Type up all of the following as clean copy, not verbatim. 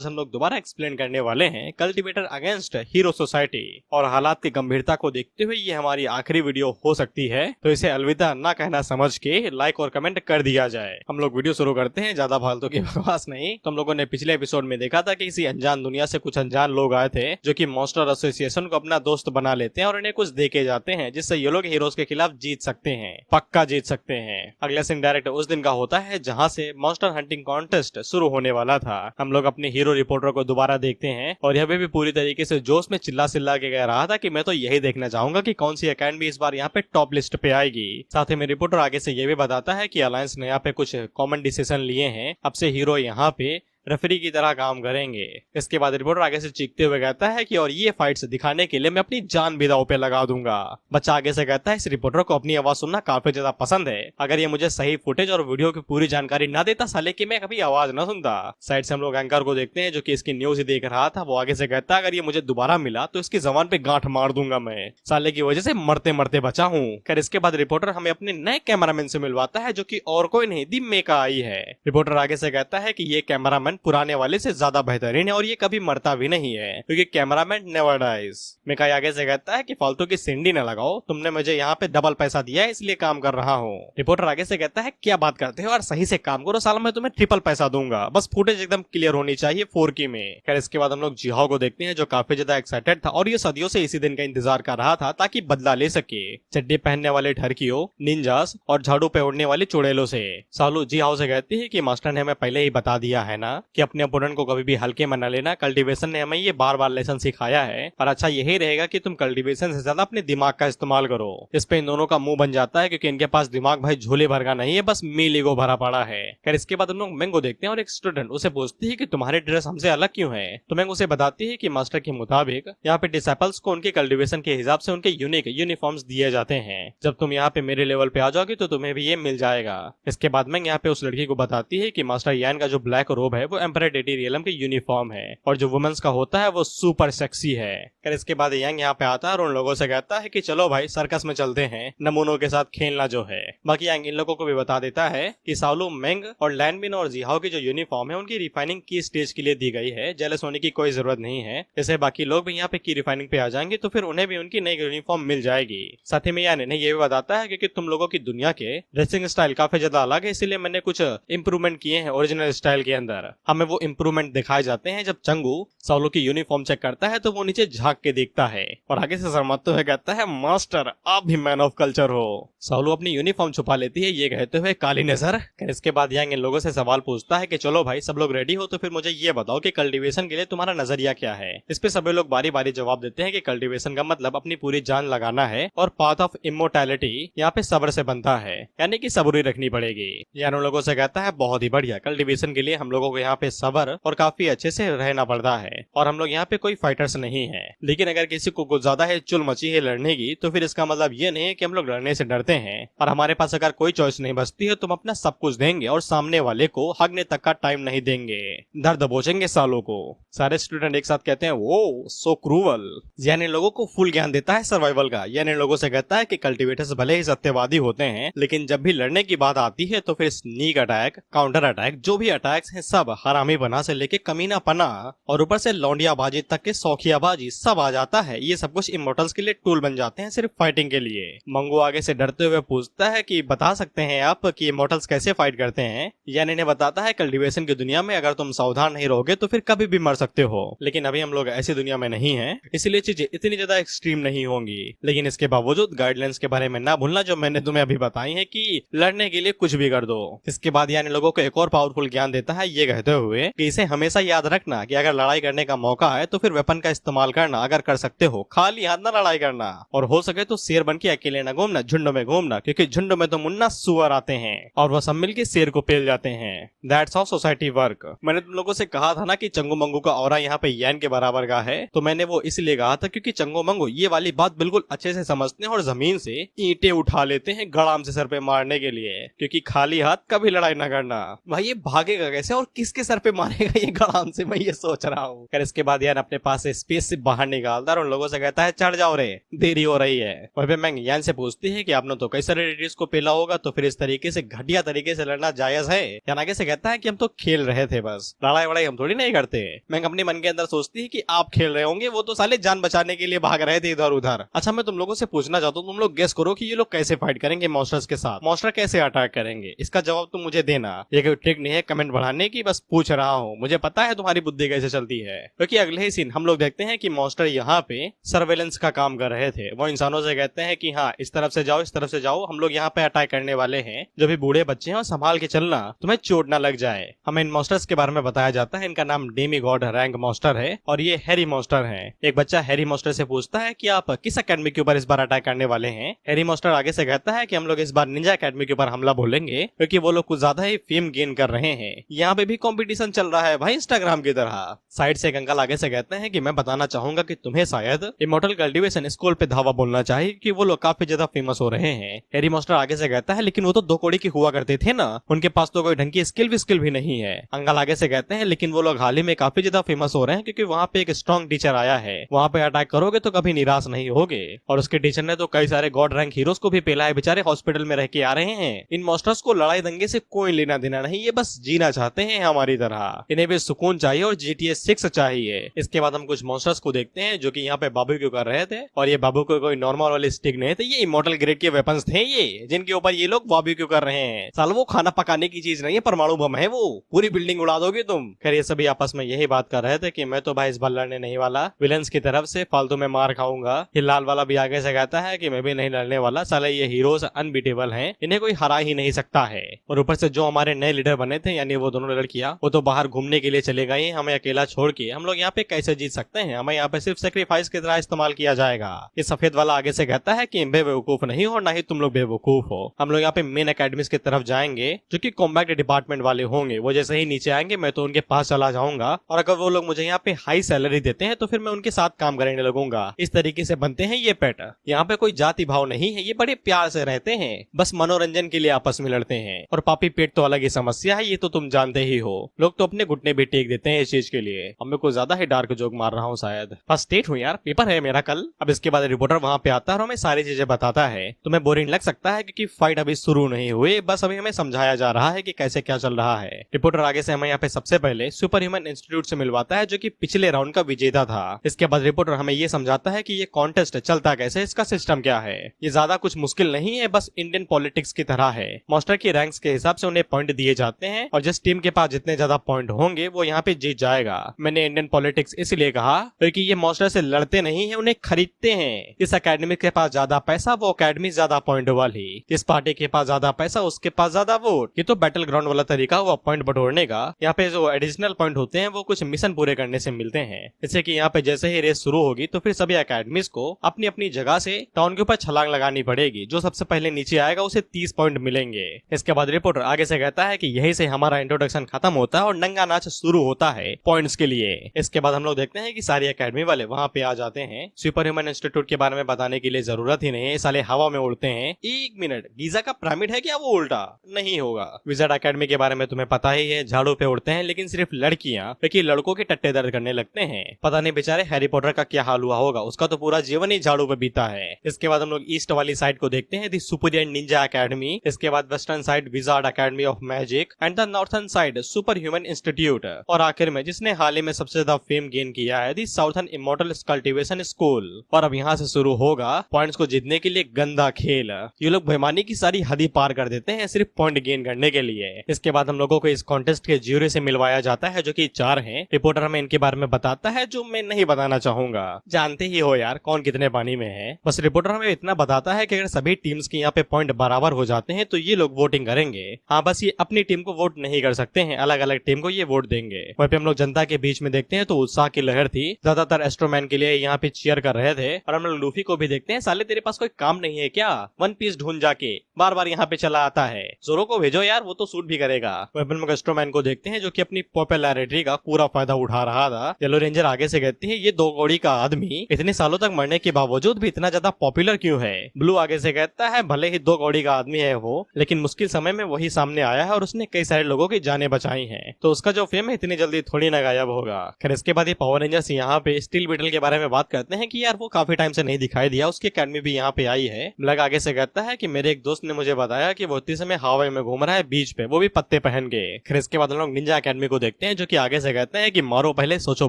हम लोग दोबारा एक्सप्लेन करने वाले हैं कल्टीवेटर अगेंस्ट हीरो सोसाइटी। और हालात की गंभीरता को देखते हुए ये हमारी आखिरी वीडियो हो सकती है, तो इसे अलविदा ना कहना समझ के लाइक और कमेंट कर दिया जाए। हम लोग वीडियो शुरू करते हैं, ज्यादा फालतू की बकवास नहीं। तो हम लोगों ने पिछले एपिसोड में देखा था कि किसी अनजान दुनिया से कुछ अनजान लोग आए थे जो कि मॉन्स्टर एसोसिएशन को अपना दोस्त बना लेते हैं और इन्हें कुछ दे के जाते हैं जिससे ये लोग हीरोज के खिलाफ जीत सकते हैं, पक्का जीत सकते हैं। अगला सीन डायरेक्ट उस दिन का होता है जहाँ से मॉन्स्टर हंटिंग कॉन्टेस्ट शुरू होने वाला था। हम लोग अपने हीरो रिपोर्टर को दोबारा देखते हैं और यह भी पूरी तरीके से जोश में चिल्ला चिल्ला के कह रहा था कि मैं तो यही देखना चाहूंगा कि कौन सी अकेडमी इस बार यहाँ पे टॉप लिस्ट पे आएगी। साथ ही में रिपोर्टर आगे से ये भी बताता है कि अलायंस ने यहाँ पे कुछ कॉमन डिसीजन लिए हैं, अब से हीरो यहाँ पे रेफरी की तरह काम करेंगे। इसके बाद रिपोर्टर आगे से चीखते हुए कहता है कि और ये फाइट्स दिखाने के लिए मैं अपनी जान भी दांव पे लगा दूंगा। बच्चा आगे से कहता है इस रिपोर्टर को अपनी आवाज सुनना काफी ज्यादा पसंद है, अगर ये मुझे सही फुटेज और वीडियो की पूरी जानकारी ना देता साले की मैं कभी आवाज ना सुनता। साइड से हम लोग एंकर को देखते हैं जो कि इसकी न्यूज ही देख रहा था। वो आगे से कहता है अगर ये मुझे दोबारा मिला तो इसकी जबान पे गांठ मार दूंगा मैं, साले की वजह से मरते मरते बचा हूँ। खैर इसके बाद रिपोर्टर हमें अपने नए कैमरामैन से मिलवाता है जो कि और कोई नहीं दी मेका आई है। रिपोर्टर आगे से कहता है कि ये कैमरामैन पुराने वाले से ज्यादा बेहतरीन है और ये कभी मरता भी नहीं है क्योंकि कैमरामैन नेवर डाइज। मेकाई आगे से कहता है कि फालतू की सिंडी न लगाओ, तुमने मुझे यहाँ पे डबल पैसा दिया है इसलिए काम कर रहा हूँ। रिपोर्टर आगे से कहता है क्या बात करते हो और सही से काम करो साला, मैं तुम्हें ट्रिपल पैसा दूंगा, बस फुटेज एकदम क्लियर होनी चाहिए 4K में। खैर इसके बाद हम लोग जिहाओ को देखते हैं जो काफी ज्यादा एक्साइटेड था और ये सदियों से इसी दिन का इंतजार कर रहा था ताकि बदला ले सके चड्डी पहनने वाले ठरकियों, निंजास और झाड़ू पे उड़ने वाली चुड़ैलों से। सालू जिहाओ से कहती है कि मास्टर ने हमें पहले ही बता दिया है ना कि अपने अपोनेंट को कभी भी हल्के में न लेना, कल्टीवेशन ने हमें ये बार बार लेसन सिखाया है और अच्छा यही रहेगा कि तुम कल्टीवेशन से ज्यादा अपने दिमाग का इस्तेमाल करो। इस पे इन दोनों का मुंह बन जाता है क्योंकि इनके पास दिमाग भाई झोले भर का नहीं है, बस मीलीगो भरा पड़ा है। खैर इसके बाद हम लोग मैंगो देखते हैं और एक स्टूडेंट उसे पूछती है कि तुम्हारे ड्रेस हमसे अलग क्यों है, तो मैंगो उसे बताती है कि मास्टर के मुताबिक यहाँ पे डिसाइपल्स को उनके कल्टीवेशन के हिसाब से उनके यूनिक यूनिफॉर्म्स दिए जाते हैं, जब तुम यहाँ पे मेरे लेवल पे आ जाओगे तो तुम्हें भी ये मिल जाएगा। इसके बाद मैं यहाँ पे उस लड़की को बताती है कि मास्टर यान का जो ब्लैक रोब है वो एम्परर डेटीरियलम के यूनिफॉर्म है और जो वुमेन्स का होता है वो सुपर सेक्सी है। फिर इसके बाद यंग यहाँ पे आता है और उन लोगों से कहता है कि चलो भाई सर्कस में चलते हैं, नमूनों के साथ खेलना जो है। बाकी यंग इन लोगों को भी बता देता है कि सालू, मेंग और लैनबिन और जिहाओ की जो यूनिफॉर्म है उनकी रिफाइनिंग की स्टेज के लिए दी गई है, जेलस होने की कोई जरूरत नहीं है। जैसे बाकी लोग भी यहाँ पे की रिफाइनिंग पे आ जाएंगे तो फिर उन्हें भी उनकी नई यूनिफॉर्म मिल जाएगी। साथ ही में यान इन्हें ये भी बताता है क्योंकि तुम लोगों की दुनिया के ड्रेसिंग स्टाइल काफी ज्यादा अलग है, इसीलिए मैंने कुछ इम्प्रूवमेंट किए हैं ओरिजिनल स्टाइल के अंदर। हमें वो इम्प्रूवमेंट दिखाए जाते हैं जब चंगू सालू की यूनिफॉर्म चेक करता है तो वो नीचे झांक के देखता है और आगे से शर्माते हुए कहता है मास्टर आप भी मैन ऑफ कल्चर हो। सालू अपनी यूनिफॉर्म छुपा लेती है ये कहते हुए काली नजर। इसके बाद यंग इन लोगों से सवाल पूछता है कि चलो भाई सब लोग रेडी हो तो फिर मुझे ये बताओ कि कल्टीवेशन के लिए तुम्हारा नजरिया क्या है। इस पे सभी लोग बारी बारी जवाब देते हैं कि कल्टीवेशन का मतलब अपनी पूरी जान लगाना है और पाथ ऑफ इमोर्टैलिटी यहाँ पे सब्र से बनता है, यानी कि सब्र ही रखनी पड़ेगी। यान उन लोगों से कहता है बहुत ही बढ़िया, कल्टीवेशन के लिए हम लोगों को यहाँ पे सब्र और काफी अच्छे से रहना पड़ता है और हम लोग यहाँ पे कोई फाइटर्स नहीं है, लेकिन अगर किसी को कुछ ज्यादा है चुल मची है लड़ने की तो फिर इसका मतलब ये नहीं है कि हम लोग लड़ने से डरते हैं और हमारे पास अगर कोई चॉइस नहीं बचती है तो हम अपना सब कुछ देंगे और सामने वाले को हगने तक का टाइम नहीं देंगे, दर्द दबोचेंगे सालों को। सारे स्टूडेंट एक साथ कहते हैं वो सो क्रूवल। यानी लोगों को फुल ज्ञान देता है सर्वाइवल का। यानी लोगों से कहता है कि कल्टीवेटर्स भले ही सत्यवादी होते हैं लेकिन जब भी लड़ने की बात आती है तो फिर स्नीक अटैक, काउंटर अटैक, जो भी अटैक्स हैं सब हरामी बना से लेके कमीना पना और ऊपर से लौंडियाबाजी तक के शौकियाबाजी सब आ जाता है। ये सब कुछ इमोर्टल्स के लिए टूल बन जाते हैं सिर्फ फाइटिंग के लिए। मंगू आगे से डरते हुए पूछता है कि बता सकते हैं आप कि इमोर्टल्स कैसे फाइट करते हैं। यानी इन्हें बताता है कल्टीवेशन की दुनिया में अगर तुम सावधान नहीं रहोगे तो फिर कभी भी मर सकते हो, लेकिन अभी हम लोग ऐसी दुनिया में नहीं है इसलिए चीजें इतनी ज्यादा एक्सट्रीम नहीं होंगी। लेकिन इसके बावजूद गाइडलाइंस के बारे में ना भूलना जो मैंने तुम्हें अभी बताई है कि लड़ने के लिए कुछ भी कर दो। इसके बाद यानी लोगों को एक और पावरफुल ज्ञान देता है ये कहते हुए कि इसे हमेशा याद रखना कि अगर लड़ाई करने का मौका है तो फिर वेपन का इस्तेमाल करना, अगर कर सकते हो खाली हाथ ना लड़ाई करना और हो सके तो शेर बन के अकेले न घूमना, झुंड में घूमना, क्योंकि झुंड में तो मुन्ना सुअर आते हैं और वह सब मिलके शेर को पेल जाते हैं। That's how society work. मैंने तुम लोगों से कहा था ना कि चंगू मंगू का ऑरा यहाँ पे यान के बराबर का है, तो मैंने वो इसलिए कहा था क्योंकि चंगू मंगू ये वाली बात बिल्कुल अच्छे से समझते हैं और जमीन से ईंटें उठा लेते हैं गड़ाम से सर पे मारने के लिए, क्योंकि खाली हाथ कभी लड़ाई ना करना। भाई ये भागेगा कैसे और किस किसके सर पे मारेगा ये गड़ाम से, मैं ये सोच रहा हूँ। फिर इसके बाद यान अपने पास से स्पेस से बाहर निकालता है और उन लोगों से कहता है चढ़ जाओ रे, देरी हो रही है। वहीं पे मैंग यान से पूछती है कि आपने तो कई सारे रेडियस को पेला होगा, तो फिर इस तरीके से घटिया तरीके से लड़ना जायज है? यान आगे से कहता है कि हम तो खेल रहे थे, बस लड़ाई वड़ाई हम थोड़ी नहीं करते। मैंग अपने मन के अंदर सोचती है कि आप खेल रहे होंगे, वो तो साले जान बचाने के लिए भाग रहे थे इधर उधर। अच्छा मैं तुम लोगों से पूछना चाहता हूँ, तुम लोग गेस करो कि ये लोग कैसे फाइट करेंगे मॉन्स्टर्स के साथ, मॉन्स्टर कैसे अटैक करेंगे? इसका जवाब तुम मुझे देना। ये कोई ट्रिक नहीं है कमेंट बढ़ाने की, बस पूछ रहा हूँ, मुझे पता है तुम्हारी बुद्धि कैसे चलती है। क्योंकि अगले ही सीन हम लोग देखते हैं कि मॉन्स्टर यहाँ पे सर्वेलेंस का काम कर रहे थे। वो इंसानों से कहते हैं कि हाँ इस तरफ से जाओ, इस तरफ से जाओ, हम लोग यहाँ पे अटैक करने वाले हैं। जो भी बूढ़े बच्चे हैं संभाल के चलना, तुम्हें चोट ना लग जाए। हमें इन मॉन्स्टर्स के बारे में बताया जाता है, इनका नाम डेमी गॉड रैंक मॉन्स्टर है और ये हैरी मॉन्स्टर है। एक बच्चा हैरी मॉन्स्टर से पूछता है कि आप किस अकेडमी के ऊपर इस बार अटैक करने वाले हैं? हैरी मॉन्स्टर आगे से कहता है कि हम लोग इस बार निंजा अकेडमी के ऊपर हमला बोलेंगे, क्योंकि वो लोग कुछ ज्यादा ही फेम गेन कर रहे हैं। यहाँ पे भी कंपटीशन चल रहा है भाई, इंस्टाग्राम की तरह। साइड से एक अंकल आगे से कहते हैं कि मैं बताना चाहूंगा कि तुम्हें शायद इमॉर्टल कल्टीवेशन स्कूल पे धावा बोलना चाहिए कि वो लोग काफी ज्यादा फेमस हो रहे हैं। हैरी मॉन्स्टर आगे से कहता है लेकिन वो तो 2 कौड़ी की हुआ करते थे ना, उनके पास तो कोई ढंग की स्किल भी नहीं है। अंकल आगे से कहते हैं लेकिन वो लोग हाल ही में काफी ज्यादा फेमस हो रहे हैं क्योंकि वहाँ पे एक स्ट्रॉन्ग टीचर आया है, वहाँ पे अटैक करोगे तो कभी निराश नहीं होगे। और उसके टीचर ने तो कई सारे गॉड रैंक हीरोज को भी पेला है, बेचारे हॉस्पिटल में रह के आ रहे हैं। इन मॉन्स्टर्स को लड़ाई दंगे से कोई लेना देना नहीं, ये बस जीना चाहते हैं हमारी तरह। इन्हें भी सुकून चाहिए और GTA 6 चाहिए। इसके बाद हम कुछ मॉन्स्टर्स को देखते हैं जो कि यहाँ पे बारबेक्यू कर रहे थे, और ये बारबेक्यू कोई नॉर्मल वाले स्टिक नहीं थे, ये इमॉर्टल ग्रेड के वेपन्स थे ये, जिनके ऊपर ये लोग बारबेक्यू कर रहे हैं। साल वो खाना पकाने की चीज नहीं है, परमाणु बम है, वो पूरी बिल्डिंग उड़ा दोगे तुम। खैर ये सभी आपस में यही बात कर रहे थे कि मैं तो भाई इस बार लड़ने नहीं वाला, विलन्स की तरफ से फालतू में मार खाऊंगा। ये लाल वाला भी आगे से कहता है कि मैं भी नहीं लड़ने वाला, साले ये हीरोज अनबीटेबल हैं, इन्हें कोई हरा ही नहीं सकता है। और ऊपर से जो हमारे नए लीडर बने थे यानी वो दोनों लड़कियां, वो तो बाहर घूमने के लिए चले गई, हमें अकेला छोड़ के हम लोग यहाँ पे कैसे जीत सकते हैं? हमें यहाँ पे सिर्फ सेक्रीफाइस की तरह इस्तेमाल किया जाएगा। ये सफेद वाला आगे से कहता है कि बेवकूफ नहीं हो, ना ही तुम लोग बेवकूफ हो। हम लोग यहाँ पे मेन अकेडमीज की तरफ जाएंगे जो कि कॉम्बैट डिपार्टमेंट वाले होंगे। वो जैसे ही नीचे आएंगे मैं तो उनके पास चला जाऊंगा, और अगर वो लोग मुझे यहाँ पे हाई सैलरी देते हैं तो फिर मैं उनके साथ काम करने लगूंगा। इस तरीके से बनते हैं ये पेट। यहाँ पे कोई जाति भाव नहीं है, ये बड़े प्यार से रहते हैं, बस मनोरंजन के लिए आपस में लड़ते हैं। और पापी पेट तो अलग ही समस्या है, ये तो तुम जानते ही हो। लोग तो अपने घुटने भी टेक देते हैं इस चीज के लिए। अब मैं कुछ ज्यादा ही डार्क जोक मार रहा हूँ शायद, फर्स्ट डेट हूँ यार, पेपर है मेरा कल। अब इसके बाद रिपोर्टर वहाँ पे आता है और हमें सारी चीजें बताता है। तुम्हें बोरिंग लग सकता है क्योंकि फाइट अभी शुरू नहीं हुई, बस अभी हमें समझाया जा रहा है कि कैसे क्या चल रहा है। रिपोर्टर आगे से हमें यहाँ पे सबसे पहले सुपर ह्यूमन इंस्टीट्यूट से मिलवाता है जो कि पिछले राउंड का विजेता था। इसके बाद रिपोर्टर हमें ये समझाता है कि ये कॉन्टेस्ट चलता कैसे, इसका सिस्टम क्या है। ये ज्यादा कुछ मुश्किल नहीं है, बस इंडियन पॉलिटिक्स की तरह है। मॉन्स्टर की रैंक्स के हिसाब से उन्हें पॉइंट दिए जाते हैं और जिस टीम के पास जितने ज्यादा पॉइंट होंगे वो यहाँ पे जीत जाएगा। मैंने इंडियन पॉलिटिक्स इसलिए कहा क्योंकि ये मॉन्स्टर से लड़ते नहीं है, उन्हें खरीदते हैं। इस अकेडमी के पास ज्यादा पैसा, वो अकेडमी ज्यादा पॉइंट वाली। जिस पार्टी के पास ज्यादा पैसा उसके पास ज्यादा वोट। ये तो बैटल ग्राउंड वाला तरीका हुआ पॉइंट बटोरने का। यहाँ पे जो एडिशनल पॉइंट होते हैं वो कुछ मिशन पूरे करने से मिलते हैं। जैसे कि यहाँ पे जैसे ही रेस शुरू होगी तो फिर सभी अकेडमीज को अपनी अपनी जगह से टाउन के ऊपर छलांग लगानी पड़ेगी। जो सबसे पहले नीचे आएगा उसे 30 पॉइंट मिलेंगे। इसके बाद रिपोर्टर आगे से कहता है कि यही से हमारा इंट्रोडक्शन खत्म होता है और नंगा नाच शुरू होता है पॉइंट्स के लिए। इसके बाद हम लोग देखते हैं कि सारी अकेडमी वाले वहाँ पे आ जाते हैं। सुपर ह्यूमन इंस्टीट्यूट के बारे में बताने के लिए जरूरत ही नहीं है, साले हवा में उड़ते हैं। एक मिनट, गीजा का पिरामिड है क्या? वो उल्टा नहीं होगा। विजार्ड अकेडमी के बारे में तुम्हें पता ही है, झाड़ू पे उड़ते हैं लेकिन सिर्फ लड़कियां, क्योंकि लड़कों के टट्टे दर्द करने लगते हैं। पता नहीं बेचारे हैरी पॉटर का क्या हाल हुआ होगा, उसका तो पूरा जीवन ही झाड़ू पे बीता है। इसके बाद हम लोग ईस्ट वाली साइड को देखते हैं, दी सुपीरियर निंजा अकेडमी। इसके बाद western side wizard academy of magic and the northern side super human institute, और आखिर में जिसने हाल ही में सबसे ज्यादा फेम गेन किया है, दी साउथर्न इमॉर्टल कल्टीवेशन स्कूल। और अब यहाँ से शुरू होगा पॉइंट्स को जीतने के लिए गंदा खेल। ये लोग बेईमानी की सारी हदी पार कर देते हैं सिर्फ पॉइंट गेन करने के लिए। इसके बाद हम लोगों को इस कॉन्टेस्ट के ज्यूरी से मिलवाया जाता है जो कि 4 हैं। रिपोर्टर हमें इनके बारे में बताता है जो मैं नहीं बताना चाहूंगा, जानते ही हो यार कौन कितने पानी में है। बस रिपोर्टर हमें इतना बताता है कि अगर सभी टीम्स के यहाँ पे पॉइंट बराबर हो जाते हैं तो ये लोग वोटिंग करेंगे। हाँ, बस ये अपनी टीम को वोट नहीं कर सकते हैं, अलग अलग टीम को ये वोट देंगे। वहीं पे हम लोग जनता के बीच में देखते हैं तो उत्साह की लहर थी। ज्यादातर एस्ट्रोमैन के लिए यहाँ पे चीयर कर रहे थे। और हम लोग लूफी को भी देखते हैं, साले तेरे पास कोई काम नहीं है क्या? वन पीस ढूंढ जाके बार बार यहाँ पे चला आता है। जोरो को भेजो यार, वो तो सूट भी करेगा। वहीं पे एस्ट्रोमैन को देखते हैं जो कि अपनी पॉपुलैरिटी का पूरा फायदा उठा रहा था। येलो रेंजर आगे से कहती है, ये 2 कौड़ी का आदमी इतने सालों तक मरने के बावजूद भी इतना ज्यादा पॉपुलर क्यों है? ब्लू आगे से कहता है, भले ही 2 कौड़ी का आदमी है वो, लेकिन मुश्किल समय में वही सामने आया है और उसने कई सारे लोगों की जानें बचाई नहीं है तो उसका जो फेम है इतनी जल्दी थोड़ी ना गायब होगा। खैर इसके बाद ये पावर रेंजर्स यहाँ पे स्टील बीटल के बारे में बात करते हैं कि यार वो काफी टाइम से नहीं दिखाई दिया, उसकी अकेडमी भी यहाँ पे आई है। ब्लैक आगे से कहता है कि मेरे एक दोस्त ने मुझे बताया कि वो इतने समय हवाई में घूम रहा है बीच पे, वो भी पत्ते पहन के। फिर इसके बाद हम लोग निंजा अकेडमी को देखते हैं जो कि आगे से कहते हैं कि मारो पहले सोचो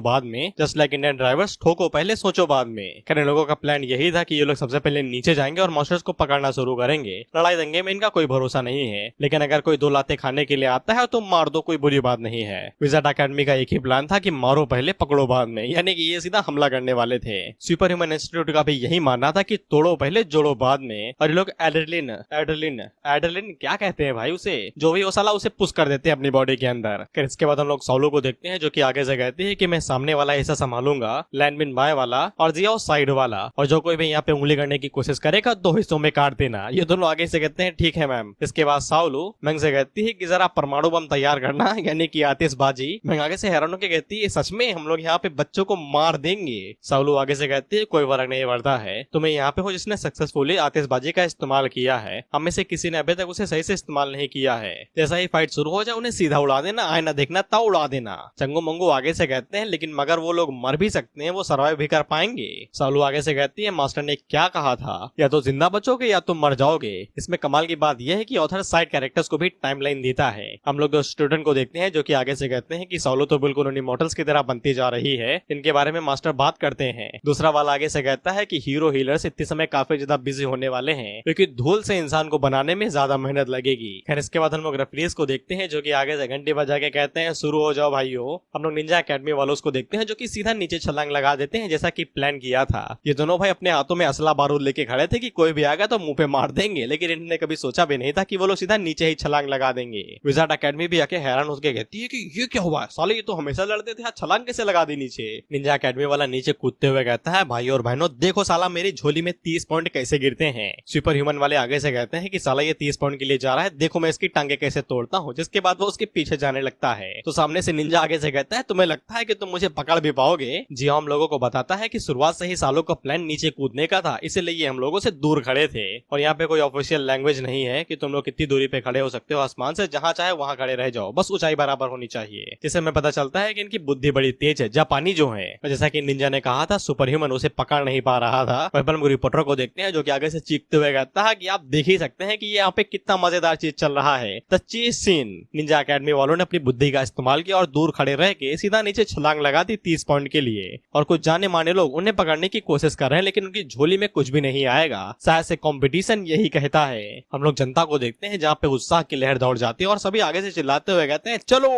बाद में, जस्ट लाइक इंडियन ड्राइवर्स, ठोको पहले सोचो बाद में। खैर इन लोगों का प्लान यही था कि ये लोग सबसे पहले नीचे जाएंगे और मॉन्स्टर्स को पकड़ना शुरू करेंगे। लड़ाई दंगे में इनका कोई भरोसा नहीं है, लेकिन अगर कोई दो लाते खाने के लिए आता है तो मार दो, कोई बुरी बात नहीं है। विजार्ड अकेडमी का एक ही प्लान था कि मारो पहले पकड़ो बाद में, यानी कि ये सीधा हमला करने वाले थे। सुपर ह्यूमन इंस्टीट्यूट का भी यही मानना था कि तोड़ो पहले जोड़ो बाद में। और ये लोग एड्रेलिन एड्रेलिन एड्रेलिन क्या कहते हैं भाई उसे, जो भी वो साला उसे पुश कर देते हैं अपनी बॉडी के अंदर। फिर इसके बाद हम लोग साउलो को देखते हैं जो कि आगे से कहती है कि मैं सामने वाला हिस्सा संभालूंगा, लैंडमिन बाएं वाला और जिया साइड वाला, और जो कोई भी यहाँ पे उंगली करने की कोशिश करेगा 2 हिस्सों में काट देना। ये दोनों आगे से कहते हैं ठीक है मैम। इसके बाद साउलो मैंग से कहती है कि जरा परमाणु बम तैयार करना, यानी कि आतिशबाजी। मैंग आगे से हैरान होकर कहती है सच में हम लोग यहाँ पे बच्चों को मार देंगे। साउलो आगे से कहती है कोई फर्क नहीं पड़ता है, तुम्हें यहाँ पे हो जिसने सक्सेसफुली आतिशबाजी का इस्तेमाल किया है, हम में से किसी ने अभी तक उसे सही से इस्तेमाल नहीं किया है। जैसा ही फाइट शुरू हो जाए उन्हें सीधा उड़ा देना, आईना देखना तब उड़ा देना। चंगू मंगू आगे से कहते हैं लेकिन मगर वो लोग मर भी सकते हैं, वो सर्वाइव भी कर पाएंगे। साउलो आगे से कहती है मास्टर ने क्या कहा था, या तो जिंदा बचोगे या तुम मर जाओगे। इसमें कमाल की बात यह है कि ऑथर साइड कैरेक्टर्स को भी टाइमलाइन देता है। हम लोग स्टूडेंट को देखते हैं जो कि आगे से कहते हैं कि साउलो तो बिल्कुल उन्हीं मॉडल्स की तरह बनती जा रही है, इनके बारे में मास्टर बात करते हैं। दूसरा वाला आगे से कहता है कि हीरो हीलर्स इतने समय काफी ज्यादा बिजी होने वाले हैं क्योंकि धूल से इंसान को बनाने में ज्यादा मेहनत लगेगी। खैर इसके बाद हम लोग रेफरीज को देखते हैं जो कि आगे से घंटी बजा के कहते हैं शुरू हो जाओ भाइयों। हम लोग निंजा अकेडमी वालों को देखते हैं जो कि सीधा नीचे छलांग लगा देते हैं जैसा कि प्लान किया था। ये दोनों भाई अपने हाथों में असला बारूद लेके खड़े थे कि कोई भी आ गया तो मुंह पे मार देंगे, लेकिन इन्होंने कभी सोचा भी नहीं था कि वो लोग सीधा नीचे ही छलांग लगा देंगे। विजार्ड अकेडमी भी आके हैरान होकर कहती है कि ये क्या हुआ, साले ये तो हमेशा लड़ते थे, छलांग कैसे लगा दी नीचे। निंजा अकेडमी वाला नीचे कूदते हुए कहता है भाई और बहनों देखो साला मेरी झोली में 30 पॉइंट कैसे गिरते हैं। सुपर ह्यूमन वाले आगे से कहते हैं कि साला ये 30 पॉइंट के लिए जा रहा है, देखो मैं इसकी टांगे कैसे तोड़ता हूँ, जिसके बाद वो उसके पीछे जाने लगता है। तो सामने से निंजा आगे से कहता है तुम्हें लगता है कि तुम मुझे पकड़ भी पाओगे। जी हम लोगों को बताता है कि शुरुआत से ही सालों का प्लान नीचे कूदने का था, इसीलिए हम लोगों से दूर खड़े थे। और यहाँ पे कोई ऑफिशियल लैंग्वेज नहीं है कि तुम लोग कितनी दूरी पे खड़े हो सकते हो आसमान से, जहाँ चाहे वहाँ खड़े रह जाओ, बस ऊंचाई बराबर होनी चाहिए। जिससे हमें पता चलता है कि इनकी बुद्धि बड़ी तेज है। जापानी जो है, जैसा कि निंजा ने कहा था सुपर ह्यूमन उसे पकड़ नहीं पा रहा था। हम रिपोर्टर को देखते हैं जो कि आगे से चीखते हुए कहता है कि आप देख ही सकते हैं कि यहाँ पे कितना मजेदार चीज चल रहा है, द चीज सीन। निंजा अकेडमी वालों ने अपनी बुद्धि का इस्तेमाल किया और दूर खड़े रह के सीधा नीचे छलांग लगा दी 30 पॉइंट के लिए। और कुछ जाने माने लोग उन्हें पकड़ने की कोशिश कर रहे हैं, लेकिन उनकी झोली में कुछ भी नहीं आएगा, शायद से कंपटीशन यही कहता है। हम लोग जनता को देखते हैं जहाँ पे उत्साह की लहर दौड़ जाती है और सभी आगे से चिल्लाते हुए कहते हैं चलो।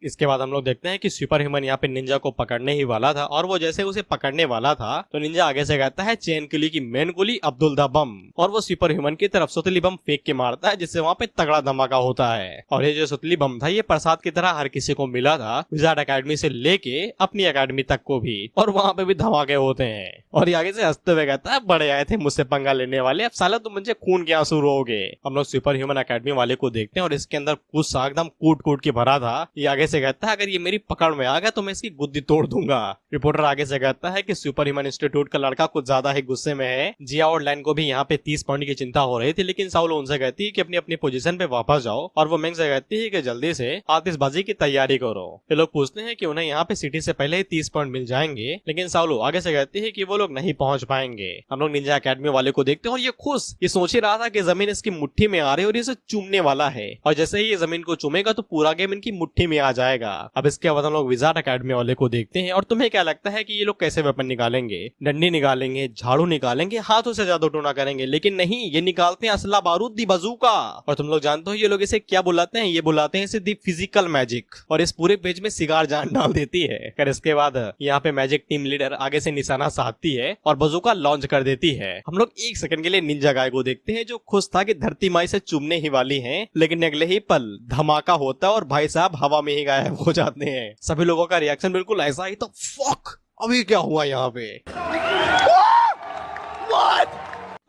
इसके बाद हम लोग देखते हैं कि सुपर ह्यूमन यहाँ पे निंजा को पकड़ने ही वाला था, और वो जैसे उसे पकड़ने वाला था तो निंजा आगे से कहता है चेन कुली की मेन गोली अब्दुल द बम, और वो सुपर ह्यूमन की तरफ सुतली बम फेंक के मारता है जिससे वहाँ पे तगड़ा धमाका होता है। और ये जो सुतली बम था ये प्रसाद की तरह हर किसी को मिला था, विजार्ड अकेडमी से लेके अपनी अकेडमी तक को भी, और वहाँ पे भी धमाके होते हैं। और ये आगे से हंसते हुए कहता है बड़े आए थे मुझसे पंगा लेने वाले, अब साला तुम मुझे खून के आंसू रोगे। हम लोग सुपर ह्यूमन अकेडमी वाले को देखते हैं और इसके अंदर गुस्सा एकदम कूट कूट के भरा था। ये आगे से कहता है अगर ये मेरी पकड़ में आ गया तो मैं इसकी गुद्दी तोड़ दूंगा। रिपोर्टर आगे से कहता है कि सुपर ह्यूमन इंस्टीट्यूट का लड़का कुछ ज्यादा ही गुस्से में है। जिया और लैन को भी यहाँ पे 30 पॉइंट की चिंता हो रही थी, लेकिन साउलो उनसे कहती है कि अपनी अपनी पोजीशन पे वापस जाओ, और वो मेंग से कहती है कि जल्दी से आतिशबाजी की तैयारी करो। ये लोग पूछते हैं कि उन्हें यहाँ पे सिटी से पहले ही 30 पॉइंट मिल जाएंगे, लेकिन साउलो आगे से कहती है कि वो लोग नहीं पहुंच पाएंगे। हम लोग निंजा अकेडमी वाले को देखते हैं और ये खुश, ये सोच ही रहा था कि जमीन इसकी मुट्ठी में आ रही है और इसे चूमने वाला है, और जैसे ही ये जमीन को चूमेगा तो पूरा गेम इनकी मुट्ठी में आ जाएगा। अब इसके बाद हम लोग विजार्ड अकेडमी वाले को देखते हैं, और तुम्हें क्या लगता है कि ये लोग कैसे वेपन निकालेंगे? डंडी निकालेंगे, झाड़ू निकालेंगे, हाथों से जादू टोना करेंगे, लेकिन नहीं, ये निकालते हैं असला बारूद दी बजूका। और तुम लोग जानते हो ये लोग इसे क्या बुलाते हैं? ये बुलाते हैं इसे दी फिजिकल मैजिक, और इस पूरे पेज में सिगार जान डाल देती है। फिर इसके बाद यहाँ पे मैजिक टीम लीडर आगे से निशाना साधती है और बजूका लॉन्च कर देती है। हम लोग एक सेकंड के लिए निंजा गाय को देखते हैं जो खुश था कि धरती माई से चुमने ही वाली है, लेकिन अगले ही पल धमाका होता है और भाई साहब हवा में ही गायब हो जाते हैं। सभी लोगों का रिएक्शन बिल्कुल ऐसा ही, तो फक अभी क्या हुआ यहाँ पे।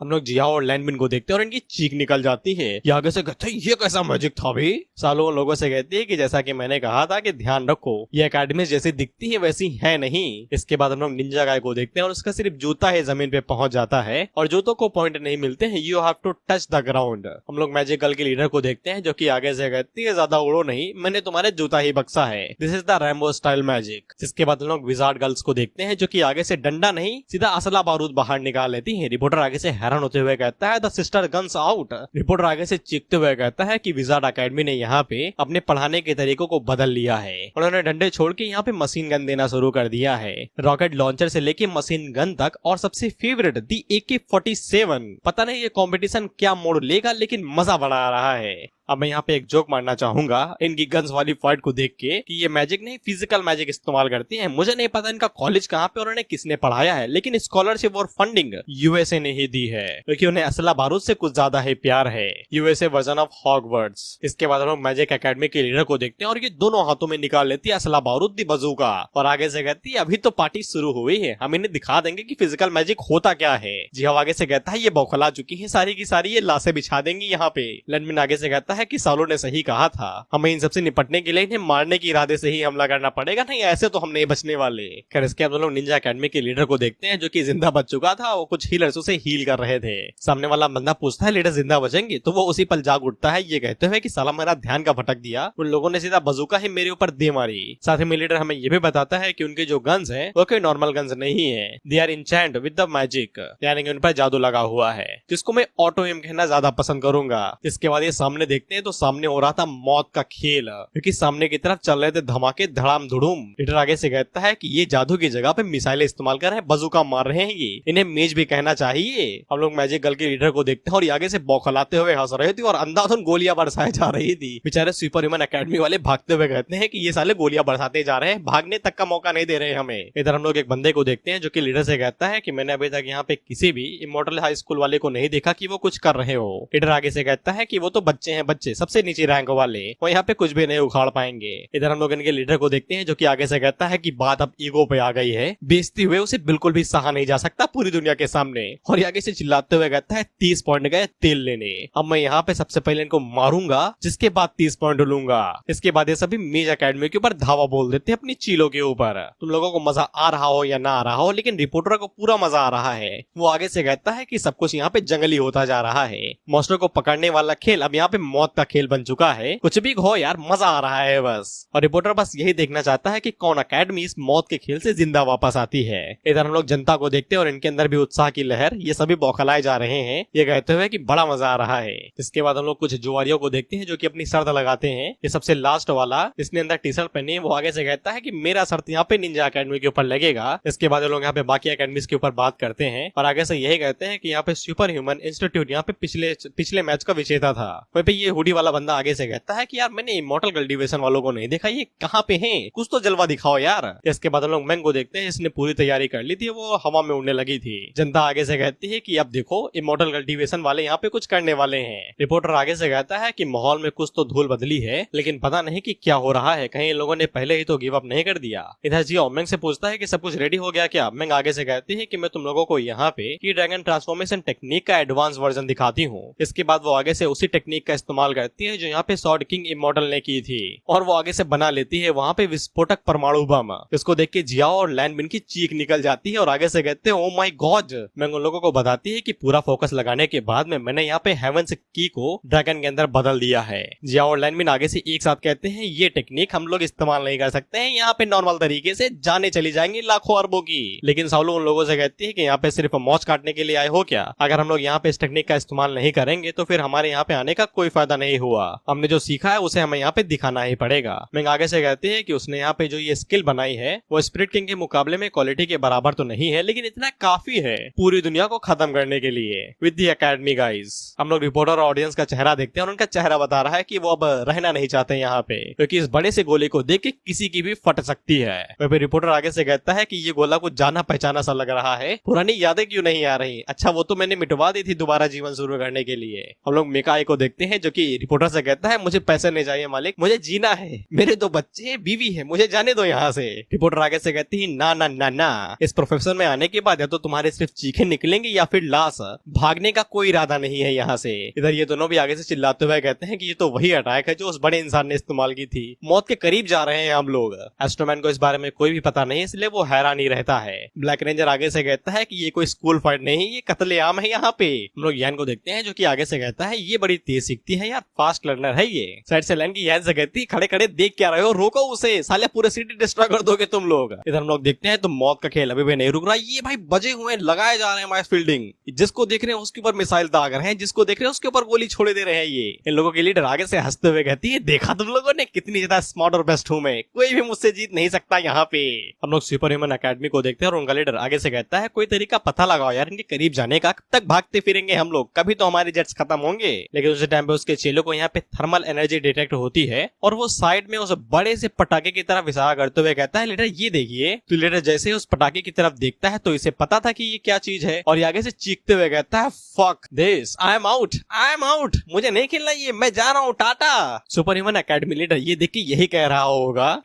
हम लोग जिया और लैनबिन को देखते हैं और इनकी चीख निकल जाती है। ये आगे से कहते हैं ये कैसा मैजिक था भाई। सालों लोगों से कहती है कि जैसा कि मैंने कहा था कि ध्यान रखो ये एकेडमी जैसी दिखती है वैसी है नहीं। इसके बाद हम लोग निंजा गाय को देखते हैं और उसका सिर्फ जूता ही जमीन पे पहुंच जाता है और जूतों को पॉइंट नहीं मिलते हैं। You have to touch the ground. हम लोग मैजिक गर्ल के लीडर को देखते हैं जो कि आगे से कहती है ज्यादा उड़ो नहीं, मैंने तुम्हारे जूता ही बक्सा है। This is the Rambo style magic. जिसके बाद हम लोग विजार्ड गर्ल्स को देखते हैं जो कि आगे से डंडा नहीं सीधा असला बारूद बाहर निकाल लेती है। रिपोर्टर आगे से हैरान होते हुए कहता है the sister guns out. Reporter आगे से चीखते हुए कहता है कि विजार्ड एकेडमी ने यहाँ पे अपने पढ़ाने के तरीकों को बदल लिया है। उन्होंने डंडे छोड़ के यहाँ पे मशीन गन देना शुरू कर दिया है, रॉकेट लॉन्चर से लेके मशीन गन तक, और सबसे फेवरेट दी AK-47। पता नहीं ये कंपटीशन क्या मोड़ लेगा लेकिन मजा बना रहा है। अब मैं यहाँ पे एक जोक मारना चाहूंगा इनकी गन्स वाली फाइट को देख के कि ये मैजिक नहीं फिजिकल मैजिक इस्तेमाल करती हैं। मुझे नहीं पता इनका कॉलेज कहाँ पे और उन्हें किसने पढ़ाया है, लेकिन स्कॉलरशिप और फंडिंग यूएसए ने ही दी है क्योंकि उन्हें असला बारूद से कुछ ज्यादा ही प्यार है, यूएसए वर्जन ऑफ हॉगवर्ट्स। इसके बाद हम लोग मैजिक एकेडमी के लीडर को देखते हैं और ये दोनों हाथों में निकाल लेती है असला बारूद दी बजूका और आगे से कहती है अभी तो पार्टी शुरू हुई है, हम इन्हें दिखा देंगे कि फिजिकल मैजिक होता क्या है। जी हाँ, आगे से कहता है ये बौखला चुकी है सारी की सारी, ये लाशें बिछा देंगी यहाँ पे। लैनबिन आगे से कहता है कि सालों ने सही कहा था, हमें इन सबसे निपटने के लिए इन्हें मारने के इरादे से ही हमला करना पड़ेगा, नहीं ऐसे तो हम नहीं बचने वाले। खैर इसके बाद हम लोग निंजा एकेडमी के लीडर को देखते हैं जो कि जिंदा बच चुका था। वो कुछ हीलर्स उसे हील कर रहे थे। सामने वाला बंदा पूछता है लीडर जिंदा बचेंगे, तो वो उसी पल जाग उठता है ये कहते हुए कि साला मेरा ध्यान का भटक दिया, उन लोगों ने सीधा बजूका ही मेरे ऊपर दे मारी। साथ ही में लीडर हमें ये भी बताता है कि उनके जो गन्स है वो कोई नॉर्मल गन्स नहीं है, they are enchanted with the magic, यानी कि उन पर जादू लगा हुआ है, जिसको मैं ऑटो एम कहना ज्यादा पसंद करूंगा। इसके बाद ये सामने देखते हैं तो सामने हो रहा था मौत का खेल, क्योंकि सामने की तरफ चल रहे थे धमाके धड़ाम धुड़ूम। लीडर आगे से कहता है कि ये जादू की जगह पे मिसाइलें इस्तेमाल कर रहे हैं, बजूका मार रहे हैं, ये इन्हें मेज भी कहना चाहिए। हम लोग मैजिक गर्ल के लीडर को देखते हैं और ये आगे से बौखलाते हुए हंस रहे थे और अंधाधुन गोलियां बरसाई जा रही थी। बेचारे सुपर ह्यूमन एकेडमी वाले भागते हुए कहते हैं कि ये साले गोलियां बरसाते जा रहे हैं, भागने तक का मौका नहीं दे रहे हमें। इधर हम लोग एक बंदे को देखते हैं जो कि लीडर से कहता है कि मैंने अभी तक यहाँ पे किसी भी इमॉर्टल हाई स्कूल वाले को नहीं देखा कि वो कुछ कर रहे हो। लीडर आगे से कहता है कि वो तो बच्चे हैं, बच्चे सबसे नीचे रैंक वाले, वो यहाँ पे कुछ भी नहीं उखाड़ पाएंगे। इधर हम लोग इनके लीडर को देखते हैं जो कि आगे से कहता है कि बात अब ईगो पे आ गई है, बेइज्जती हुए उसे बिल्कुल भी सहा नहीं जा सकता पूरी दुनिया के सामने। और ये आगे से चिल्लाते हुए कहता है 30 पॉइंट गए तेल लेने, अब मैं यहाँ पे सबसे पहले इनको मारूंगा जिसके बाद 30 पॉइंट लूंगा। इसके बाद ये सभी मेज एकेडमी के ऊपर धावा बोल देते हैं अपनी चीलों के ऊपर। तुम लोगों को मजा आ रहा हो या ना आ रहा हो, लेकिन रिपोर्टर को पूरा मजा आ रहा है। वो आगे से कहता है कि सब कुछ यहाँ पे जंगली होता जा रहा है, मॉन्स्टर को पकड़ने वाला खेल अब यहाँ पे मौत का खेल बन चुका है, कुछ भी हो यार मजा आ रहा है बस। और रिपोर्टर बस यही देखना चाहता है कि कौन एकेडमी इस मौत के खेल से जिंदा वापस आती है। इधर हम लोग जनता को देखते हैं और इनके अंदर भी उत्साह की लहर, ये सभी बौखलाए जा रहे हैं ये कहते हुए कि बड़ा मजा आ रहा है। इसके बाद हम लोग कुछ जुआरियों को देखते हैं जो कि अपनी शर्त लगाते हैं। ये सबसे लास्ट वाला जिसने अंदर टी शर्ट पहनी है वो आगे से कहता है कि मेरा शर्त यहाँ पे निंजा एकेडमी के ऊपर लगेगा। इसके बाद लोग यहाँ पे बाकी एकेडमीज के ऊपर बात करते हैं और आगे से यही कहते हैं कि यहाँ पे सुपर ह्यूमन इंस्टीट्यूट यहाँ पे पिछले मैच का विजेता था। वहीं पे ये हुडी वाला बंदा आगे से कहता है कि यार मैंने इमॉर्टल कल्टीवेशन वालों को नहीं देखा, ये कहाँ पे हैं, कुछ तो जलवा दिखाओ यार। इसके बाद हम लोग मैंग को देखते हैं, इसने पूरी तैयारी कर ली थी, वो हवा में उड़ने लगी थी। जनता आगे से कहती है कि अब देखो इमॉर्टल कल्टीवेशन वाले यहाँ पे कुछ करने वाले हैं। रिपोर्टर आगे से कहता है कि माहौल में कुछ तो धूल बदली है, लेकिन पता नहीं कि क्या हो रहा है, कहीं इन लोगों ने पहले ही तो गिव अप नहीं कर दिया। इधर जियो मैंग से पूछता है कि सब कुछ रेडी हो गया क्या। मैंग आगे से कहती है कि मैं तुम लोगों को यहाँ पे की ड्रैगन ट्रांसफॉर्मेशन टेक्निक का एडवांस वर्जन दिखाती हूँ। इसके बाद वो आगे से उसी टेक्निक का इस्तेमाल करती है जो यहाँ पे सॉर्ड किंग इमॉर्टल ने की थी, और वो आगे से बना लेती है वहाँ पे विस्फोटक परमाणु बम। इसको देख के जियाओ और लैनबिन की चीख निकल जाती है और आगे से कहते हैं ओ माय गॉड। मैंग उन लोगों को बताती है कि पूरा फोकस लगाने के बाद में मैंने यहाँ पे हेवंस की को ड्रैगन के अंदर बदल दिया है। जियाओ और लैनबिन आगे से एक साथ कहते हैं ये टेक्निक हम लोग इस्तेमाल नहीं कर सकते हैं, यहाँ पे नॉर्मल तरीके से जाने चली जाएंगी लाखों अरबों की। लेकिन सालों उन लोगों से कहती है कि यहाँ पे सिर्फ मौज काटने के लिए आए हो क्या, अगर हम लोग यहाँ पे इस टेक्निक का इस्तेमाल नहीं करेंगे तो फिर हमारे यहाँ पे आने का कोई फायदा नहीं हुआ, हमने जो सीखा है उसे हमें यहाँ पे दिखाना ही पड़ेगा। मैंग आगे से कहती है कि उसने यहाँ पे जो ये स्किल बनाई है वो स्पिरिट किंग के मुकाबले में क्वालिटी के बराबर तो नहीं है, लेकिन इतना काफी है पूरी दुनिया को खत्म करने के लिए विद द एकेडमी गाइस। हम लोग रिपोर्टर और ऑडियंस का चेहरा देखते हैं और उनका चेहरा बता रहा है कि वो अब रहना नहीं चाहते यहाँ पे, क्योंकि इस बड़े से गोले को देख के किसी की भी फट सकती है। वह रिपोर्टर आगे से कहता है कि ये गोला कुछ जाना पहचाना सा लग रहा है, पुरानी यादें क्यों नहीं आ रही। अच्छा वो तो मैंने मिटवा दी थी दोबारा जीवन शुरू करने के लिए। हम लोग मेकाई को देखते हैं जो कि कि रिपोर्टर से कहता है मुझे पैसे नहीं चाहिए मालिक, मुझे जीना है, मेरे 2 बच्चे हैं, बीवी है, मुझे जाने दो यहाँ से। रिपोर्टर आगे से कहती है ना ना ना ना, इस प्रोफेशन में आने के बाद या तो तुम्हारे सिर्फ चीखें निकलेंगी या फिर लाश। भागने का कोई इरादा नहीं है यहाँ से। इधर ये दोनों भी आगे से चिल्लाते हुए कहते हैं कि ये तो वही अटैक है जो उस बड़े इंसान ने इस्तेमाल की थी, मौत के करीब जा रहे हैं हम लोग। एस्ट्रोमैन को इस बारे में कोई भी पता नहीं, इसलिए वो हैरान ही रहता है। ब्लैक रेंजर आगे से कहता है कि ये कोई स्कूल फाइट नहीं, ये कत्लेआम है यहाँ पे। हम लोग यान को देखते हैं जो कि आगे से कहता है ये बड़ी तेज सीखती है यार, फास्ट लर्नर है ये। साइड से लैन की यान से कहती खड़े खड़े देख क्या रहे हो, रोको उसे, साले पूरे सिटी डिस्ट्रॉय कर दोगे तुम लोग। इधर हम लोग देखते हैं तो मौत का खेल अभी भी नहीं रुक रहा। ये भाई बजे हुए लगाए जा रहे हैं माइस फील्डिंग, जिसको देख रहे हैं उसके ऊपर मिसाइल दाग रहे हैं, जिसको देख रहे हैं उसके ऊपर गोली छोड़े दे रहे हैं। ये इन लोगों के लीडर आगे से हंसते हुए कहती है देखा तुम लोगों ने कितनी ज्यादा स्मार्ट और बेस्ट हूं मैं, कोई भी मुझसे जीत नहीं सकता यहाँ पे। हम लोग सुपर ह्यूमन अकेडमी को देखते हैं और उनका लीडर आगे से कहता है कोई तरीका पता लगाओ यार इनके करीब जाने का, कब तक भागते फिरेंगे हम लोग, कभी तो हमारे जेट्स खत्म होंगे। लेकिन उस टाइम पे उसके चेलों को यहाँ पे थर्मल एनर्जी डिटेक्ट होती है और वो साइड में उस बड़े से पटाखे की तरफ इशारा करते हुए कहता है लीडर ये देखिए। तो लीडर जैसे ही उस पटाखे की तरफ देखता है तो इसे पता था कि ये क्या चीज है और ये आगे से चीखते हुए कहता है fuck this, I am out, I am out, मुझे नहीं खेलना ये, मैं जा रहा हूँ, Tata. Super human academy leader ये देख के यही कह रहा होगा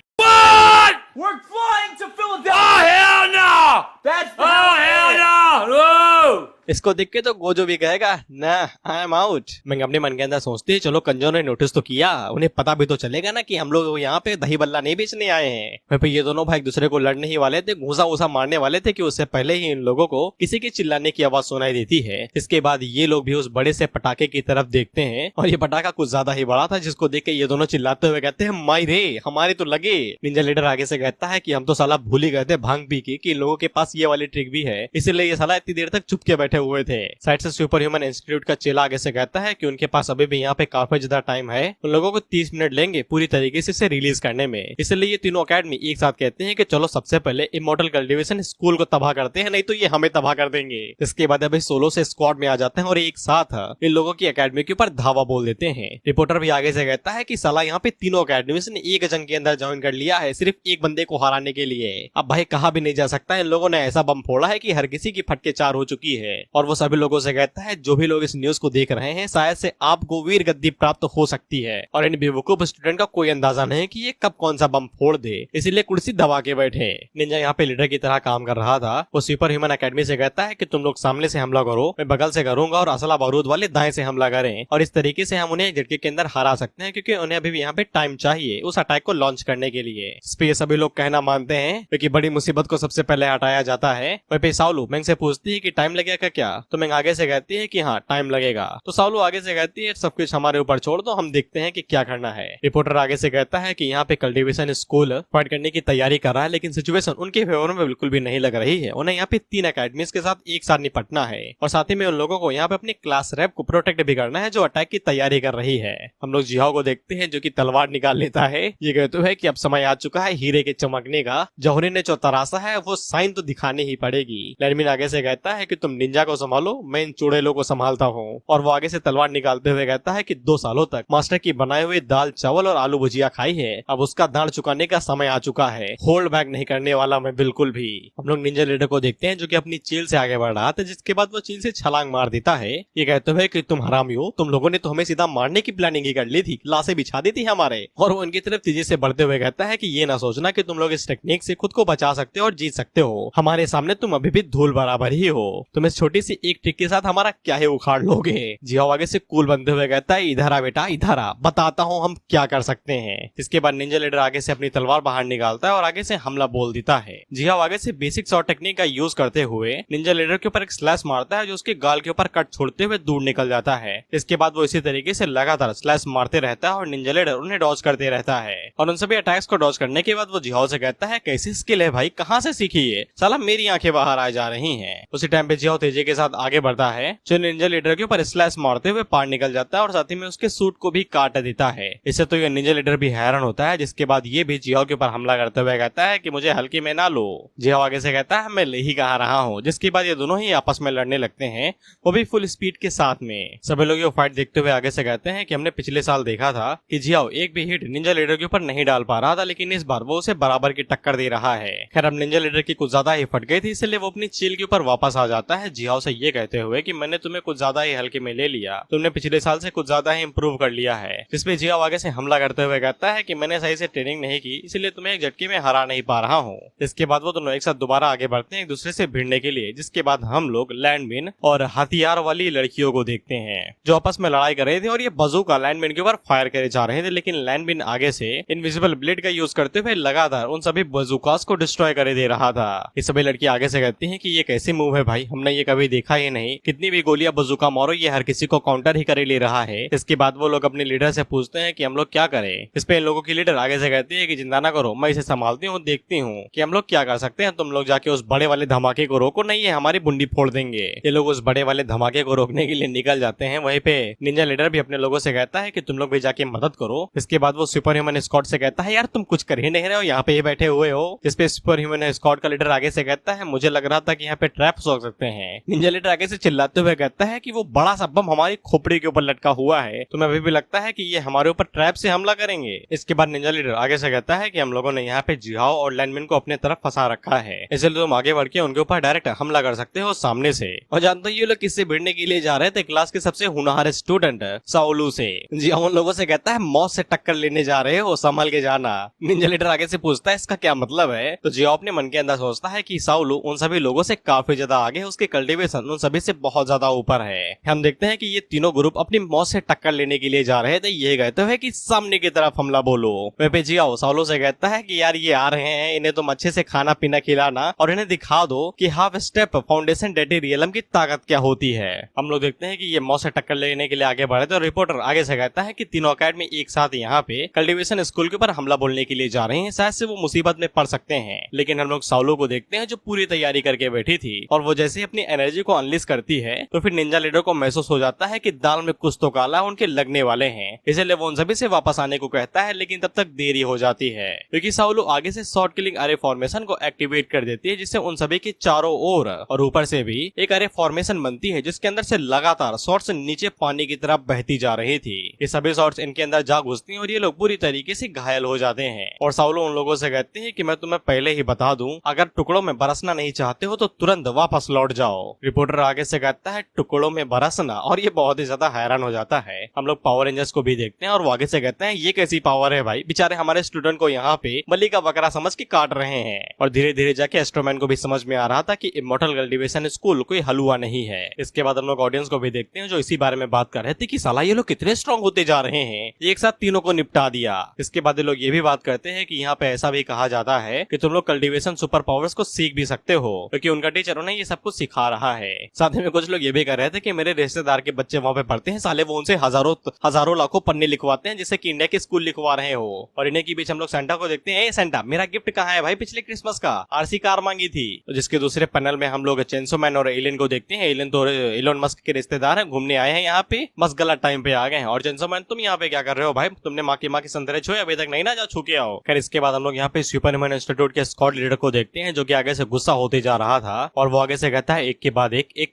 We're flying to Philadelphia! Oh, hell no! That's oh, hell no! Whoa! इसको देख के तो गोजो भी कहेगा ना आई एम आउट। मैं अपने मन के अंदर सोचती है चलो कंजों ने नोटिस तो किया, उन्हें पता भी तो चलेगा ना कि हम लोग यहाँ पे दही बल्ला नहीं बेचने आए हैं। फिर ये दोनों भाई एक दूसरे को लड़ने ही वाले थे, घूसा घूसा मारने वाले थे कि उससे पहले ही इन लोगों को किसी के चिल्लाने की आवाज सुनाई देती है। इसके बाद ये लोग भी उस बड़े से पटाखे की तरफ देखते हैं और ये पटाखा कुछ ज्यादा ही बड़ा था, जिसको देख के ये दोनों चिल्लाते हुए कहते हैं माई रे हमारे तो लगे। निंजा लीडर आगे से कहता है कि हम तो साला भूल ही गए थे भांग पी के कि इन लोगों के पास ये वाली ट्रिक भी है, इसीलिए ये साला इतनी देर तक चुप के बैठे हुए थे। साइड से सुपर ह्यूमन इंस्टीट्यूट का चेला आगे से कहता है कि उनके पास अभी भी यहाँ पे काफी ज्यादा टाइम है, उन लोगों को 30 मिनट लेंगे पूरी तरीके से इसे रिलीज करने में। इसलिए ये तीनों अकेडमी एक साथ कहते हैं कि चलो सबसे पहले इमॉर्टल कल्टीवेशन स्कूल को तबाह करते हैं, नहीं तो ये हमें तबाह कर देंगे। इसके बाद अभी सोलो से स्क्वाड में आ जाते हैं और एक साथ इन लोगों की अकेडमी के ऊपर धावा बोल देते हैं। रिपोर्टर भी आगे से कहता है कि साला यहाँ पे तीनों अकेडमी ने एक जंग के अंदर ज्वाइन कर लिया है सिर्फ एक बंदे को हराने के लिए। अब भाई कहा भी नहीं जा सकता, इन लोगों ने ऐसा बम फोड़ा है कि हर किसी की फटके 4 हो चुकी है। और वो सभी लोगों से कहता है जो भी लोग इस न्यूज को देख रहे हैं शायद से आपको वीर गद्दी प्राप्त हो सकती है और इन बेवकूफ स्टूडेंट का कोई अंदाजा नहीं कि ये कब कौन सा बम फोड़ दे, इसीलिए कुर्सी दबा के बैठे। निंजा यहाँ पे लीडर की तरह काम कर रहा था। वो सुपर ह्यूमन अकेडमी से कहता है कि तुम लोग सामने से हमला करो, मैं बगल से करूंगा और असला बारूद वाले दाएं से हमला करें और इस तरीके से हम उन्हें झटके के अंदर हरा सकते हैं, क्योंकि उन्हें अभी भी यहाँ पे टाइम चाहिए उस अटैक को लॉन्च करने के लिए। इस पे सभी लोग कहना मानते हैं क्योंकि बड़ी मुसीबत को सबसे पहले हटाया जाता है। वहीं पे साउलू मैंग से पूछती है कि टाइम लगेगा क्या, तो मैंग आगे से कहती है कि हाँ टाइम लगेगा। तो साउलू आगे से कहती है सब कुछ हमारे ऊपर छोड़ दो, हम देखते हैं कि क्या करना है। रिपोर्टर आगे से कहता है कि यहाँ पे कल्टीवेशन स्कूल फाइट करने की तैयारी कर रहा है, लेकिन सिचुएशन उनके फेवर में बिल्कुल भी नहीं लग रही है। उन्हें यहाँ पे 3 अकेडमीज के साथ एक साथ निपटना है और साथ ही में उन लोगों को यहाँ पे अपने क्लास रैप को प्रोटेक्ट भी करना है जो अटैक की तैयारी कर रही है। हम लोग जिहाओ को देखते हैं जो कि तलवार निकाल लेता है। ये कहते हैं कि अब समय आ चुका है हीरे के चमकने का, जौहरी ने जो तराशा है वो साइन तो दिखानी ही पड़ेगी। लैनमिन आगे से कहता है कि तुम निंजा को संभालो, मैं इन चुड़ैलों को संभालता हूँ। और वो आगे से तलवार निकालते हुए कहता है कि 2 सालों तक मास्टर की बनाए हुए दाल चावल और आलू भुजिया खाई है, अब उसका दांड चुकाने का समय आ चुका है, होल्ड बैक नहीं करने वाला मैं बिल्कुल भी। हम लोग निंजा लीडर को देखते हैं जो कि अपनी चील से आगे बढ़ रहा था, जिसके बाद वो चील से छलांग मार देता है। ये कहते हुए कि तुम हरामी हो, तुम लोगों ने तो हमें सीधा मारने की प्लानिंग ही कर ली थी, लाशें बिछा दी थी हमारे। और वो उनकी तरफ तेजी से बढ़ते हुए कहता है कि ये ना सोचना कि तुम लोग इस टेक्निक से खुद को बचा सकते हो और जीत सकते हो, हमारे सामने तुम अभी भी धूल बराबर ही हो, तुम इस छोटी सी एक ट्रिक के साथ हमारा क्या है उखाड़ लोगे। जिहाओ आगे से कूल बनते हुए कहता है इधर आ बेटा इधर आ, बताता हूँ हम क्या कर सकते हैं। इसके बाद निंजा लीडर आगे से अपनी तलवार बाहर निकालता है और आगे से हमला बोल देता है। जिहाओ आगे से बेसिक शॉट टेक्निक का यूज करते हुए निंजा लीडर के ऊपर एक स्लैश मारता है जो उसके गाल के ऊपर कट छोड़ते हुए दूर निकल जाता है। इसके बाद वो इसी तरीके से लगातार स्लैश मारते रहता है और निंजा लीडर उन्हें डॉज करते रहता है। और उन सभी अटैक्स को डॉज करने के बाद वो जिहाओ से कहता है कैसी स्किल है भाई, कहाँ से सीखी है, साला मेरी आंखें बाहर आ जा रही हैं। उसी टाइम पे जिहाओ तेजी के साथ आगे बढ़ता है जो निंजा लीडर के ऊपर स्लैश मारते हुए पार निकल जाता है और साथ ही में उसके सूट को भी काट देता है। इससे तो ये निंजा लीडर भी हैरान होता है, जिसके बाद ये भी जिहाओ के ऊपर हमला करते हुए कहता है कि मुझे हल्के में ना लो। जिहाओ आगे से कहता है मैं ले ही कहा रहा हूँ, जिसके बाद ये दोनों ही आपस में लड़ने लगते हैं, वो भी फुल स्पीड के साथ में। सभी लोग ये फाइट देखते हुए आगे से कहते हैं कि हमने पिछले साल देखा था कि जिहाओ एक भी हिट निंजा लीडर के ऊपर नहीं डाल पा रहा था, लेकिन इस बार वो उसे बराबर की टक्कर दे रहा है। खैर अब निंजा लीडर की कुछ ज्यादा ही फट गई थी, इसलिए वो अपनी चील के ऊपर वापस आ जाता है। जिहाओ जियाओ से ये कहते हुए कि मैंने तुम्हें कुछ ज्यादा ही हल्के में ले लिया, तुमने पिछले साल से कुछ ज्यादा ही इम्प्रूव कर लिया है। जिसपे जियाओ आगे से हमला करते हुए कहता है कि मैंने सही से ट्रेनिंग नहीं की, इसलिए तुम्हें एक झटके में हरा नहीं पा रहा हूँ। इसके बाद वो दोनों एक साथ दोबारा आगे बढ़ते हैं एक दूसरे से भिड़ने के लिए, जिसके बाद हम लोग लैंडमिन और हथियार वाली लड़कियों को देखते हैं जो आपस में लड़ाई कर रहे थे और ये बंदूक लैंडमिन के ऊपर फायर करे जा रहे थे, लेकिन लैंडमिन आगे से इनविजिबल ब्लेड का यूज करते हुए लगातार उन सभी बंदूकास को डिस्ट्रॉय करे दे रहा था। ये सभी लड़की आगे से कहती हैं कि ये कैसे मूव है भाई, हमने ये कभी देखा ही नहीं, कितनी भी गोलियां बंदूका मारो ये हर किसी को काउंटर ही करे ले रहा है। इसके बाद वो लोग अपने लीडर से पूछते हैं कि हम लोग क्या करें। इस पे इन लोगों की लीडर आगे से कहती है कि चिंता ना करो, मैं इसे संभालती हूँ, देखती हूँ कि हम लोग क्या कर सकते हैं, तुम लोग जाके उस बड़े वाले धमाके को रोको, नहीं ये हमारी बुंडी फोड़ देंगे। ये लोग उस बड़े वाले धमाके को रोकने के लिए निकल जाते हैं। वहीं पे निंजा लीडर भी अपने लोगों से कहता है कि तुम लोग भी जाके मदद करो। इसके बाद वो सुपर ह्यूमन स्क्वाड से कहता है यार तुम कुछ कर ही नहीं रहे हो, यहाँ पे ही बैठे हुए हो। इस पे सुपर ह्यूमन स्क्वाड का लीडर आगे से कहता है मुझे लग रहा था कि यहाँ पे ट्रैप्स हो सकते हैं। निंजा लीडर आगे से चिल्लाते हुए कहता है कि वो बड़ा सा बम हमारी खोपड़ी के ऊपर लटका हुआ है, तुम्हें अभी भी लगता है कि ये हमारे ऊपर ट्रैप से हमला करेंगे। इसके बाद निंजा लीडर आगे से कहता है कि हम लोगों ने यहाँ पे जिहाओ और लैंडमिन को अपने तरफ फंसा रखा है, इसलिए तुम आगे बढ़ के उनके ऊपर डायरेक्ट हमला कर सकते हो सामने से। और जानते हो ये लोग किससे भिड़ने के लिए जा रहे थे? क्लास के सबसे होनहार स्टूडेंट साउलू से। जी उन लोगों से कहता है मौत से टक्कर लेने जा रहे हो, संभल के जाना। निंजा लीडर आगे से पूछता है इसका क्या मतलब है? तो जियाओ अपने मन के अंदर सोचता है कि साउलू उन सभी लोगों से काफी ज्यादा आगे है, उसके कल्टीवेशन उन सभी से बहुत ज्यादा ऊपर है। हम देखते हैं कि ये तीनों ग्रुप अपनी मौत से टक्कर लेने के लिए जा रहे थे। ये कहते हैं कि सामने की तरफ हमला बोलो। वे पे जियाओ साउलू से कहता है कि यार ये आ रहे हैं, इन्हें तुम अच्छे से खाना पीना खिलाना और इन्हें दिखा दो कि half step foundation deity realm की ताकत क्या होती है। हम लोग देखते हैं कि ये मौत से टक्कर लेने के लिए आगे बढ़े तो रिपोर्टर आगे से कहता है कि तीनों अकेडमी एक साथ यहाँ पे कल्टीवेशन स्कूल के ऊपर हमला बोलने के लिए जा रहे हैं, शायद से वो मुसीबत में पड़ सकते हैं। लेकिन हम लोग साउलू को देखते हैं जो पूरी तैयारी करके बैठी थी और वो जैसे अपनी एनर्जी को अनलिस्ट करती है तो फिर निंजा लीडर को महसूस हो जाता है कि दाल में कुछ तो काला उनके लगने वाले हैं, इसलिए वो उन सभी से वापस आने को कहता है, लेकिन तब तक देरी हो जाती है क्योंकि साउलू आगे से शॉर्ट किलिंग अरे फॉर्मेशन को एक्टिवेट कर देती है, जिससे उन सभी के चारों ओर और ऊपर से भी एक अरे फॉर्मेशन बनती है जिसके अंदर से लगातार शॉर्ट्स नीचे पानी की तरफ बहती जा रही थी। ये सभी शॉर्ट्स इनके अंदर जा घुसती हैं और ये लोग पूरी तरीके से घायल हो जाते हैं। और साउलू उन लोगों से कहते हैं कि मैं तुम्हें पहले ही बता दूं, अगर टुकड़ों में बरसना नहीं चाहते हो तो तुरंत वापस लौट जाओ। रिपोर्टर आगे से कहता है टुकड़ों में बरसना, और ये बहुत ही ज्यादा हैरान हो जाता है। हम लोग पावर रेंजर्स को भी देखते हैं और वो आगे से कहते हैं ये कैसी पावर है भाई, बेचारे हमारे स्टूडेंट को यहाँ पे बलि का बकरा समझ के काट रहे हैं। और धीरे धीरे जाके एस्ट्रोमैन को भी समझ में आ रहा था कि इमॉर्टल कल्टीवेशन स्कूल कोई हलवा नहीं है। इसके बाद हम लोग ऑडियंस को भी देखते हैं जो इसी बारे में बात कर रहे थे कि साला ये लोग कितने स्ट्रॉन्ग होते जा रहे हैं, एक साथ तीनों को निपटा दिया। इसके बाद ये लोग ये भी बात करते हैं कि यहाँ पे ऐसा भी कहा जाता है कि तुम लोग कल्टीवेशन सुपर पावर्स को सीख भी सकते हो क्योंकि उनका टीचर उन्हें ये सब कुछ सिखा रहा है। साथ ही में कुछ लोग ये भी कह रहे थे कि मेरे रिश्तेदार के बच्चे वहाँ पे पढ़ते हैं, साले वो उनसे हजारों लाखों पन्ने लिखवाते हैं जिससे कि इंडिया के स्कूल लिखवा रहे हो। और इन्हीं के बीच हम लोग सेंटा को देखते हैं, सेंटा मेरा गिफ्ट कहाँ है भाई, पिछले क्रिसमस का आरसी कार मांगी थी। तो जिसके दूसरे पैनल में हम लोग चेंसो मैन और एलियन को देखते हैं। एलियन तो इलोन मस्क के रिश्तेदार हैं, घूमने आए हैं यहाँ पे, बस गलत टाइम पे आ गए हैं। और चेंसो मैन तुम यहाँ पे क्या कर रहे हो भाई, तुमने माँ की संतरे छुए अभी तक नहीं ना, जा छू के आओ। खैर इसके बाद हम लोग यहाँ पे सुपर ह्यूमन इंस्टीट्यूट के स्क्वाड लीडर को देखते हैं जो कि आगे से गुस्सा होते जा रहा था और वो आगे से कहता है एक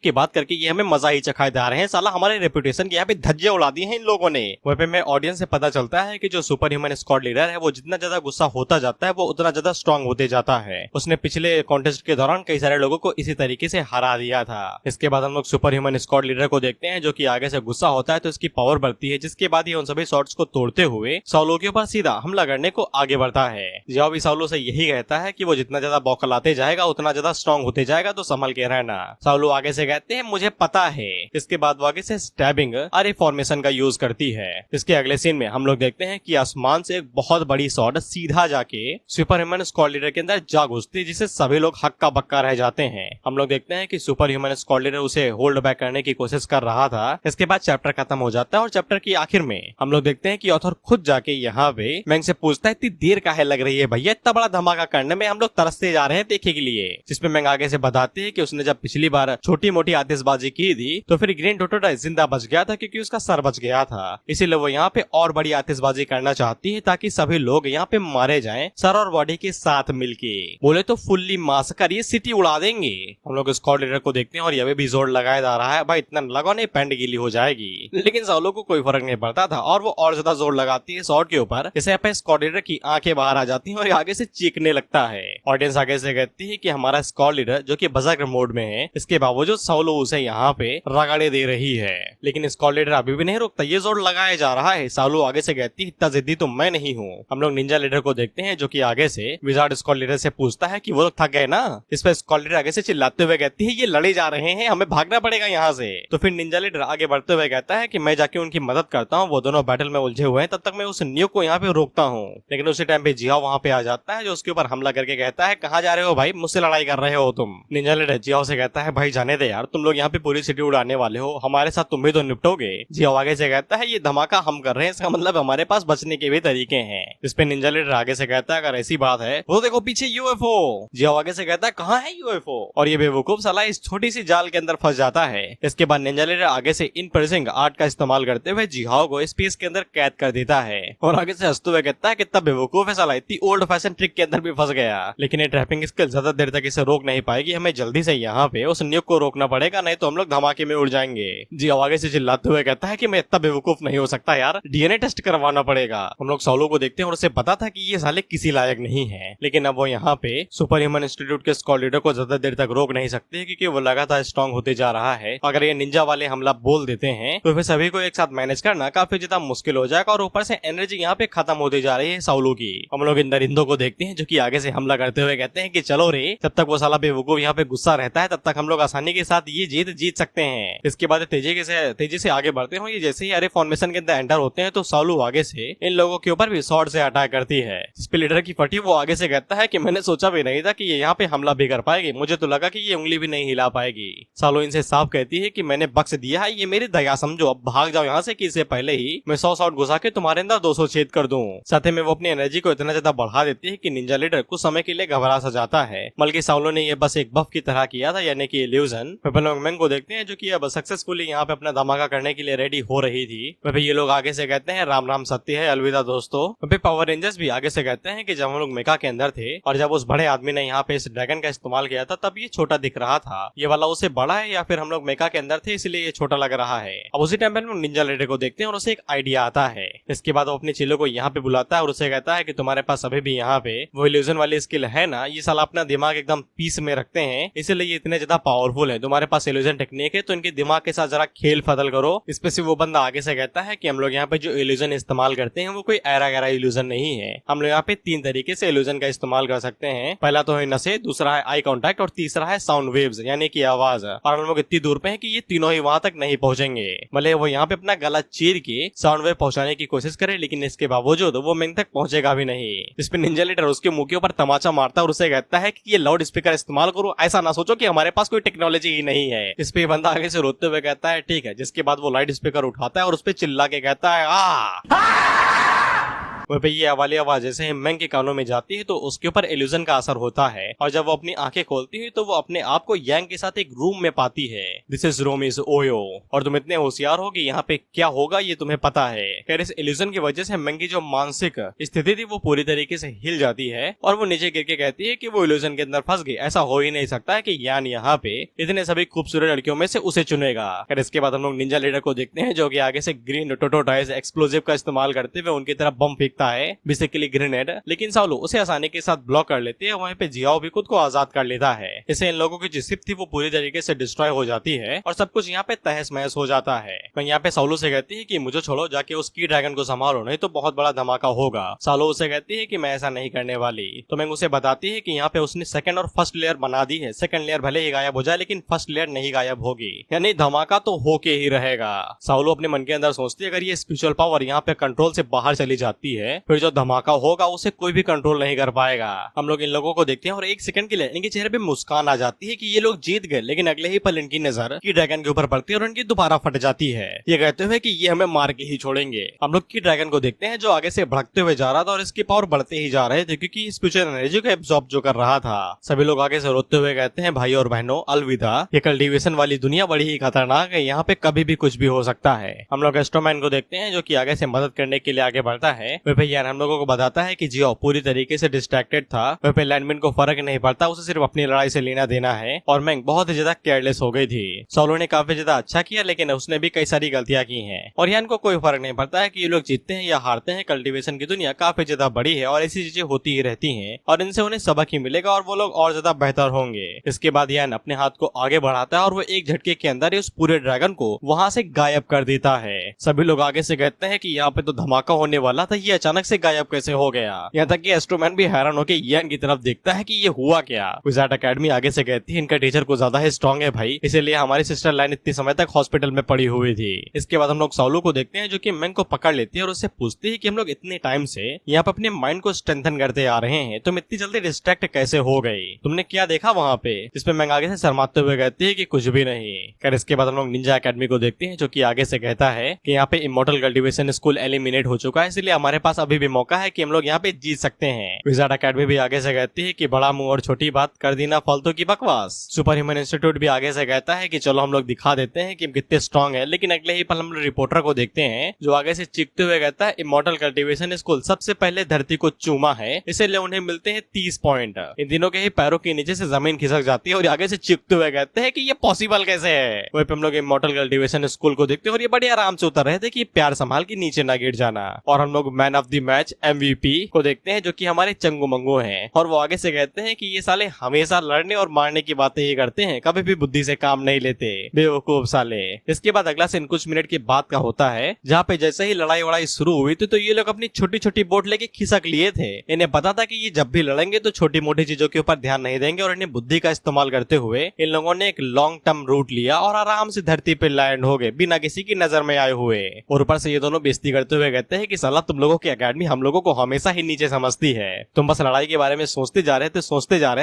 के बाद करके ये हमें मजा ही चखाए जा रहे हैं, साला हमारे रेपुटेशन के यहाँ पे धज्जे उड़ा दिए हैं इन लोगों ने। वहीं पे मैं ऑडियंस से पता चलता है कि जो सुपर ह्यूमन स्क्वाड लीडर है वो जितना ज्यादा गुस्सा होता जाता है वो उतना ज्यादा स्ट्रॉन्ग होते जाता है। उसने पिछले कॉन्टेस्ट के दौरान कई सारे लोगों को इसी तरीके से हरा दिया था। इसके बाद हम लोग सुपर ह्यूमन स्क्वाड लीडर को देखते हैं जो कि आगे से गुस्सा होता है तो इसकी पावर बढ़ती है, जिसके बाद ये उन सभी शॉट्स को तोड़ते हुए साउलू के ऊपर सीधा हमला करने को आगे बढ़ता है। जियाओ भी साउलू से यही कहता है कि वो जितना ज्यादा बौखलाते जाएगा उतना ज्यादा स्ट्रॉन्ग होते जाएगा, तो संभल के रहना। साउलू आगे से कहते हैं मुझे पता है। इसके बाद वो आगे से स्टैबिंग अरे फॉर्मेशन का यूज करती है। इसके अगले सीन में हम लोग देखते हैं कि आसमान से एक बहुत बड़ी शॉट सीधा जाके सुपर ह्यूमन स्क्वाड लीडर के अंदर जा घुसती है, जिससे सभी लोग हक्का बक्का रह जाते हैं। हम लोग देखते हैं कि सुपर ह्यूमन स्क्वाड लीडर उसे होल्ड बैक करने की कोशिश कर रहा था। इसके बाद चैप्टर खत्म हो जाता है और चैप्टर की आखिर में हम लोग देखते हैं कि ऑथर खुद जाके यहाँ पे मैंग से पूछता है इतनी देर काहे लग रही है भैया, इतना बड़ा धमाका करने में हम लोग तरसते जा रहे हैं देखे के लिए। जिसमें मैंग आगे से बताती है कि उसने जब पिछली बार छोटी मोटी आतिशबाजी की थी तो फिर ग्रीन टोटोटा जिंदा बच गया था क्योंकि उसका सर बच गया था, इसीलिए वो यहाँ पे और बड़ी आतिशबाजी करना चाहती है ताकि सभी लोग यहाँ पे मारे जाएं सर और बॉडी के साथ मिलके। बोले तो फुल्ली मास्कर ये सिटी उड़ा देंगे। हम लोग स्क्वाड लीडर को देखते हैं और यह भी जोर लगाया जा रहा है भाई इतना लगा नहीं पैंट गीली हो जाएगी, लेकिन साउलू को कोई फर्क नहीं पड़ता था और वो और ज्यादा जोर लगाती है शॉट के ऊपर, जिससे स्क्वाड लीडर की आंखें बाहर आ जाती हैं और आगे से चीखने लगता है। ऑडियंस आगे से कहती है कि हमारा स्क्वाड लीडर जो कि बज़र्गर मोड में है इसके बावजूद साउलो उसे यहाँ पे रगड़े दे रही है, लेकिन स्क्वाड लीडर अभी भी नहीं रुकता, ये जोर लगाया जा रहा है। साउलो आगे से कहती है इतना जिद्दी तो मैं नहीं हूँ। हम लोग निंजा लीडर को देखते हैं जो कि आगे से विजार्ड स्क्वाड लीडर से पूछता है कि वो लोग थक गए ना। इस पर स्क्वाड लीडर आगे से चिल्लाते हुए कहती है ये लड़े जा रहे हैं, हमें भागना पड़ेगा यहाँ से। तो फिर निंजा लीडर आगे बढ़ते हुए कहता है कि मैं जाके उनकी मदद करता हूँ, वो दोनों बैटल में उलझे हुए हैं, तब तक मैं उस न्यू को यहाँ पे रोकता हूँ। लेकिन उसी टाइम पे जियाओ वहाँ पे आ जाता है जो उसके ऊपर हमला करके कहता है कहाँ जा रहे हो भाई, मुझसे लड़ाई कर रहे हो तुम। निंजा लीडर जियाओ से कहता है भाई जाने दे यार, तुम लोग यहाँ पे पूरी सिटी उड़ाने वाले हो, हमारे साथ तुम भी तो निपटोगे। जियाओ आगे से कहता है ये धमाका हम कर रहे हैं, इसका मतलब हमारे पास बचने के भी तरीके हैं। इस पे निंजा लीडर आगे से कहता है अगर ऐसी बात है वो देखो पीछे यूएफओ। जियाओ आगे से कहता है कहाँ है यूएफओ, और ये बेवकूफ साला इस छोटी सी जाल के अंदर फंस जाता है। इसके बाद निंजा लीडर आगे से इन पर्सिंग आर्ट का इस्तेमाल करते हुए जियाओ को स्पेस के अंदर कैद कर देता है, और आगे से हंसते हुए कहता है कितना बेवकूफ है साला, इतनी ओल्ड फैशन ट्रिक के अंदर भी फंस गया। लेकिन ये ट्रैपिंग स्किल ज्यादा देर तक इसे रोक नहीं पाएगी, हमें जल्दी से यहाँ पे उस न्यूक को रोकना पड़ेगा, नहीं तो हम लोग धमाके में उड़ जाएंगे। जियाओ आगे से चिल्लाते हुए कहता है कि मैं इतना बेवकूफ नहीं हो सकता यार, डीएनए टेस्ट करवाना पड़ेगा। हम लोग साउलो को देखते हैं और उसे पता था कि ये साले किसी लायक नहीं है, लेकिन अब वो यहाँ पे सुपर ह्यूमन इंस्टीट्यूट के स्क्वाड लीडर को ज्यादा देर तक रोक नहीं सकते क्योंकि वो लगातार स्ट्रॉन्ग होते जा रहा है। अगर ये निंजा वाले हमला बोल देते हैं तो फिर सभी को एक साथ मैनेज करना काफी ज्यादा मुश्किल हो जाएगा, और ऊपर से एनर्जी यहाँ पे खत्म होती जा रही है साउलो की। हम लोग इन दरिंदों को देखते हैं जो कि आगे से हमला करते हुए कहते हैं कि चलो रे, जब तक वो साला बेवकूफ यहाँ पे गुस्सा रहता है तब तक हम लोग आसानी के साथ ये जीत सकते हैं। इसके बाद तेजी से आगे बढ़ते हैं। ये जैसे ही अरे फॉर्मेशन के अंदर एंटर होते हैं तो साउलो आगे से इन लोगों के ऊपर भी शॉर्ट से अटैक करती है। इस पे लीडर की फटी वो आगे से कहता है कि मैंने सोचा भी नहीं था कि ये यहाँ पे हमला भी कर पाएगी, मुझे तो लगा कि ये उंगली भी नहीं हिला पाएगी। साउलो इनसे साफ कहती है कि मैंने बख्श दिया है, ये मेरी दया समझो, अब भाग जाओ यहाँ से कि इससे पहले ही मैं 100 शॉट घुसा के तुम्हारे अंदर 200 छेद कर दूं। साथ में वो अपनी एनर्जी को इतना ज्यादा बढ़ा देती है कि निंजा लीडर कुछ समय के लिए घबरा सा जाता है, बल्कि साउलो ने ये बस एक बफ की तरह किया था, यानी कि इल्यूजन। मैंग को देखते हैं जो कि अब सक्सेसफुली यहाँ पे अपना धमाका करने के लिए रेडी हो रही थी। वह ये लोग आगे से कहते हैं राम राम सत्य है, अलविदा दोस्तों। वह पावर रेंजर्स भी आगे से कहते हैं कि जब हम लोग मेका के अंदर थे और जब उस बड़े आदमी ने यहाँ पे इस ड्रैगन का इस्तेमाल किया था तब ये छोटा दिख रहा था, ये वाला उससे बड़ा है या फिर हम लोग मेका के अंदर थे इसलिए ये छोटा लग रहा है। अब उसी टाइम पे हम लोग निंजा लीडर को देखते हैं और उसे एक आइडिया आता है। इसके बाद वो अपने चेलों को यहाँ पे बुलाता है और उसे कहता है कि तुम्हारे पास अभी भी यहाँ पे वो इल्यूजन वाली स्किल है ना, ये साला अपना दिमाग एकदम पीस में रखते हैं इसलिए ये इतने ज्यादा पावरफुल है, तुम्हारे पास इल्यूजन टेक्निक है तो इनके दिमाग के साथ जरा खेल फदल करो। इस पे से वो बंदा आगे से कहता है कि हम लोग यहाँ पे जो इल्यूजन इस्तेमाल करते हैं वो कोई ऐरा गैरा इल्यूजन नहीं है, हम लोग यहाँ पे 3 तरीके से इल्यूजन का इस्तेमाल कर सकते हैं। पहला तो है नशे, दूसरा है आई कॉन्टैक्ट और तीसरा है साउंड वेव्स यानी कि आवाज। और हम लोग इतनी दूर पे हैं कि ये तीनों ही वहां तक नहीं पहुंचेंगे, भले वो यहाँ पे अपना गला चीर के साउंड वेव पहुंचाने की कोशिश करे, लेकिन इसके बावजूद वो मेंग तक पहुंचेगा भी नहीं। इस पे निंजा लीडर उसके मुंह के ऊपर तमाचा मारता है और उसे कहता है कि ये लाउड स्पीकर इस्तेमाल करो, ऐसा ना सोचो कि हमारे पास कोई टेक्नोलॉजी ही नहीं है। इस पे बंदा आगे से रोते हुए कहता है ठीक है, जिसके बाद वो लाउड स्पीकर उठाता है और उस पे चिल्ला के कहता है वह पे ये वाली आवाज जैसे ही मेंग के कानों में जाती है तो उसके ऊपर इल्यूजन का असर होता है, और जब वो अपनी आंखें खोलती है तो वो अपने आप को यांग के साथ एक रूम में पाती है। This is room is OYO, और तुम इतने होशियार हो कि यहाँ पे क्या होगा ये तुम्हें पता है। खैर इस इल्यूजन की वजह से मेंग की जो मानसिक स्थिति थी वो पूरी तरीके से हिल जाती है और वो नीचे गिर के कहती है कि वो इल्यूजन के अंदर फंस गई, ऐसा हो ही नहीं सकता है कि यान यहाँ पे इतने सभी खूबसूरत लड़कियों में से उसे चुनेगा। खैर इसके बाद हम लोग निंजा लीडर को देखते हैं जो कि आगे से ग्रीन टोटोटाइज एक्सप्लोजिव का इस्तेमाल करते हुए उनकी तरफ बम फेंकता है, बेसिकली ग्रेनेड, लेकिन साउलो उसे आसानी के साथ ब्लॉक कर लेती है। वहीं पे जियाओ भी खुद को आजाद कर लेता है। इससे इन लोगों की जो शिप थी वो पूरी तरीके से डिस्ट्रॉय हो जाती है और सब कुछ यहाँ पे तहस महस हो जाता है। वहीं यहाँ पे साउलो से कहती है कि मुझे छोड़ो, जाके उस की ड्रैगन को संभालो, नहीं तो बहुत बड़ा धमाका होगा। साउलो उसे कहती है कि मैं ऐसा नहीं करने वाली। तो मैं उसे बताती है कि यहाँ पे उसने सेकंड और फर्स्ट लेयर बना दी है, सेकंड लेयर भले ही गायब हो जाए लेकिन फर्स्ट लेयर नहीं गायब होगी, यानी धमाका तो होके ही रहेगा। साउलो अपने मन के अंदर सोचती है अगर ये स्पिरिचुअल पावर यहाँ पे कंट्रोल से बाहर चली जाती है फिर जो धमाका होगा उसे कोई भी कंट्रोल नहीं कर पाएगा। हम लोग इन लोगों को देखते हैं और एक सेकंड के लिए इनके चेहरे पे मुस्कान आ जाती है कि ये लोग जीत गए, लेकिन अगले ही पल इनकी नजर की ड्रैगन के ऊपर पड़ती है और इनकी दोबारा फट जाती है, ये कहते हुए कि ये हमें मार के ही छोड़ेंगे। हम लोग की ड्रैगन को देखते हैं जो आगे से भड़कते हुए जा रहा था और इसकी पावर बढ़ते ही जा रहे थे क्योंकि स्पिरिचुअल एनर्जी को एब्जॉर्ब जो कर रहा था। सभी लोग आगे से रोते हुए कहते हैं भाई और बहनों अलविदा, ये कल्टीवेशन वाली दुनिया बड़ी ही खतरनाक है, यहाँ पे कभी भी कुछ भी हो सकता है। हम लोग एस्ट्रोमैन को देखते हैं जो कि आगे से मदद करने के लिए आगे बढ़ता है। वह पे यान हम लोगों को बताता है कि जियो पूरी तरीके से डिस्ट्रैक्टेड था, वह पे लैंडमैन को फर्क नहीं पड़ता, उसे सिर्फ अपनी लड़ाई से लेना देना है और मैंग बहुत ही ज्यादा केयरलेस हो गई थी। सोलो ने काफी ज्यादा अच्छा किया लेकिन उसने भी कई सारी गलतियां की हैं और यान को कोई फर्क नहीं पड़ता है कि ये लोग जीतते हैं या हारते हैं। कल्टीवेशन की दुनिया काफी ज्यादा बड़ी है और ऐसी चीजें होती ही रहती हैं और इनसे उन्हें सबक ही मिलेगा और वो लोग और ज्यादा बेहतर होंगे। इसके बाद यान अपने हाथ को आगे बढ़ाता है और वो एक झटके के अंदर ही उस पूरे ड्रैगन को वहां से गायब कर देता है। सभी लोग आगे से कहते हैं कि यहाँ पे तो धमाका होने वाला था, ये अचानक से गायब कैसे हो गया। यहाँ तक कि एस्ट्रोमैन भी हैरान होकर यान की तरफ देखता है कि ये हुआ क्या। विजार्ड एकेडमी आगे से कहती है इनका टीचर को ज्यादा ही स्ट्रॉन्ग है भाई, इसीलिए हमारी सिस्टर लाइन इतनी समय तक हॉस्पिटल में पड़ी हुई थी। इसके बाद हम लोग सोलो को देखते हैं जो कि मैंग को पकड़ लेती है और उससे पूछती है कि हम लोग इतने टाइम से यहाँ पे अपने माइंड को स्ट्रेंथन करते आ रहे हैं, तुम इतनी जल्दी डिस्ट्रैक्ट कैसे हो गई, तुमने क्या देखा वहाँ पे। जिसपे मैंग आगे से शर्माते हुए कहती है कि कुछ भी नहीं। खैर इसके बाद हम लोग निंजा एकेडमी को देखते हैं जो कि आगे से कहता है कि यहाँ पे इमॉर्टल कल्टीवेशन स्कूल एलिमिनेट हो चुका है, इसलिए हमारे पास अभी भी मौका है कि हम लोग यहाँ पे जीत सकते हैं। विजार्ड एकेडमी भी आगे से कहती है कि बड़ा मुंह और छोटी बात कर दी ना फालतू की बकवास। सुपर ह्यूमन इंस्टीट्यूट भी आगे से कहता है कि चलो हम लोग दिखा देते हैं कि हम कितने स्ट्रॉन्ग है, लेकिन अगले ही पल हम लोग रिपोर्टर को देखते हैं जो आगे से चीखते हुए कहता है इमॉर्टल कल्टीवेशन स्कूल सबसे पहले धरती को चूमा है, इसलिए उन्हें मिलते हैं 30 पॉइंट। इन दिनों के ही पैरों के नीचे से जमीन खिसक जाती है और आगे से चीखते हुए कहते हैं कि ये पॉसिबल कैसे है। वहीं पे हम लोग इमॉर्टल कल्टीवेशन स्कूल को देखते हैं और ये बड़े आराम से उतर रहे थे कि प्यार संभाल के नीचे ना गिर जाना। और हम लोग man of the match MVP को देखते हैं जो कि हमारे चंगू मंगू हैं और वो आगे से कहते हैं कि ये साले हमेशा लड़ने और मारने की बातें ही करते हैं, कभी भी बुद्धि से काम नहीं लेते, बेवकूफ साले। इसके बाद अगला सीन कुछ मिनट के बाद का होता है जहाँ पे जैसे ही लड़ाई वड़ाई शुरू हुई थी तो ये लोग अपनी छोटी छोटी बोट लेके खिसक लिए थे। इन्हें पता था कि ये जब भी लड़ेंगे तो छोटी मोटी चीजों के ऊपर ध्यान नहीं देंगे और इन्हें बुद्धि का इस्तेमाल करते हुए इन लोगों ने एक लॉन्ग टर्म रूट लिया और आराम से धरती पे लैंड हो गए बिना किसी की नजर में आए हुए। और ऊपर से ये दोनों बेइज्जती करते हुए कहते हैं कि साला तुम लोगों की एकेडमी हम लोगों को हमेशा ही नीचे समझती है, तुम बस लड़ाई के बारे में सोचते जा रहे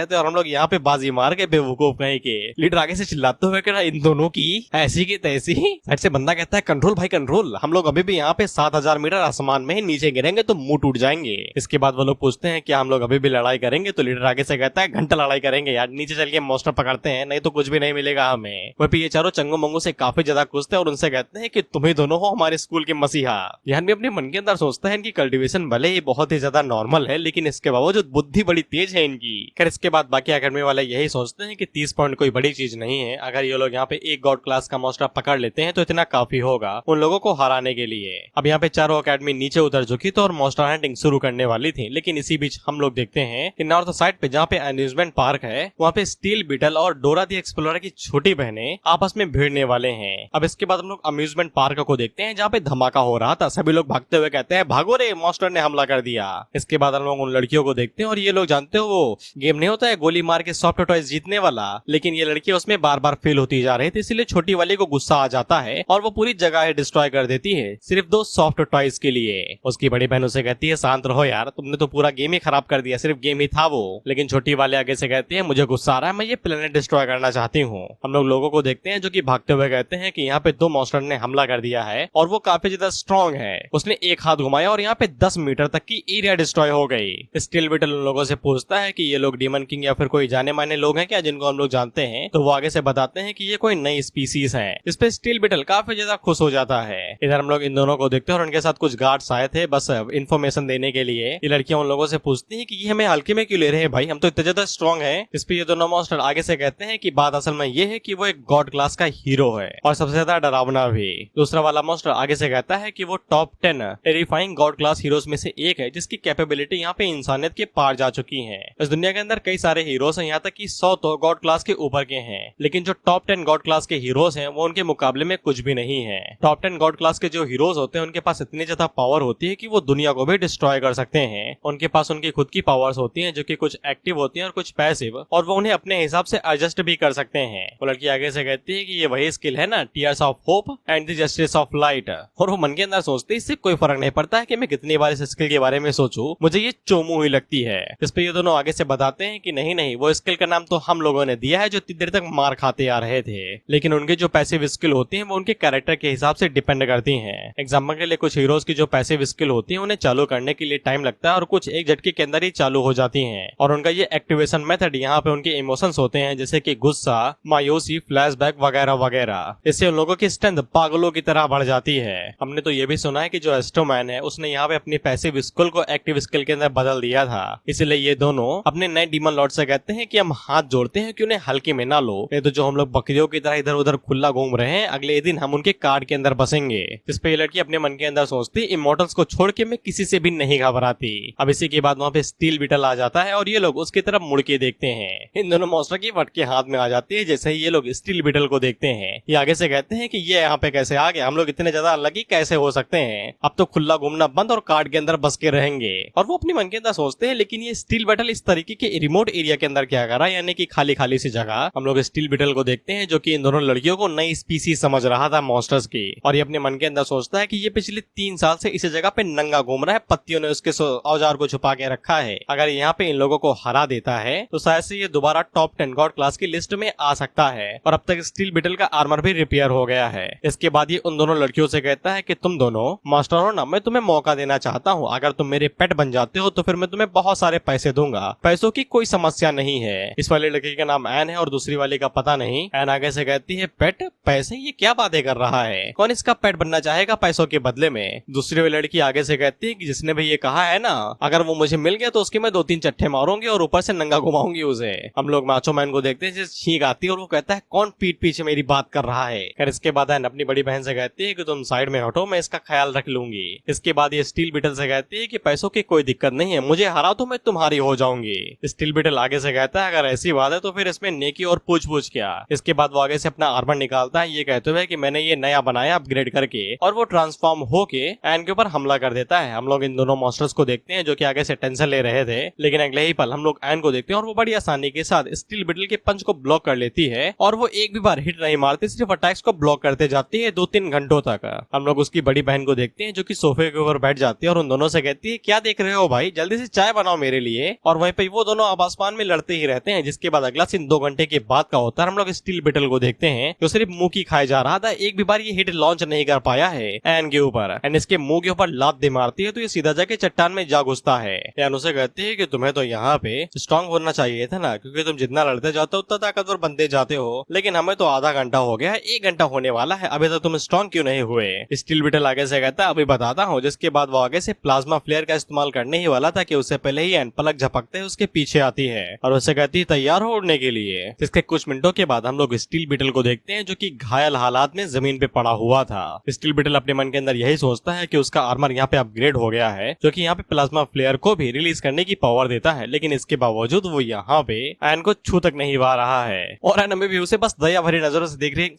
थे और हम लोग यहाँ पे बाजी मार के बेवकूफ कहीं के। लीडर आगे से चिल्लाते हुए कह इन दोनों की ऐसी की तैसी। साइड से बंदा कहता है कंट्रोल भाई कंट्रोल, हम लोग अभी भी यहाँ पे 7000 मीटर आसमान में ही नीचे गिरेंगे तो मुंह टूट जाएंगे। इसके बाद वो लोग पूछते हैं कि हम लोग अभी भी लड़ाई करेंगे, तो लीडर आगे से कहता है घंटा लड़ाई करेंगे यार, नीचे चल के मॉन्स्टर पकड़ते हैं, नहीं तो कुछ भी नहीं मिलेगा हमें। वह ये चारों चंगू मंगू से काफी ज्यादा खुश थे और उनसे कहते हैं कि तुम्हें दोनों हो हमारे स्कूल के मसीहा। यहाँ भी अपने मन के अंदर सोचता है इनकी कल्टीवेशन भले ही बहुत ही ज्यादा नॉर्मल है लेकिन इसके बावजूद बुद्धि बड़ी तेज है इनकी। खैर इसके बाद बाकी एकेडमी वाले यही सोचते हैं कि 30 पॉइंट कोई बड़ी चीज नहीं है, अगर ये लोग यहाँ पे एक गॉड क्लास का मॉन्स्टर पकड़ लेते हैं तो इतना काफी होगा उन लोगों को हराने के लिए। अब यहाँ पे चारों एकेडमी नीचे उतर चुकी थी और मॉन्स्टर हंटिंग शुरू करने वाली थी, लेकिन इसी बीच हम लोग देखते हैं कि नॉर्थ साइड पे जहाँ पे अम्यूजमेंट पार्क है वहाँ पे स्टील बीटल और डोरा दी एक्सप्लोरर की छोटी बहनें आपस में भिड़ने वाले हैं। अब इसके बाद हम लोग अम्यूजमेंट पार्क को देखते हैं जहाँ पे धमाका हो रहा था, सभी लोग भागते हुए कहते हैं भागो रे मॉन्स्टर ने हमला कर दिया। इसके बाद हम लोग उन लड़कियों को देखते हैं और ये लोग जानते हो वो गेम नहीं होता है गोली मार के सॉफ्ट टॉयज जीतने वाला, लेकिन ये लड़कियां उसमें बार बार फेल होती जा रही थी, इसलिए छोटी वाली को गुस्सा आ जाता है और वो पूरी जगह डिस्ट्रॉय कर देती है सिर्फ 2 सॉफ्ट टॉयज के लिए। उसकी बड़ी बहन उसे कहती है शांत रहो यार, तुमने तो पूरा गेम ही खराब कर दिया, सिर्फ गेम ही था वो। लेकिन छोटी वाले आगे से कहती है मुझे गुस्सा आ रहा है, मैं ये प्लेनेट डिस्ट्रॉय करना चाहती हूँ। हम लोगों को देखते हैं जो कि भागते हुए कहते हैं कि यहाँ पे 2 मॉन्स्टर ने हमला कर दिया है और वो काफी ज्यादा स्ट्रॉन्ग है। उसने एक हाथ घुमाया और यहाँ पे 10 मीटर तक की एरिया डिस्ट्रॉय हो गई। स्टील बीटल उन लोगों से पूछता है कि ये लोग डीमन किंग या फिर कोई जाने माने लोग हैं क्या जिनको हम लोग जानते हैं, तो वो आगे से बताते हैं कि ये कोई नई स्पीसीज है। इस पे स्टील बीटल काफी ज्यादा खुश हो जाता है। इधर हम लोग इन दोनों को देखते हैं और उनके साथ कुछ गार्ड्स आए थे बस इन्फॉर्मेशन देने के लिए। ये लड़कियां उन लोगों से पूछती है कि ये हमें हल्के में क्यों ले रहे हैं भाई, हम तो इतने ज्यादा स्ट्रॉन्ग है। इस पे ये दोनों मॉन्स्टर आगे से कहते हैं कि बात असल में ये है कि वो एक गॉड क्लास का हीरो है और सबसे ज्यादा डरावना भी। दूसरा वाला मॉन्स्टर आगे से कहता है कि वो top 10 terrifying God class heroes में से एक है जिसकी कैपेबिलिटी यहाँ पे इंसानियत के पार जा चुकी है। इस दुनिया के अंदर कई सारे हीरोज हैं, यहाँ तक कि 100 तो गॉड क्लास के ऊपर के हैं, लेकिन जो टॉप 10 गॉड क्लास के हीरोज हैं वो उनके मुकाबले में कुछ भी नहीं है। टॉप 10 गॉड क्लास के जो हीरोज होते हैं उनके पास इतनी ज्यादा पावर होती है कि वो दुनिया को भी डिस्ट्रॉय कर सकते हैं। उनके पास उनकी खुद की पावर्स होती हैं जो कि कुछ एक्टिव होती हैं और कुछ पैसिव, और वो उन्हें अपने हिसाब से एडजस्ट भी कर सकते हैं। वो लड़की आगे से कहती है कि ये वही स्किल है ना, tears of hope and the justice of light. और वो मन के अंदर सोचते इससे कोई फर्क नहीं पड़ता है कि मैं कितनी बार इस स्किल के बारे में सोचूं, मुझे ये चोमू ही लगती है। इस पे ये दोनों आगे से बताते हैं कि नहीं नहीं, वो स्किल का नाम तो हम लोगों ने दिया है जो इतनी देर तक मार खाते आ रहे थे, लेकिन उनके जो पैसिव स्किल होती हैं वो उनके कैरेक्टर के हिसाब से डिपेंड करती हैं। एग्जांपल के लिए कुछ हीरोज की जो पैसिव स्किल होती है उन्हें चालू करने के लिए टाइम लगता है और कुछ एक झटके के अंदर ही चालू हो जाती हैं। और उनका ये एक्टिवेशन मेथड यहाँ पे उनके इमोशंस होते हैं जैसे कि गुस्सा, मायूसी, फ्लैशबैक वगैरह वगैरह। इससे उन लोगों की स्ट्रेंथ पागलों की तरह बढ़ जाती है। हमने तो ये भी सुना है कि जो एस्ट्रोमैन है उसने यहाँ यहाँ पे अपनी पैसिव स्किल को एक्टिव स्किल के अंदर बदल दिया था। इसलिए ये दोनों अपने नए डीमन लॉर्ड से कहते हैं कि हम हाथ जोड़ते हैं कि उन्हें हल्के में ना लो, नहीं तो जो हम लोग बकरियों की तरह इधर उधर खुला घूम रहे हैं अगले दिन हम उनके कार्ड के अंदर बसेंगे। इस पे ये लड़की अपने मन के अंदर सोचती, इमोर्टल्स को छोड़ के मैं किसी से भी नहीं घबराती। अब इसी के बाद वहाँ पे स्टील बीटल आ जाता है और ये लोग उसकी तरफ मुड़ के देखते हैं। इन दोनों मॉन्स्टर की वटके हाथ में आ जाती है जैसे ही ये लोग स्टील बीटल को देखते हैं। ये आगे से कहते हैं कि ये यहाँ पे कैसे आ गए, हम लोग इतने ज्यादा अनलकी कैसे हो सकते हैं, अब तो खुला घूमना बंद और कार्ड के अंदर बस के रहेंगे। और वो अपने मन के अंदर सोचते हैं लेकिन ये स्टील बीटल इस तरीके के रिमोट एरिया के अंदर क्या कर रहा है, यानी कि खाली खाली सी जगह। हम लोग स्टील बीटल को देखते हैं जो कि इन दोनों लड़कियों को नई स्पीसीज समझ रहा था मॉन्स्टर्स की, और ये अपने मन के अंदर सोचता है कि ये पिछले 3 साल से इस जगह पे नंगा घूम रहा है, पत्तियों ने उसके औजार को छुपा के रखा है। अगर यहाँ पे इन लोगों को हरा देता है तो शायद से ये दोबारा टॉप 10 गॉड क्लास की लिस्ट में आ सकता है। और अब तक स्टील बीटल का आर्मर भी रिपेयर हो गया है। इसके बाद ये उन दोनों लड़कियों से कहता है कि तुम दोनों मास्टर हो ना, मैं तुम्हें मौका देना चाहता हूँ, अगर तुम मेरे पेट बन जाते हो तो फिर मैं तुम्हें बहुत सारे पैसे दूंगा, पैसों की कोई समस्या नहीं है। इस वाले लड़की का नाम एन है और दूसरी वाले का पता नहीं। एन आगे से कहती है, पेट, पैसे, ये क्या बातें कर रहा है, कौन इसका पेट बनना चाहेगा पैसों के बदले में। दूसरी वाली लड़की आगे से कहती है कि जिसने भी ये कहा है ना, अगर वो मुझे मिल गया तो उसके मैं 2-3 चट्टे मारूंगी और ऊपर से नंगा घुमाऊंगी उसे। हम लोग माचो मैन को देखते हैं जिसे छींक आती है और वो कहता है कौन पीठ पीछे मेरी बात कर रहा है। खैर इसके बाद एन अपनी बड़ी बहन से कहती है कि तुम साइड में हटो, मैं इसका ख्याल रख लूंगी। इसके बाद ये स्टील बीटल से कहती है कि पैसों की कोई दिक्कत नहीं है, मुझे हरा तो मैं तुम्हारी हो जाऊंगी। स्टील बीटल आगे से कहता है अगर ऐसी बात है तो फिर इसमें नेकी और पूछ पूछ क्या। इसके बाद वो आगे से अपना आर्मर निकालता है ये कहते हुए कि मैंने ये नया बनाया अपग्रेड करके, और वो ट्रांसफॉर्म होके एन के ऊपर हमला कर देता है। हम लोग इन दोनों मॉन्स्टर्स को देखते हैं जो कि आगे से टेंशन ले रहे थे, लेकिन अगले ही पल हम लोग एन को देखते हैं और वो बड़ी आसानी के साथ स्टील बीटल के पंच को ब्लॉक कर लेती है और वो एक भी बार हिट नहीं मारती, सिर्फ अटैक्स को ब्लॉक करते जाती है 2-3 घंटों तक। हम लोग उसकी बड़ी बहन को देखते हैं जो कि सोफे के ऊपर बैठ जाती है और उन दोनों से कहती है क्या देख रहे हो भाई, जल्दी से चाय बनाओ मेरे लिए। और वहीं पे वो दोनों अब आसमान में लड़ते ही रहते हैं। जिसके बाद अगला सीन 2 घंटे के बाद का होता है। हम लोग स्टील बीटल को देखते हैं जो सिर्फ मुंह की खाए जा रहा था, एक भी बार ये हिट लॉन्च नहीं कर पाया है एन के ऊपर। एन इसके मुंह के ऊपर लात दे मारती है तो ये सीधा जाके चट्टान में जा घुसता है। एन उसे कहती है कि तुम्हें तो यहाँ पे स्ट्रॉन्ग होना चाहिए था ना, क्योंकि तुम जितना लड़ते जाते हो उतना ताकतवर बनते जाते हो, लेकिन हमें तो आधा घंटा हो गया है, 1 घंटा होने वाला है, अभी तक तुम स्ट्रॉन्ग क्यों नहीं हुए। स्टील बीटल आगे से कहता है अभी बताता हूँ। जिसके बाद वो आगे से प्लाज्मा फ्लेयर का इस्तेमाल करने ही वाला था कि उससे पहले ही एन पलक झपकते है उसके पीछे आती है और उससे कहती है तैयार हो उड़ने के लिए। इसके कुछ मिनटों के बाद हम लोग स्टील बीटल को देखते हैं जो कि घायल हालात में जमीन पे पड़ा हुआ था। स्टील बीटल अपने मन के अंदर यही सोचता है कि उसका आर्मर यहाँ पे अपग्रेड हो गया है जो कि यहाँ पे प्लाज्मा फ्लेयर को भी रिलीज करने की पावर देता है, लेकिन इसके बावजूद वो यहाँ पे एन को छू तक नहीं पा रहा है और एन हमें भी उसे बस दया भरी नजरों से देख रही,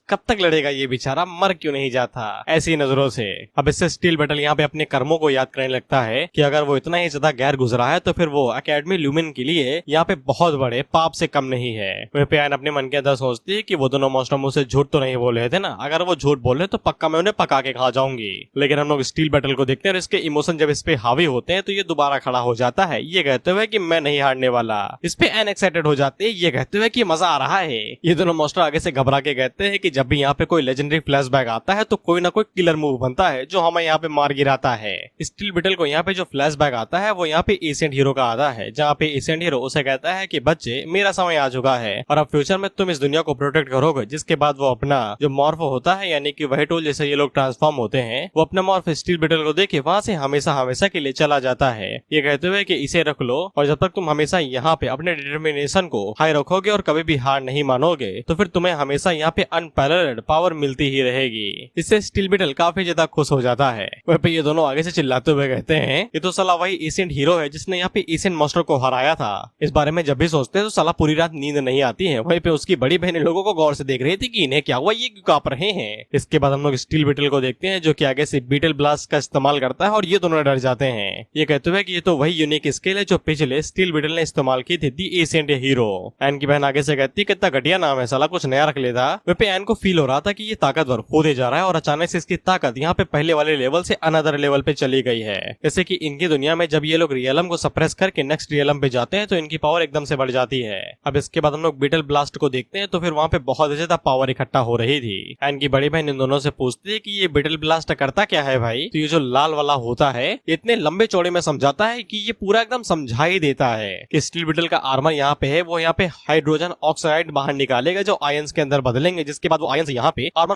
कब तक लड़ेगा ये बेचारा, मर क्यों नहीं जाता, ऐसी नजरों से। अब इससे स्टील बीटल यहाँ पे अपने कर्मों को याद करने लगता है कि अगर वो इतना ही ज्यादा गैर गुजरा है तो फिर वो एकेडमी ल्यूमिन के लिए यहाँ पे बहुत बड़े पाप से कम नहीं है। वहीं पे एन अपने मन के अंदर सोचती है कि वो दोनों मॉन्स्टर मुझसे झूठ तो नहीं बोल रहे थे ना, अगर वो झूठ बोल रहे तो पक्का मैं उन्हें पका के खा जाऊंगी। लेकिन हम लोग स्टील बीटल को देखते हैं और इसके इमोशन जब इस पे हावी होते हैं तो ये दोबारा खड़ा हो जाता है ये कहते हुए कि मैं नहीं हारने वाला। इस पे एन एक्साइटेड हो जाते हैं ये कहते हुए कि मजा आ रहा है। ये दोनों मॉन्स्टर आगे से घबरा के कहते हैं कि जब भी यहाँ पे कोई लेजेंडरी फ्लैशबैक आता है तो कोई ना कोई किलर मूव बनता है जो हमें यहाँ पे मार गिराता है। स्टील बीटल को यहाँ पे जो फ्लैशबैक आता है वो यहाँ पे एशियंट हीरो का आता है, जहाँ पे एशियंट हीरो उसे कहता है कि बच्चे मेरा समय आ चुका है और अब फ्यूचर में तुम इस दुनिया को प्रोटेक्ट करोगे। जिसके बाद वो अपना जो मॉर्फ होता है यानी कि वही टूल जैसे ये लोग ट्रांसफॉर्म होते हैं, वो अपना मॉर्फ स्टील बीटल को देके वहाँ से हमेशा हमेशा के लिए चला जाता है, ये कहते हुए कि इसे रख लो और जब तक तुम हमेशा यहाँ पे अपने डिटर्मिनेशन को हाई रखोगे और कभी भी हार नहीं मानोगे तो फिर तुम्हें हमेशा यहाँ पे अनपैरेलल्ड पावर मिलती ही रहेगी। इससे स्टील बीटल काफी ज्यादा खुश हो जाता है। वहीं पे ये दोनों आगे से चिल्लाते हुए कहते हैं ये तो साला वही एशियंट हीरो है जिसने यहाँ पे एशियंट मॉन्स्टर को हराया था। इस बारे में जब भी सोचते हैं तो साला पूरी रात नींद नहीं आती है। वहीं पे उसकी बड़ी बहन लोगों को गौर से देख रही थी कि इन्हें क्या हुआ, ये क्यों कांप रहे हैं। इसके बाद हम लोग स्टील बीटल को देखते हैं जो कि आगे से बीटल ब्लास्ट का इस्तेमाल करता है और ये दोनों डर जाते हैं। ये कहते हुए कि ये तो वही यूनिक स्किल है जो पिछले स्टील बीटल ने इस्तेमाल की थी, दी एशियंट हीरो। एन की बहन आगे से कहती है कितना घटिया नाम है, साला कुछ नया रख लेता। वहीं पे एन को फील हो रहा था कि ये ताकतवर होते जा रहा है और अचानक से इसकी ताकत यहाँ पे पहले वाले लेवल से अनदर लेवल पे चली गई है। जैसे कि इनकी दुनिया में जब ये लोग रियलम को सप्रेस करके नेक्स्ट रियलम पे जाते हैं तो इनकी पावर एकदम से बढ़ जाती है। अब इसके बाद हम लोग बीटल ब्लास्ट को देखते हैं तो फिर वहाँ पे बहुत ज्यादा पावर इकट्ठा हो रही थी। इनकी बड़ी बहन इन दोनों से पूछती है कि ये बीटल ब्लास्ट करता क्या है भाई। तो ये जो लाल वाला होता है इतने लंबे चौड़े में समझाता है कि ये पूरा एकदम समझा ही देता है कि स्टील बीटल का आर्मर यहाँ पे है, वो यहाँ पे हाइड्रोजन ऑक्साइड बाहर निकालेगा जो आयंस के अंदर बदलेंगे। जिसके बाद वो आयंस यहाँ पे आर्मर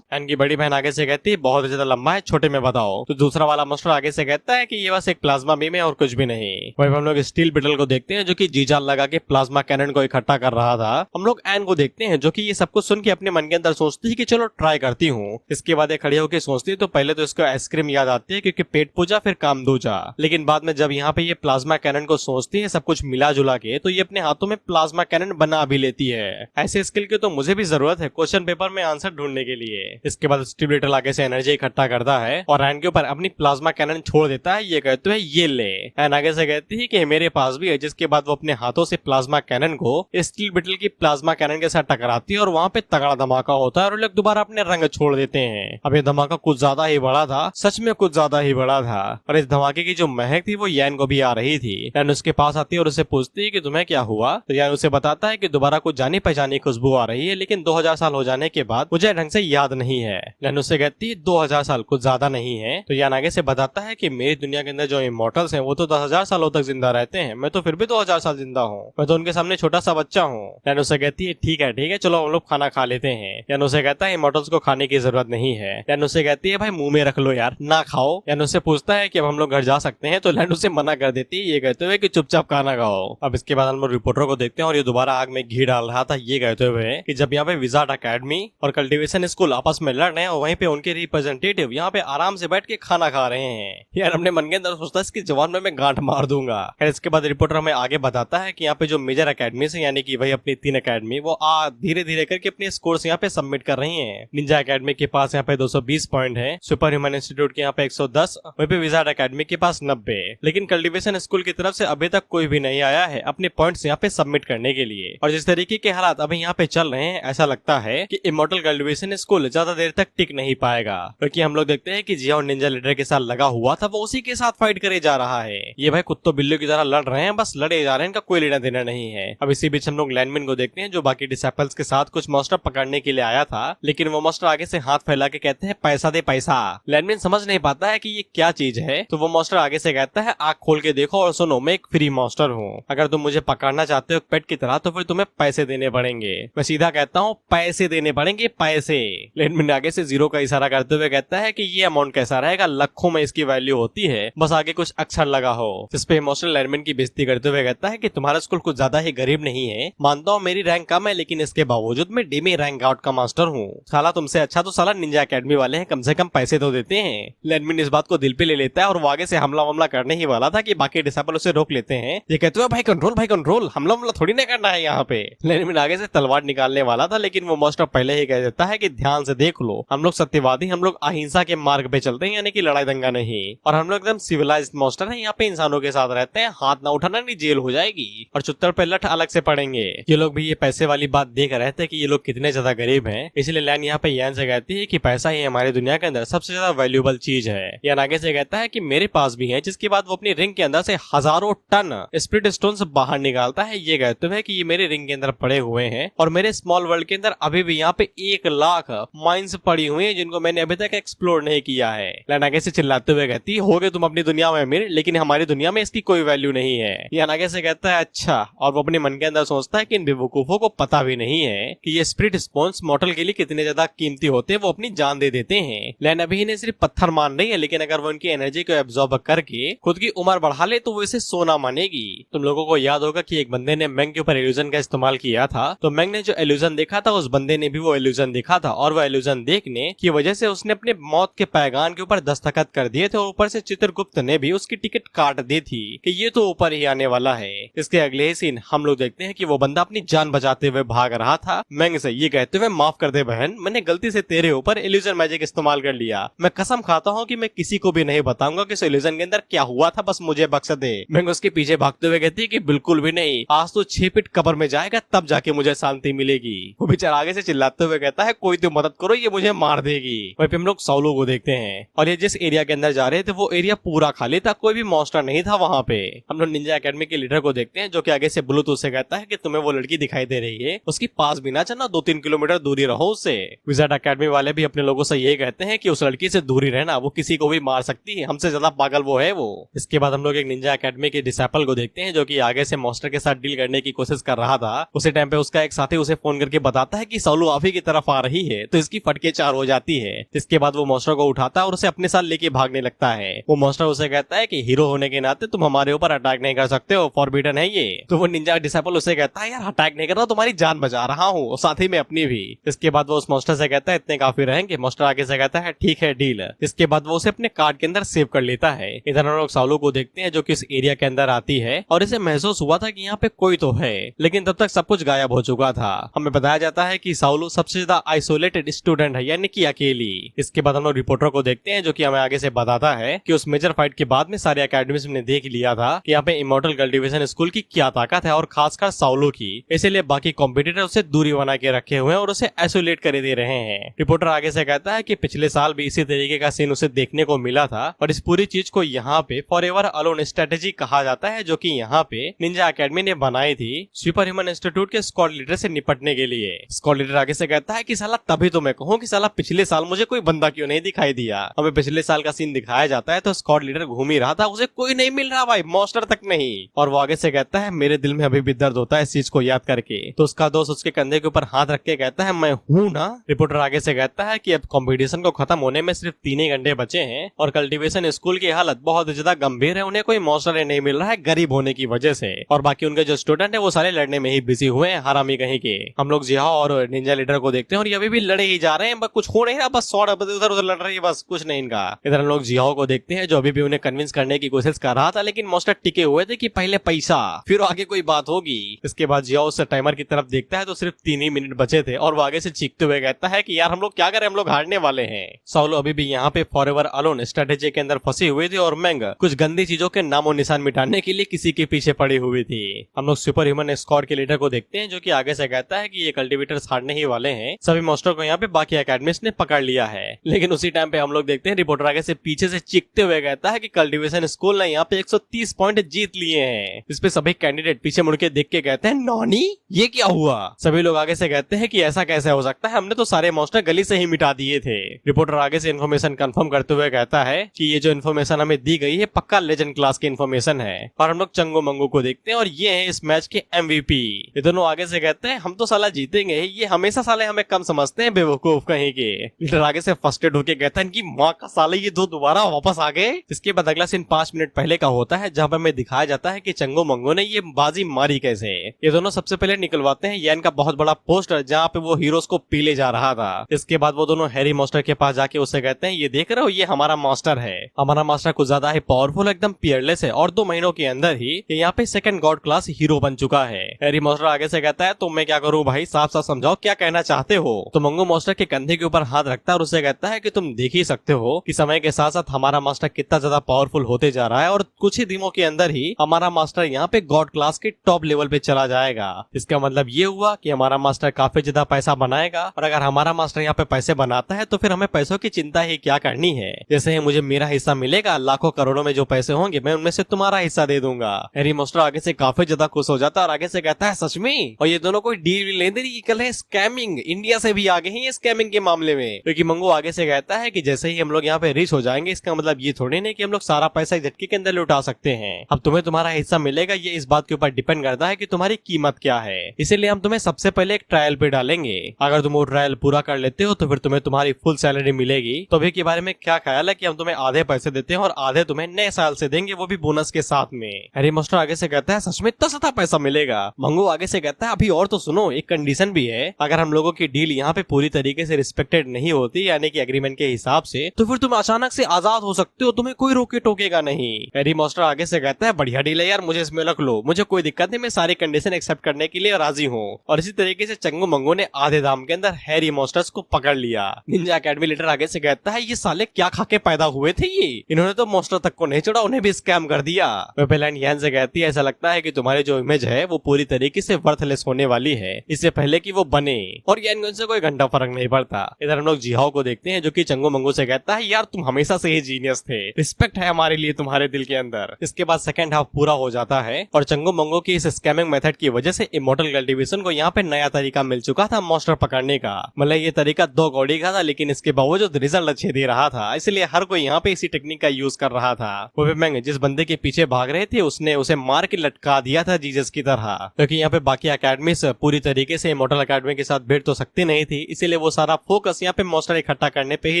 एन की बड़ी बहन आगे से कहती है बहुत ज्यादा लंबा है, छोटे में बताओ। तो दूसरा वाला मास्टर आगे से कहता है कि ये बस एक प्लाज्मा बीम है और कुछ भी नहीं। वहीं हम लोग स्टील बिटल को देखते हैं जो कि जीजान लगा के प्लाज्मा कैनन को इकट्ठा कर रहा था। हम लोग एन को देखते हैं जो कि ये सब कुछ सुन के अपने मन के अंदर सोचती है कि चलो ट्राई करती हूँ। इसके बाद ये खड़ी होकर सोचती है तो पहले तो इसको आइसक्रीम याद आती है क्योंकि पेट पूजा फिर काम दूजा। लेकिन बाद में जब यहाँ पे ये प्लाज्मा कैनन को सोचती है सब कुछ मिला जुला के, तो ये अपने हाथों में प्लाज्मा कैनन बना भी लेती है। ऐसे स्किल की तो मुझे भी जरूरत है क्वेश्चन पेपर में आंसर ढूंढने के लिए। इसके बाद स्टील बिटल आगे से एनर्जी इकट्ठा करता है और एन के ऊपर अपनी प्लाज्मा कैनन छोड़ देता है। ये कहते हैं ये ले। एन आगे से कहती है कि मेरे पास भी है, जिसके बाद वो अपने हाथों से प्लाज्मा कैनन को स्टील बिटल की प्लाज्मा कैनन के साथ टकराती है और वहाँ पे तगड़ा धमाका होता है और लोग दोबारा अपने रंग छोड़ देते हैं। अब ये धमाका कुछ ज्यादा ही बड़ा था, सच में कुछ ज्यादा ही बड़ा था। और इस धमाके की जो महक थी वो यैन को भी आ रही थी। यैन उसके पास आती है और उसे पूछती है कि तुम्हें क्या हुआ। तो यैन उसे बताता है कि दोबारा कुछ जानी पहचानी खुशबू आ रही है, लेकिन 2000 साल हो जाने के बाद मुझे ढंग से याद नहीं है। यैन उससे कहती है 2000 साल कुछ ज्यादा नहीं है। तो यैन आगे से बताता है कि मेरी दुनिया के अंदर जो इमॉर्टल्स हैं वो तो 10,000 सालों तक जिंदा रहते हैं, मैं तो फिर भी 2000 साल जिंदा हूँ, मैं तो उनके सामने छोटा सा बच्चा हूँ। यैन उससे कहती है ठीक है चलो हम लोग खाना खा लेते हैं। यैन उसे कहता है इमॉर्टल्स को खाने की जरूरत नहीं है। यैन उससे कहती है भाई मुंह में रख लो यार, ना खाओ। यैन उससे पूछता है कि अब हम लोग घर जा सकते हैं, तो लैंड उसे मना कर देती है ये कहते हुए कि चुपचाप खाना खाओ। अब इसके बाद हम लोग रिपोर्टर को देखते हैं और ये दोबारा आग में घी डाल रहा था ये कहते हुए कि जब यहाँ पे विजार्ड एकेडमी और कल्टीवेशन स्कूल आपस में लड़ रहे हैं और वहीं पे उनके रिप्रेजेंटेटिव यहाँ पे आराम से बैठ के खाना खा रहे हैं। यार अपने मन के अंदर सोचता है इसकी जवान में मैं गांठ मार दूंगा। इसके बाद रिपोर्टर हमें आगे बताता है कि यहाँ पे जो मेजर अकेडमी है यानी कि वही अपनी 3 अकेडमी वो धीरे धीरे करके अपने स्कोर्स यहाँ पे सबमिट कर रही है। निंजा अकेडमी के पास यहाँ पे 220 पॉइंट है, सुपर ह्यूमन इंस्टीट्यूट के यहाँ पे 110, वहीं पे विजार्ड अकेडमी के पास 90। लेकिन कल्टीवेशन स्कूल की तरफ से अभी तक कोई भी नहीं आया है अपने पॉइंट्स यहाँ पे सबमिट करने के लिए। और जिस तरीके के हालात अभी यहाँ पे चल रहे हैं ऐसा लगता है कि इमॉर्टल कल्टीवेशन स्कूल ज्यादा देर तक टिक नहीं पाएगा, क्योंकि हम लोग देखते हैं कि जियाओ निंजा लीडर के साथ लगा हुआ था वो उसी के साथ फाइट करे जा रहा है। ये भाई कुत्तों बिल्लियों की तरह लड़ रहे हैं, बस लड़े जा रहे हैं, इनका कोई लेना देना नहीं है। अब इसी बीच हम लोग लैंडमिन को देखते हैं जो बाकी डिसेपल्स के साथ कुछ मॉन्स्टर पकड़ने के लिए आया था, लेकिन वो मॉन्स्टर आगे से हाथ फैला के कहते हैं पैसा दे पैसा। लैंडमिन समझ नहीं पाता है कि ये क्या चीज है, तो वो मॉन्स्टर आगे से कहता है आँख खोल के देखो और सुनो मैं एक फ्री मॉन्स्टर हूँ, अगर तुम मुझे पकड़ना चाहते हो पेट की तरह तो फिर तुम्हें पैसे देने पड़ेंगे। मैं सीधा कहता हूँ पैसे देने पड़ेंगे पैसे। लैंडमिन आगे से 0 का इशारा करते हुए कहता है कि ये अमाउंट कैसा रहेगा, लाखों में इसकी वैल्यू होती है, बस आगे कुछ अक्षर लगा हो। जिस पे इमोशनल लैंडमिन की बेइज्जती करते हुए कहता है कि तुम्हारा स्कूल कुछ ज्यादा ही गरीब नहीं है, मानता हूँ मेरी रैंक कम है लेकिन इसके बावजूद मैं डेमी रैंक आउट का मास्टर हूँ। साला तुमसे अच्छा तो साला निंजा अकेडमी वाले हैं, कम से कम पैसे तो देते हैं। लैंडमिन इस बात को दिल पे ले लेता है और वो आगे से हमला करने ही वाला था कि बाकी डिसेबल उसे रोक लेते हैं। ये कहते हुए भाई कंट्रोल, हमला थोड़ी ना करना है यहाँ पे। लैंडमिन आगे से तलवार निकालने वाला था लेकिन वो मास्टर पहले ही कह देता है कि ध्यान से देख लो, हम लोग सत्यवादी, हम लोग अहिंसा के मार्ग पे चलते हैं, यानी कि लड़ाई दंगा नहीं। और हम लोग एकदम सिविलाइज्ड मास्टर है, यहाँ पे इंसानों के साथ रहते हैं, हाथ ना उठाना नहीं जेल हो जाएगी और चुत्तर पे लठ अलग से पड़ेंगे। ये लोग भी ये पैसे वाली बात देख रहे थे कि ये लोग कितने ज्यादा गरीब हैं, इसलिए लैन यहाँ पे यैन से कहती है कि पैसा ही हमारी दुनिया के अंदर सबसे ज्यादा वैल्यूएबल चीज है। यैन आगे से कहता है कि मेरे पास भी है, जिसके बाद वो अपनी रिंग के अंदर से हजारों टन स्प्लिट स्टोन बाहर निकालता है। ये कहते हुए कि ये मेरे रिंग के अंदर पड़े हुए हैं और मेरे स्मॉल वर्ल्ड के अंदर अभी भी यहाँ पे 1 लाख माइंस पड़ी हुई है जिनको मैंने अभी तक एक्सप्लोर नहीं किया है। लैन आगे से चिल्लाते हुए कहती है हो गए तुम अपनी दुनिया में अमीर, लेकिन हमारी दुनिया में इसकी कोई वैल्यू नहीं है। यैन आगे से कहता है अच्छा, और वो अपने मन के अंदर सोचता है कि इन बेवकूफों को पता भी नहीं है कि ये स्प्लिट स्टोन्स मॉर्टल के लिए कितने ज्यादा कीमती होते हैं, वो अपनी जान दे देते हैं। लैन अभी इन्हें सिर्फ पत्थर मान रही है, लेकिन अगर वो उनकी एनर्जी को एब्जॉर्ब करके खुद की उम्र बढ़ा ले तो वो इसे सोना मानेगी। तुम लोगों को याद होगा कि एक बंदे ने मैंग के ऊपर इल्यूजन का इस्तेमाल किया था, तो मैंग ने जो इल्यूजन देखा था उस बंदे ने भी वो इल्यूजन देखा था और वो इल्यूजन देखने की वजह से उसने अपने मौत के पैगान के ऊपर दस्तखत कर दिए थे और ऊपर से चित्रगुप्त ने भी उसकी टिकट काट दी थी कि ये तो ऊपर ही आने वाला है। इसके अगले ही सीन हम लोग देखते हैं कि वो बंदा अपनी जान बचाते हुए भाग रहा था मैंग से, ये कहते हुए माफ कर दे बहन, मैंने गलती से तेरे ऊपर इल्यूजन मैजिक इस्तेमाल कर लिया, मैं कसम खाता हूँ कि मैं किसी को भी नहीं बताऊंगा कि इस इल्यूजन के अंदर क्या हुआ था, बस मुझे बख्श दे। मैंग उसके पीछे भागते हुए कहती है कि बिल्कुल भी नहीं, आज तो 6 फीट कब्र में जाएगा तब जाके मुझे शांति मिलेगी। वो बेचारा आगे से चिल्लाते हुए कहता है कोई तो मदद करो, ये मुझे मार देगी। वहीं पे हम लोग साउलो को देखते हैं और ये जिस एरिया के अंदर जा रहे थे वो एरिया पूरा खाली था, कोई भी मॉन्स्टर नहीं था वहाँ पे। हम लोग निंजा एकेडमी के लीडर को देखते हैं जो कि आगे से ब्लूटूथ से कहता है कि तुम्हें वो लड़की दिखाई दे रही है, उसके पास भी ना चलना, 2-3 किलोमीटर दूरी रहो उससे। विजार्ड एकेडमी वाले भी अपने लोगों से ये कहते हैं कि उस लड़की से दूरी रहना, वो किसी को भी मार सकती है, हमसे ज्यादा पागल वो है वो। इसके बाद हम लोग एक निंजा एकेडमी के डिसाइपल को देखते हैं जो कि आगे से मॉन्स्टर के साथ डील करने की कोशिश कर रहा था। उसी टाइम पे उसका एक साथी उसे फोन करके बताता है कि साउलो आप ही की तरफ आ रही है, तो इसकी फटके 4 हो जाती है। इसके बाद वो मॉन्स्टर को उठाता है और उसे अपने साथ लेके भागने लगता है। वो मॉन्स्टर उसे कहता है कि हीरो होने के नाते तुम हमारे ऊपर अटैक नहीं कर सकते हो, फॉरबिडन है ये। तो वो निंजा डिसाइपल उसे कहता है यार अटैक नहीं कर रहा, तुम्हारी जान बचा रहा हूँ और साथ ही में अपनी भी। इसके बाद वो उस मॉन्स्टर से कहता है इतने काफी रहेंगे। मॉन्स्टर आगे से कहता है ठीक है डील। इसके बाद वो उसे अपने कार्ड के अंदर सेव कर लेता है। इधर हम लोग साउलो को देखते हैं जो कि इस एरिया के अंदर आती है और इसे महसूस हुआ था कि यहाँ पे कोई तो है, लेकिन तब तक सब कुछ गायब हो चुका था। हमें बताया जाता है कि साउलो सबसे ज्यादा आइसोलेटेड स्टूडेंट है, यानी कि अकेली। इसके बाद हम लोग रिपोर्टर को देखते हैं जो कि हमें आगे से बताता है कि उस मेजर फाइट के बाद में सारे अकेडमी ने देख लिया था कि यहाँ पे इमॉर्टल कल्टीवेशन स्कूल की क्या ताकत है और खासकर साउलो की, इसीलिए बाकी कॉम्पिटिटर उसे दूरी बना के रखे हुए हैं और उसे आइसोलेट कर दे रहे हैं। रिपोर्टर आगे से कहता है कि पिछले साल भी इसी तरीके का सीन उसे देखने को मिला था और इस पूरी चीज को यहाँ पे फॉरएवर अलोन स्ट्रेटेजी कहा जाता है जो कि यहाँ पे निंजा एकेडमी ने बनाई थी सुपर ह्यूमन इंस्टीट्यूट के स्क्वाड लीडर से निपटने के लिए। स्क्वाड लीडर आगे से कहता है कि साला तभी तो मैं कहूँ कि साला पिछले साल मुझे कोई बंदा क्यों नहीं दिखाई दिया। हमें पिछले साल का सीन दिखाया जाता है तो स्क्वाड लीडर घूम ही रहा था, उसे कोई नहीं मिल रहा भाई, मॉन्स्टर तक नहीं। और वो आगे से कहता है मेरे दिल में अभी भी दर्द होता है इस चीज को याद करके। तो उसका दोस्त उसके कंधे के ऊपर हाथ रख के कहता है मैं हूँ ना। रिपोर्टर आगे से कहता है कि अब कंपटीशन को खत्म होने में सिर्फ 3 ही घंटे बचे हैं और कल्टीवेशन स्कूल की हालत बहुत ज्यादा गंभीर है, उन्हें कोई मॉन्स्टर नहीं मिल रहा है गरीब होने की वजह से, और बाकी उनके जो स्टूडेंट है वो सारे लड़ने में ही बिजी हुए हैं, हरामी कहीं के। हम लोग जिहा और निंजा लीडर को देखते हैं और ये अभी भी लड़े ही जा रहे हैं, बस कुछ हो नहीं रहा, बस शॉट उधर उधर लड़ रही है, बस कुछ नहीं इनका। इधर हम लोग जिहाओ को देखते हैं जो अभी भी उन्हें कन्विंस करने की कोशिश कर रहा था, लेकिन मॉन्स्टर टिके हुए थे कि पहले पैसा फिर आगे कोई बात होगी। इसके बाद जिहाओ उस टाइमर की तरफ देखता है तो सिर्फ 3 ही मिनट बचे थे और वो आगे से चीखते हुए कहता है कि यार हम लोग क्या करें, हम लोग हारने वाले हैं। साउलो अभी भी यहाँ पे फॉरएवर अलोन स्ट्रेटेजी के अंदर फंसी हुई थी और मैंग कुछ गंदी चीजों के नामो निशान मिटाने के लिए किसी के पीछे पड़ी हुई थी। हम लोग सुपर ह्यूमन स्क्वाड के लीडर को देखते हैं जो कि आगे से कहता है कि ये कल्टीवेटर्स हारने ही वाले हैं, सभी मॉन्स्टर को यहाँ पे बाकी एकेडमिस्ट ने पकड़ लिया है। लेकिन उसी टाइम पे हम लोग देखते हैं रिपोर्टर आगे से पीछे से चीखते हुए कहता है कि कल्टीवेशन स्कूल ने यहाँ पे 130 पॉइंट जीत लिए हैं। इस पे सभी कैंडिडेट पीछे मुड़ के देख के कहते हैं नॉनी ये क्या हुआ। सभी लोग आगे से कहते हैं कि ऐसा कैसे हो सकता है, हमने तो सारे मॉन्स्टर गली से ही मिटा दिए थे। रिपोर्टर आगे से इन्फॉर्मेशन कंफर्म करते हुए कहता है कि ये जो इन्फॉर्मेशन हमें दी गई है पक्का लेजेंड क्लास की इन्फॉर्मेशन है। और हम लोग चंगो मंगो को देखते हैं और ये है इस मैच के MVP। ये दोनों आगे से कहते हैं हम तो साला जीतेंगे, ये हमेशा साले हमें कम समझते हैं, बेवकूफ कहीं के। लीडर आगे से फर्स्टेड होके कहता है इनकी माँ का साले ये दो दोबारा वापस आ गए। इसके बाद अगला सीन 5 मिनट पहले का होता है जहाँ पे हमें दिखाया जाता है कि चंगो मंगो ने ये बाजी मारी कैसे। ये दोनों सबसे पहले निकलवाते हैं यैन का बहुत बड़ा पोस्टर जहाँ पे वो हीरोज को पी ले जा रहा था। इसके बाद वो दोनों हैरी मास्टर के पास जाके उससे कहते हैं ये देख रहे हो ये हमारा मास्टर है, हमारा मास्टर कुछ ज्यादा ही पावरफुल, एकदम पियरलेस है और 2 महीनों के अंदर ही ये यहाँ पे सेकंड गॉड क्लास हीरो बन चुका है। हैरी मास्टर आगे से कहता है तो मैं क्या करूँ भाई, साफ साफ समझाओ क्या कहना चाहते हो। तो मंगो मास्टर के कंधे के ऊपर हाथ रखता है और उससे कहता है कि तुम देख ही सकते हो कि समय के साथ साथ हमारा मास्टर कितना ज्यादा पावरफुल होते जा रहा है और कुछ ही दिनों के अंदर ही हमारा मास्टर यहाँ पे गॉड क्लास के टॉप लेवल पे चला जाएगा। इसका मतलब ये हुआ कि हमारा मास्टर काफी ज्यादा पैसा बनाएगा और अगर हमारा मास्टर यहाँ पे पैसे बनाता है तो फिर हमें पैसों की चिंता ही क्या करनी है। जैसे ही मुझे मेरा हिस्सा मिलेगा, लाखों करोड़ों में जो पैसे होंगे मैं उनमें से तुम्हारा हिस्सा दे दूंगा। हैरी मास्टर आगे से काफी ज्यादा खुश हो जाता है और आगे से कहता है सच में, और ये दोनों कोई डील नहीं दे रही, कल है स्कैमिंग, इंडिया से भी आगे हैं ये स्कैमिंग के मामले में। क्योंकि मंगो आगे से कहता है कि जैसे ही हम लोग यहाँ पे रिच हो जाएंगे इसका मतलब ये थोड़ी नहीं कि हम लोग सारा पैसा एक झटके के अंदर लुटा सकते हैं। अब तुम्हें तुम्हारा हिस्सा मिलेगा, ये इस बात के ऊपर डिपेंड करता है कि तुम्हारी कीमत क्या है। इसीलिए हम तुम्हें सबसे पहले एक ट्रायल पे डालेंगे, अगर तुम वो ट्रायल पूरा कर लेते हो तो फिर तुम्हें तुम्हारी फुल सैलरी मिलेगी। तो अभी के बारे में क्या ख्याल है कि हम तुम्हें आधे पैसे देते हैं और आधे तुम्हें नए साल से देंगे, वो भी बोनस के साथ में। हैरी मास्टर आगे से कहता है सच में इतना ज्यादा पैसा मिलेगा। मंगो आगे से कहता है अभी और तो सुनो, एक कंडीशन भी है, अगर हम लोगों की डील यहाँ पे पूरी तरीके से रिस्पेक्टेड नहीं होती यानी कि एग्रीमेंट के हिसाब से, तो फिर तुम अचानक से आजाद हो सकते हो, तुम्हें कोई रोके टोकेगा नहीं। हैरी मास्टर आगे से कहता है बढ़िया डील है यार, मुझे इसमें रख लो, मुझे कोई दिक्कत नहीं, मैं सारी कंडीशन एक्सेप्ट करने के लिए राजी हूँ। और इसी तरीके से चंगो मंगो ने आधे दाम के अंदर हैरी मास्टर्स को पकड़ लिया। निंजा एकेडमी लीडर आगे से कहता है ये साले क्या खा के पैदा हुए थे ये, इन्होंने तो मास्टर तक को नहीं छोड़ा, उन्हें भी स्कैम कर दिया। वेबलाइन यहां से कहती है ऐसा लगता है कि तुम्हारी जो इमेज है वो पूरी तरीके से वर्थलेस होने वाली है इससे पहले कि वो बने। और यैन से कोई घंटा फर्क नहीं पड़ता। इधर हम लोग जिहाओ को देखते हैं जो कि चंगो मंगो से कहता है यार तुम हमेशा से ही जीनियस थे, रिस्पेक्ट है हमारे लिए तुम्हारे दिल के अंदर। इसके बाद सेकंड हाफ पूरा हो जाता है और चंगो मंगो की इस स्कैमिंग मेथड की वजह से इमोर्टल कल्टीवेशन को यहाँ पे नया तरीका मिल चुका था मॉन्स्टर पकड़ने का। मतलब ये तरीका 2 कौड़ी का था लेकिन इसके बावजूद रिजल्ट अच्छे दे रहा था, इसलिए हर कोई यहाँ पे इसी टेक्निक का यूज कर रहा था। वो भी मैंग जिस बंदे के पीछे भाग रहे थे उसने उसे मार के लटका दिया था जीसस की तरह, क्योंकि यहाँ पे बाकी अकेडमी पूरी तरीके से इमोर्टल अकेडमी के साथ भेंट तो सकती नहीं थी, इसीलिए वो सारा फोकस यहाँ पे मॉन्स्टर इकट्ठा करने पे ही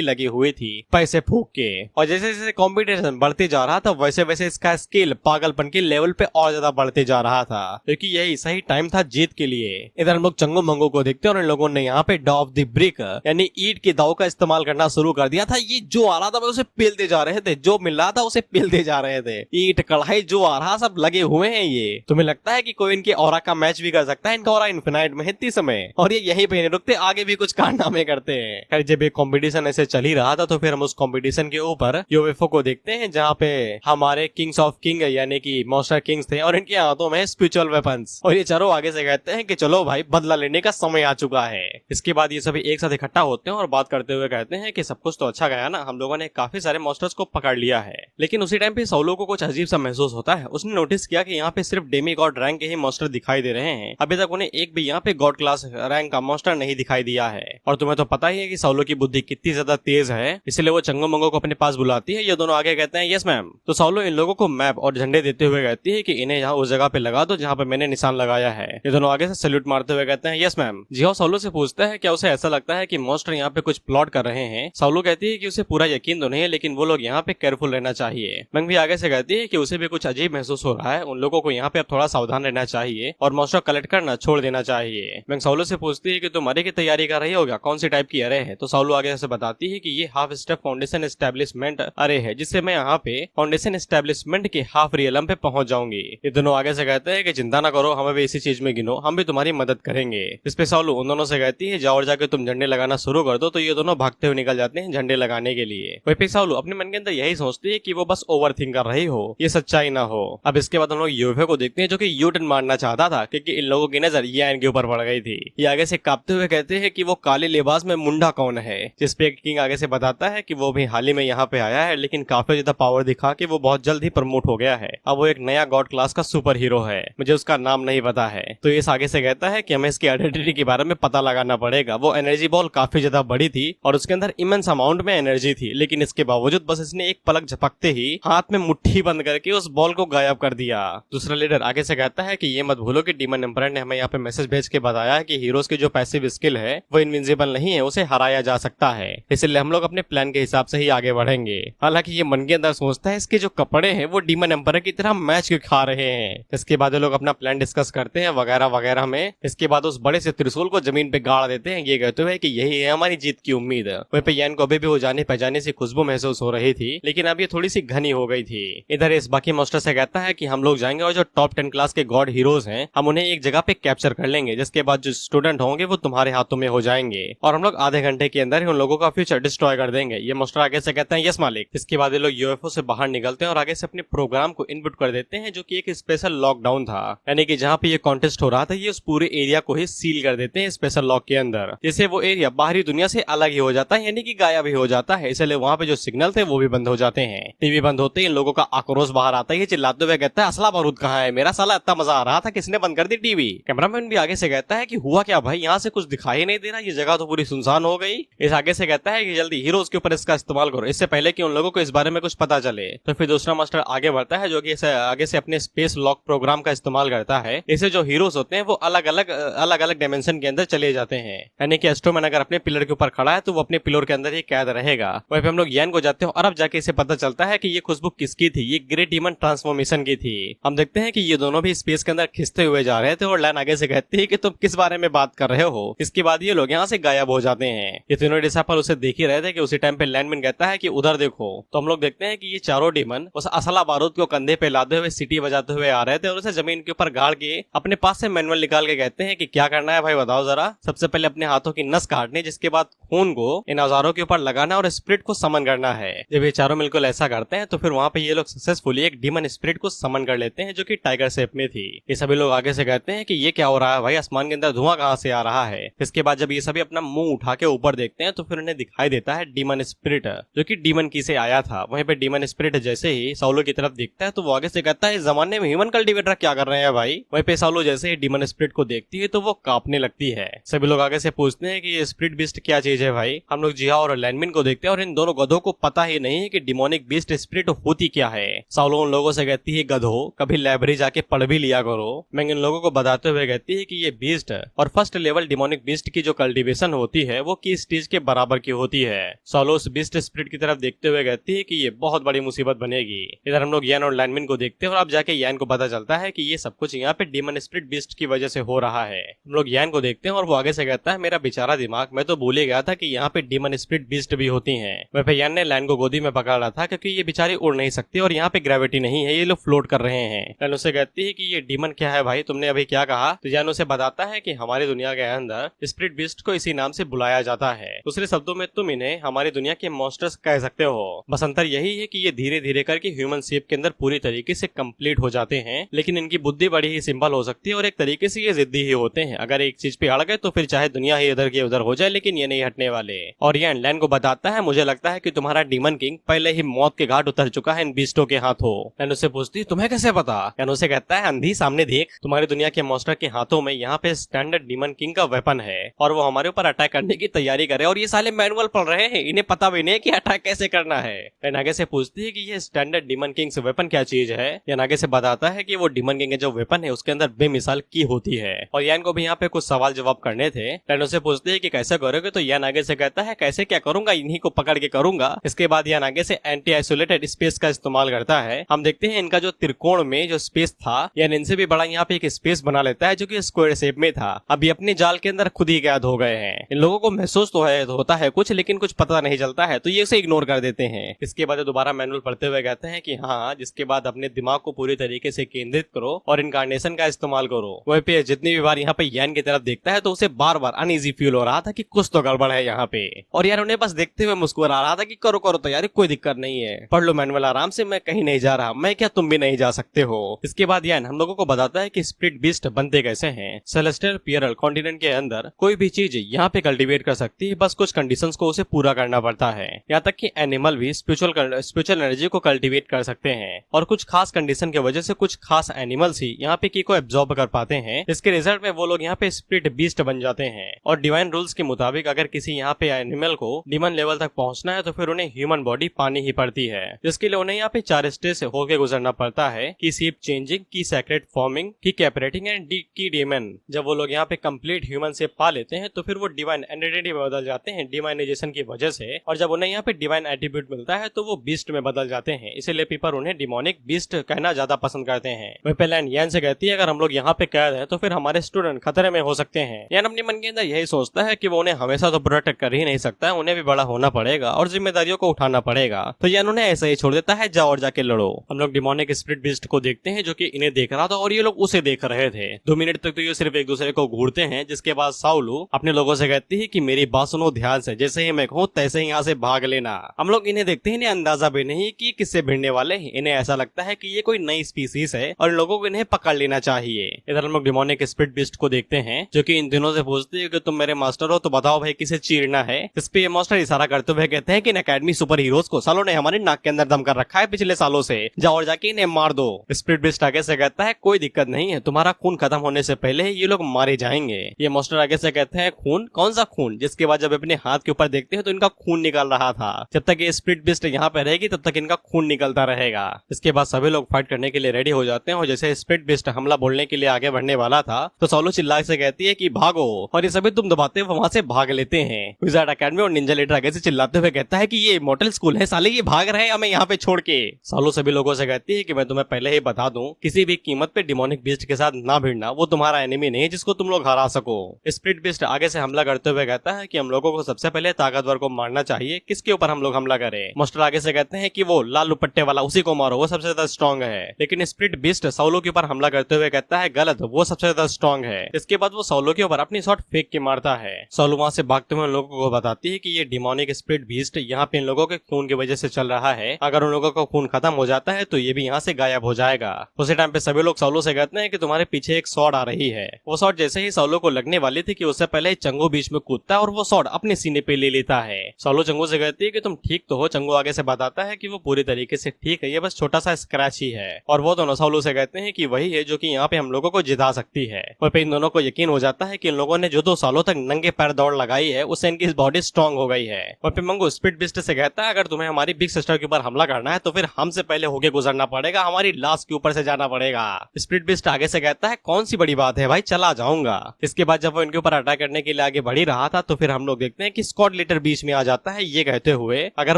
लगी हुई थी पैसे फूक के। और जैसे जैसे कॉम्पिटिशन बढ़ते जा रहा था वैसे वैसे इसका स्केल पागलपन के लेवल पे और ज्यादा बढ़ते जा रहा था, क्योंकि यही सही टाइम था जीत के लिए। इधर हम लोग चंगो मंगो को देखते हैं और इन लोगों ने यहाँ पे डॉ ऑफ द ब्रिक यानी ईंट के दाव का इस्तेमाल करना शुरू कर दिया था। ये जो आ रहा था उसे पेलते जा रहे थे, जो मिल रहा था उसे पेलते जा रहे थे। ईंट कढ़ाई जो आ रहा सब लगे हुए हैं। ये तुम्हें लगता है कि कोई इनके ऑरा का मैच भी कर सकता है? इनका ऑरा इन्फिनाइट में है इस समय, और ये यहीं पे नहीं रुकते, आगे भी कुछ कारनामे करते हैं। खैर जब ये कंपटीशन ऐसे चल ही रहा था तो फिर हम उस कंपटीशन के ऊपर यूएफओ को देखते हैं जहाँ पे हमारे किंग्स ऑफ किंग यानी कि मॉन्स्टर किंग्स थे और इनके हाथों में स्पिरिचुअल वेपन्स, और ये चारों आगे से कहते हैं कि चलो भाई बदला लेने का समय आ चुका है। इसके बाद ये सभी एक साथ इकट्ठा होते हैं और बात करते हुए कहते हैं कि सब कुछ तो अच्छा गया ना, हम लोगों ने काफी सारे मॉन्स्टर्स को पकड़ लिया है। लेकिन उसी टाइम पे सोलो को कुछ अजीब सा महसूस होता है। उसने नोटिस किया कि यहाँ पे सिर्फ डेमी गॉड रैंक के ही मॉन्स्टर दिखाई दे रहे हैं, अभी तक उन्हें एक भी यहाँ पे गॉड क्लास रैंक का मॉन्स्टर नहीं दिखाई दिया है। और तुम्हें तो पता ही है कि सोलो की बुद्धि कितनी ज्यादा तेज है, इसलिए वो चंगो मंगो को अपने पास बुलाती है। ये दोनों आगे कहते हैं यस मैम। तो सोलो इन लोगों को मैप और झंडे देते हुए कहती है कि इन्हें यहाँ उस जगह पे लगा दो जहाँ पे मैंने निशान लगाया है। ये दोनों आगे से सैल्यूट मारते हुए कहते हैं यस मैम। जिहाओ सोलो से पूछता है क्या उसे ऐसा लगता है कि मॉन्स्टर यहाँ पे कुछ प्लॉट कर रहे हैं। सोलो कहती है कि उसे पूरा यकीन तो नहीं है लेकिन वो लोग यहाँ पे केयरफुल रहना चाहिए। मैंग भी आगे से कहती है कि उसे भी कुछ अजीब महसूस हो रहा है, उन लोगों को यहाँ पे अब थोड़ा सावधान रहना चाहिए और मॉन्स्टर कलेक्ट करना छोड़ देना चाहिए। मैंग सोलो से पूछती है कि तुम अरे की तैयारी कर रही हो क्या, कौन सी टाइप की अरे है? तो सोलो आगे से बताती है कि ये हाफ स्टेप फाउंडेशन एस्टेब्लिशमेंट अरे है, जिससे मैं यहाँ पे फाउंडेशन एस्टेब्लिशमेंट के हाफ रियलम पे पहुंच जाऊंगी। ये दोनों आगे से कहते हैं कि चिंता ना करो, हमें भी इसी चीज में गिनो, हम भी तुम्हारी मदद करेंगे। इस पे सोलो उन दोनों से कहती है जाओ और जाके तुम झंडे लगाना शुरू कर दो। तो ये दोनों भागते हुए निकल जाते हैं झंडे लगाने के लिए। वही पे सोलो अपने मन के अंदर यही सोचती है कि वो बस ओवर थिंक कर रही हो, ये सच्चाई ना हो। अब इसके बाद हम लोग यूएफओ को देखते हैं जो कि यू टर्न मारना चाहता था क्योंकि इन लोगों की नजर यान के ऊपर पड़ गई थी। ये आगे से कांपते हुए कहते हैं कि वो काले लिबास में मुंडा कौन है, जिसपे किंग आगे से बताता है कि वो भी हाल ही में यहाँ पे आया है लेकिन काफी ज्यादा पावर दिखा के वो बहुत जल्द ही प्रमोट हो गया है। अब वो एक नया गॉड क्लास का सुपर हीरो है, मुझे उसका नाम नहीं पता है। तो ये आगे से कहता है कि हमें इसकी आइडेंटिटी के बारे में पता लगाना पड़ेगा। वो एनर्जी बॉल काफी ज्यादा बड़ी थी और उसके अंदर इमेंस अमाउंट में एनर्जी थी, लेकिन इसके बावजूद बस इसने एक पलक झपकते ही हाथ में मुट्ठी बंद करके उस बॉल को गायब कर दिया। दूसरा लीडर आगे से कहता है कि ये मत भूलो कि डीमन एम्परर ने हमें यहाँ पे मैसेज भेज के बताया है कि हीरोज की जो पैसिव स्किल है वो इनविंसिबल नहीं है, उसे हराया जा सकता है, इसलिए हम लोग अपने प्लान के हिसाब से ही आगे बढ़ेंगे। हालांकि ये मन के अंदर सोचता है इसके जो कपड़े हैं वो डीमन एम्परर की तरह मैच क्यों खा रहे हैं। इसके बाद लोग अपना प्लान डिस्कस करते हैं वगैरह वगैरह में। इसके बाद उस बड़े से त्रिशूल को जमीन पे गाड़ देते हैं, ये कहते हुए कि यही है हमारी जीत की उम्मीद। वहीं पे यान को अभी भी वो जाने पहचाने से खुशबू महसूस हो रही थी, लेकिन अब ये थोड़ी सी घनी हो गई थी। इधर इस बाकी मॉन्स्टर से कहता है कि हम लोग जाएंगे और जो टॉप 10 क्लास के गॉड हीरोज हैं हम उन्हें एक जगह पे कैप्चर कर लेंगे, जिसके बाद जो स्टूडेंट होंगे वो तुम्हारे हाथों में हो जाएंगे और हम लोग आधे घंटे के अंदर ही उन लोगों का फ्यूचर डिस्ट्रॉय कर देंगे। ये मॉन्स्टर आगे से कहते हैं यस मालिक। इसके बाद ये लोग यूएफओ से बाहर निकलते हैं और आगे से अपने प्रोग्राम को इनपुट कर देते हैं जो कि एक स्पेशल लॉकडाउन था, यानी कि जहाँ पे ये कॉन्टेस्ट हो रहा था ये उस पूरे एरिया को ही सील कर देते हैं स्पेशल लॉक के अंदर, जिससे वो एरिया बाहरी दुनिया से अलग ही हो जाता है, यानी कि गायब ही हो जाता है। इसलिए वहाँ पे जो सिग्नल थे वो भी बंद हो जाते हैं। टीवी बंद होते ही इन लोगों का आक्रोश बाहर आता है, चिल्लाते हुए कहता है असला बारूद कहाँ है, मेरा साला इतना मजा आ रहा था किसने बंद कर दी टीवी। कैमरामैन भी आगे से कहता है कि हुआ क्या भाई, यहाँ से कुछ दिखाई नहीं दे रहा, ये जगह तो पूरी सुनसान हो गई। इस आगे से कहता है कि जल्दी हीरोज के ऊपर इसका इस्तेमाल करो, इससे पहले कि उन लोगों को इस बारे में कुछ पता चले। तो फिर दूसरा मास्टर आगे बढ़ता है जो कि आगे से अपने स्पेस लॉक प्रोग्राम का इस्तेमाल करता है। इससे जो हीरोज होते हैं वो अलग अलग डायमेंशन के अंदर चले जाते हैं, यानी कि एस्ट्रोमैन अगर अपने पिलर के ऊपर खड़ा है तो वो अपने पिलर के अंदर ही कैद रहेगा। वहीं पे हम लोग यान को जाते हैं और अब जाके इसे पता चलता है कि ये खुशबू किसकी थी, ये ग्रेट डीमन ट्रांसफॉर्मेशन की थी। हम देखते हैं कि ये दोनों भी स्पेस के अंदर खिंचते हुए जा रहे थे और लाइन आगे से कहती है कि तुम किस बारे में बात कर रहे हो। इसके बाद ये लोग यहाँ से गायब हो जाते हैं। ये तीनों डिसाइपल उसे देख ही रहे थे कि उसी टाइम पे लैंडमैन कहता है कि उधर देखो। तो हम लोग देखते हैं कि ये चारों डीमन उस असला बारूद को कंधे पे लादे हुए सीटी बजाते हुए आ रहे थे और उसे जमीन के ऊपर गाड़ के अपने पास से मैनुअल निकाल के कहते हैं कि क्या करना है भाई बताओ जरा। सबसे पहले अपने हाथों की नस काटनी, जिसके बाद खून को इन औजारों के ऊपर लगाना और स्पिरिट को समन करना है। जब ये चारों मिलकर ऐसा करते हैं तो फिर वहाँ पे ये लोग सक्सेसफुली एक डीमन स्पिरिट को समन कर लेते हैं जो कि टाइगर शेप में थी। ये सभी लोग आगे से कहते हैं कि ये क्या हो रहा है भाई, आसमान के अंदर धुआं कहाँ से आ रहा है। इसके बाद जब ये सभी अपना मुंह उठा के ऊपर देखते हैं तो फिर उन्हें दिखाई देता है डीमन स्पिरिट, जो कि डीमन की से आया था। वहीं पे डीमन स्पिरिट जैसे ही साउलो की तरफ देखता है तो वो आगे से कहता है इस जमाने में ह्यूमन कल्टीवेटर क्या कर रहे हैं भाई। वहीं पे साउलो जैसे ही डीमन स्पिरिट को देखती है तो वो कांपने लगती है। सभी लोग आगे से पूछते हैं कि ये स्पिरिट बीस्ट क्या चीज है भाई। हम लोग जिहा और लैनमिन को देखते हैं और इन दोनों गधों को पता ही नहीं है कि डिमोनिक बीस्ट स्पिरिट होती क्या है। साउलो उन लोगों से कहती है गधो कभी लाइब्रेरी जाके पढ़ भी लिया करो। मैंग इन लोगों को बताते हुए कहती है कि ये बीस्ट और फर्स्ट लेवल डिमोनिक बीस्ट की जो कल्टीवेशन होती है वो की स्टेज के बराबर की होती है। साउलो उस बीस्ट स्पिरिट की तरफ देखते हुए कहती है कि ये बहुत बड़ी मुसीबत बनेगी। इधर हम लोग यान और लैनमिन को देखते हैं और अब जाके यान को पता चलता है कि ये सब कुछ यहाँ पे डिमन स्पिरिट बीस्ट की वजह से हो रहा है। हम लोग यान को देखते हैं और वो आगे से कहता है मेरा बेचारा दिमाग, मैं तो भूल ही गया था कि यहाँ पे डिमन स्पिरिट बीस्ट भी होती हैं। वह पे यान ने लैन को गोदी में पकड़ रहा था क्योंकि ये बेचारे उड़ नहीं सकते और यहाँ पे ग्रेविटी नहीं है, ये लोग फ्लोट कर रहे हैं। लैन उसे कहती है कि ये डिमन क्या है भाई, तुमने अभी क्या कहा। तो यान उसे बताता है कि हमारी दुनिया के अंदर स्पिरिट बीस्ट को इसी नाम से बुलाया जाता है। दूसरे शब्दों में तुम इन्हें हमारी दुनिया के मॉन्स्टर्स कह सकते हो। बस अंतर यही है कि ये धीरे धीरे करके ह्यूमन शेप के अंदर पूरी तरीके से कंप्लीट हो जाते हैं, लेकिन इनकी बुद्धि बड़ी ही सिंपल हो सकती है और एक तरीके से ये जिद्दी ही होते हैं। अगर एक चीज पे अड़ गए तो फिर चाहे दुनिया ही इधर की उधर हो जाए लेकिन ये नहीं हटने वाले। और ये लैन को बताता है मुझे लगता है कि तुम्हारा डीमन किंग पहले ही मौत के घाट उतर चुका है इन बीस्टों के हाथों। लैन उससे पूछती तुम्हें कैसे पता। लैन उसे कहता है अंधी सामने देख, तुम्हारी दुनिया के मॉन्स्टर के हाथों में यहाँ पे स्टैंडर्ड डीमन किंग का वेपन है और वो हमारे ऊपर अटैक करने की तैयारी करे और ये साले मैनुअल पढ़ रहे हैं, इन्हें पता भी नहीं कि अटैक कैसे करना है। लैन आगे से पूछती है कि ये स्टैंडर्ड डीमन किंग्स वेपन क्या चीज है। यान आगे से बताता है कि वो डीमन किंग जो वेपन है उसके अंदर बेमिसाल की होती है। और यान को भी यहाँ पे कुछ सवाल जवाब करने थे। लैन उसे पूछती है कि कैसे करोगे, तो यान आगे से कहता है कैसे क्या करूंगा, इन्हीं को पकड़ के करूंगा। इसके बाद यान आगे से एंटी आइसोलेटेड स्पेस का इस्तेमाल करता है। हम देखते हैं इनका जो त्रिकोण में जो स्पेस था यान इनसे भी बड़ा यहाँ पे एक स्पेस बना लेता है जो कि स्क्वायर शेप में था। अभी अपने जाल के अंदर खुद ही कैद हो गए हैं। इन लोगों को महसूस तो होता है कुछ, लेकिन कुछ पता नहीं चलता है तो ये उसे इग्नोर कर देते हैं। इसके बाद दोबारा मैनुअल पढ़ते हुए कहते हैं कि हाँ, जिसके बाद अपने दिमाग को पूरी तरीके से केंद्रित करो और इनकार्नेशन का इस्तेमाल करो। वहीं पे जितनी भी बार यहाँ पे यान की तरफ देखता है तो उसे बार बार अनईजी फील हो रहा था कि कुछ तो गड़बड़ है यहाँ पे। और यार उन्हें बस देखते हुए मुस्कुरा रहा था कि करो करो तो यार कोई दिक्कत नहीं है, पढ़ लो मैनुअल आराम से, मैं कहीं नहीं जा रहा, मैं क्या तुम भी नहीं जा सकते हो। इसके बाद यान हम लोगों को बताता है कि स्पिरिट बीस्ट बनते कैसे हैं। सेलेस्टियल पियरल कॉन्टिनेंट के अंदर कोई भी चीज यहाँ पे कल्टीवेट कर सकती है, बस कुछ कंडीशंस को उसे पूरा करना पड़ता है। यहाँ तक कि एनिमल भी स्पिरिचुअल एनर्जी को कल्टीवेट कर सकते हैं और कुछ खास कंडीशन की वजह से कुछ खास एनिमल्स ही यहाँ पे की को एब्जॉर्ब कर पाते हैं। इसके रिजल्ट में वो लोग यहाँ पे स्पिरिट बीस्ट बन जाते हैं। और डिवाइन रूल्स के मुताबिक अगर किसी यहाँ पे एनिमल को डिमन लेवल तक पहुंचना है तो फिर उन्हें ह्यूमन बॉडी पानी ही पड़ती है, जिसके लिए उन्हें यहाँ पे 4 स्टेज से होके गुजरना पड़ता है की शेप चेंजिंग, की सैक्रेड फॉर्मिंग, की कैपरेटिंग एंड की डेमन। जब वो लोग यहाँ पे कंप्लीट ह्यूमन शेप पा लेते हैं तो फिर वो डिवाइन एंटिटी में बदल जाते हैं डिवाइनाइजेशन की वजह से। और जब उन्हें यहाँ पे डिवाइन एट्रीब्यूट मिलता है तो वो बीस्ट में बदल जाते हैं, इसीलिए पीपल उन्हें डिमोनिक बीस्ट कहना ज्यादा पसंद करते हैं। वह पहले यान से कहती है अगर हम लोग यहाँ पे कैद हैं तो फिर हमारे स्टूडेंट खतरे में हो सकते हैं। यान अपने मन के अंदर यही सोचता है कि वो उन्हें हमेशा तो प्रोटेक्ट कर ही नहीं सकता, उन्हें भी बड़ा होना पड़ेगा और जिम्मेदारियों को उठाना पड़ेगा। तो यान उन्हें ऐसे ही छोड़ देता है, जाओ और जाके लड़ो। हम लोग डिमोनिक स्पिरिट बीस्ट को देखते हैं जो कि इन्हें देख रहा था और ये लोग उसे देख रहे थे। 2 मिनट तक तो ये सिर्फ एक दूसरे को घूरते हैं, जिसके बाद साउलू अपने लोगों से कहती है कि मेरी बात सुनो ध्यान से, जैसे ही मैं कहूँ तैसे ही यहाँ से भाग लेना। हम लोग इन्हें देखते हैं, इन्हें अंदाजा भी नहीं कि किससे भिड़ने वाले हैं। इन्हें ऐसा लगता है कि ये कोई नई स्पीसीज है और इन लोगों को इन्हें पकड़ लेना चाहिए। इधर हम लोग डिमोनिक स्पिरिट बीस्ट को देखते हैं जो कि इन दिनों से पूछती है कि तुम मेरे मास्टर हो तो बताओ भाई किसे चीरना है। इस पे ये मास्टर इशारा करते हुए कहते हैं कि इन अकेडमी सुपर हीरोज को सालों ने हमारे नाक के अंदर दम कर रखा है पिछले सालों से, जाओ और जाके इन्हें मार दो। स्पिरिट बीस्ट आगे से कहता है कोई दिक्कत नहीं है, तुम्हारा खून खत्म होने से पहले ये लोग मारे जाएंगे। ये मास्टर आगे से कहते हैं खून, कौन सा खून? जिसके बाद जब अपने हाथ के ऊपर देखते हैं तो इनका खून निकल रहा था। जब तक ये स्पिरिट बीस्ट यहाँ पे रहेगी तब तक इनका खून निकलता रहेगा। इसके बाद सभी लोग फाइट करने के लिए रेडी हो जाते हैं और जैसे स्पिरिट बीस्ट हमला बोलने के लिए आगे बढ़ने वाला था तो साउलू चिल्ला से कहती है कि भागो, और ये सभी तुम दबाते हुए वहां से भाग लेते हैं। विजार्ड एकेडमी और निंजा लीडर आगे से चिल्लाते हुए कहता है कि ये इमॉर्टल स्कूल है, साले ये भाग रहे हैं हमें यहाँ पे छोड़ के। साउलू सभी लोगों से कहती है कि मैं तुम्हें पहले ही बता दूं, किसी भी कीमत पे डिमोनिक बीस्ट के साथ ना भिड़ना, वो तुम्हारा एनिमी नहीं जिसको तुम लोग हरा सको। स्पिरिट बीस्ट आगे से हमला करते हुए कहता है कि हम लोगों को सबसे पहले ताकतवर को मारना चाहिए, किसके ऊपर हम लोग हमला करें? मास्टर आगे से कहते हैं कि वो लाल दुपट्टे वाला, उसी को मारो, वो सबसे ज्यादा स्ट्रॉन्ग है। लेकिन स्पिरिट बीस्ट साउलू के ऊपर हमला करते हुए कहता है गलत, वो सबसे ज्यादा स्ट्रॉन्ग है। इसके बाद वो साउलू के ऊपर अपनी शॉट फेंक के मारता है। साउलू वहां से भागते हुए लोगों को बताती है कि ये डिमोनिक स्पिरिट बीस्ट यहाँ पे इन लोगों के खून की वजह से चल रहा है, अगर उन लोगों का खून खत्म हो जाता है तो ये भी यहाँ से गायब हो जाएगा। उसी टाइम पे सभी लोग साउलू से कहते हैं कि तुम्हारे पीछे एक शॉट आ रही है। वो शॉट जैसे ही साउलू को लगने वाली थी कि उससे पहले पहले चंगो बीच में कूदता है और वो शॉट अपने सीने पे ले लेता है। सोलो चंगो से कहती है कि तुम ठीक तो हो। चंगो आगे से बताता है कि वो पूरी तरीके से ठीक है, ये बस छोटा सा स्क्रैच ही है। और वो दोनों सोलो से कहते हैं कि वही है जो कि यहाँ पे हम लोगों को जिता सकती है। और फिर इन दोनों को यकीन हो जाता है कि इन लोगों ने जो 2 सालों तक नंगे पैर दौड़ लगाई है उससे इनकी बॉडी स्ट्रांग हो गई है। और फिर मंगो स्पीड बिस्ट से कहता है अगर तुम्हें हमारी बिग सिस्टर के ऊपर हमला करना है तो फिर हमसे पहले होके गुजरना पड़ेगा, हमारी लाश के ऊपर से जाना पड़ेगा। स्पीड बिस्ट आगे से कहता है कौन सी बड़ी बात है भाई, चला जाऊंगा। इसके बाद जब वो इनके ऊपर अटैक करने के लिए आगे बढ़ ही रहा था तो फिर हम लोग देखते हैं कि स्कॉट लीटर बीच में आ जाता है, ये कहते हुए अगर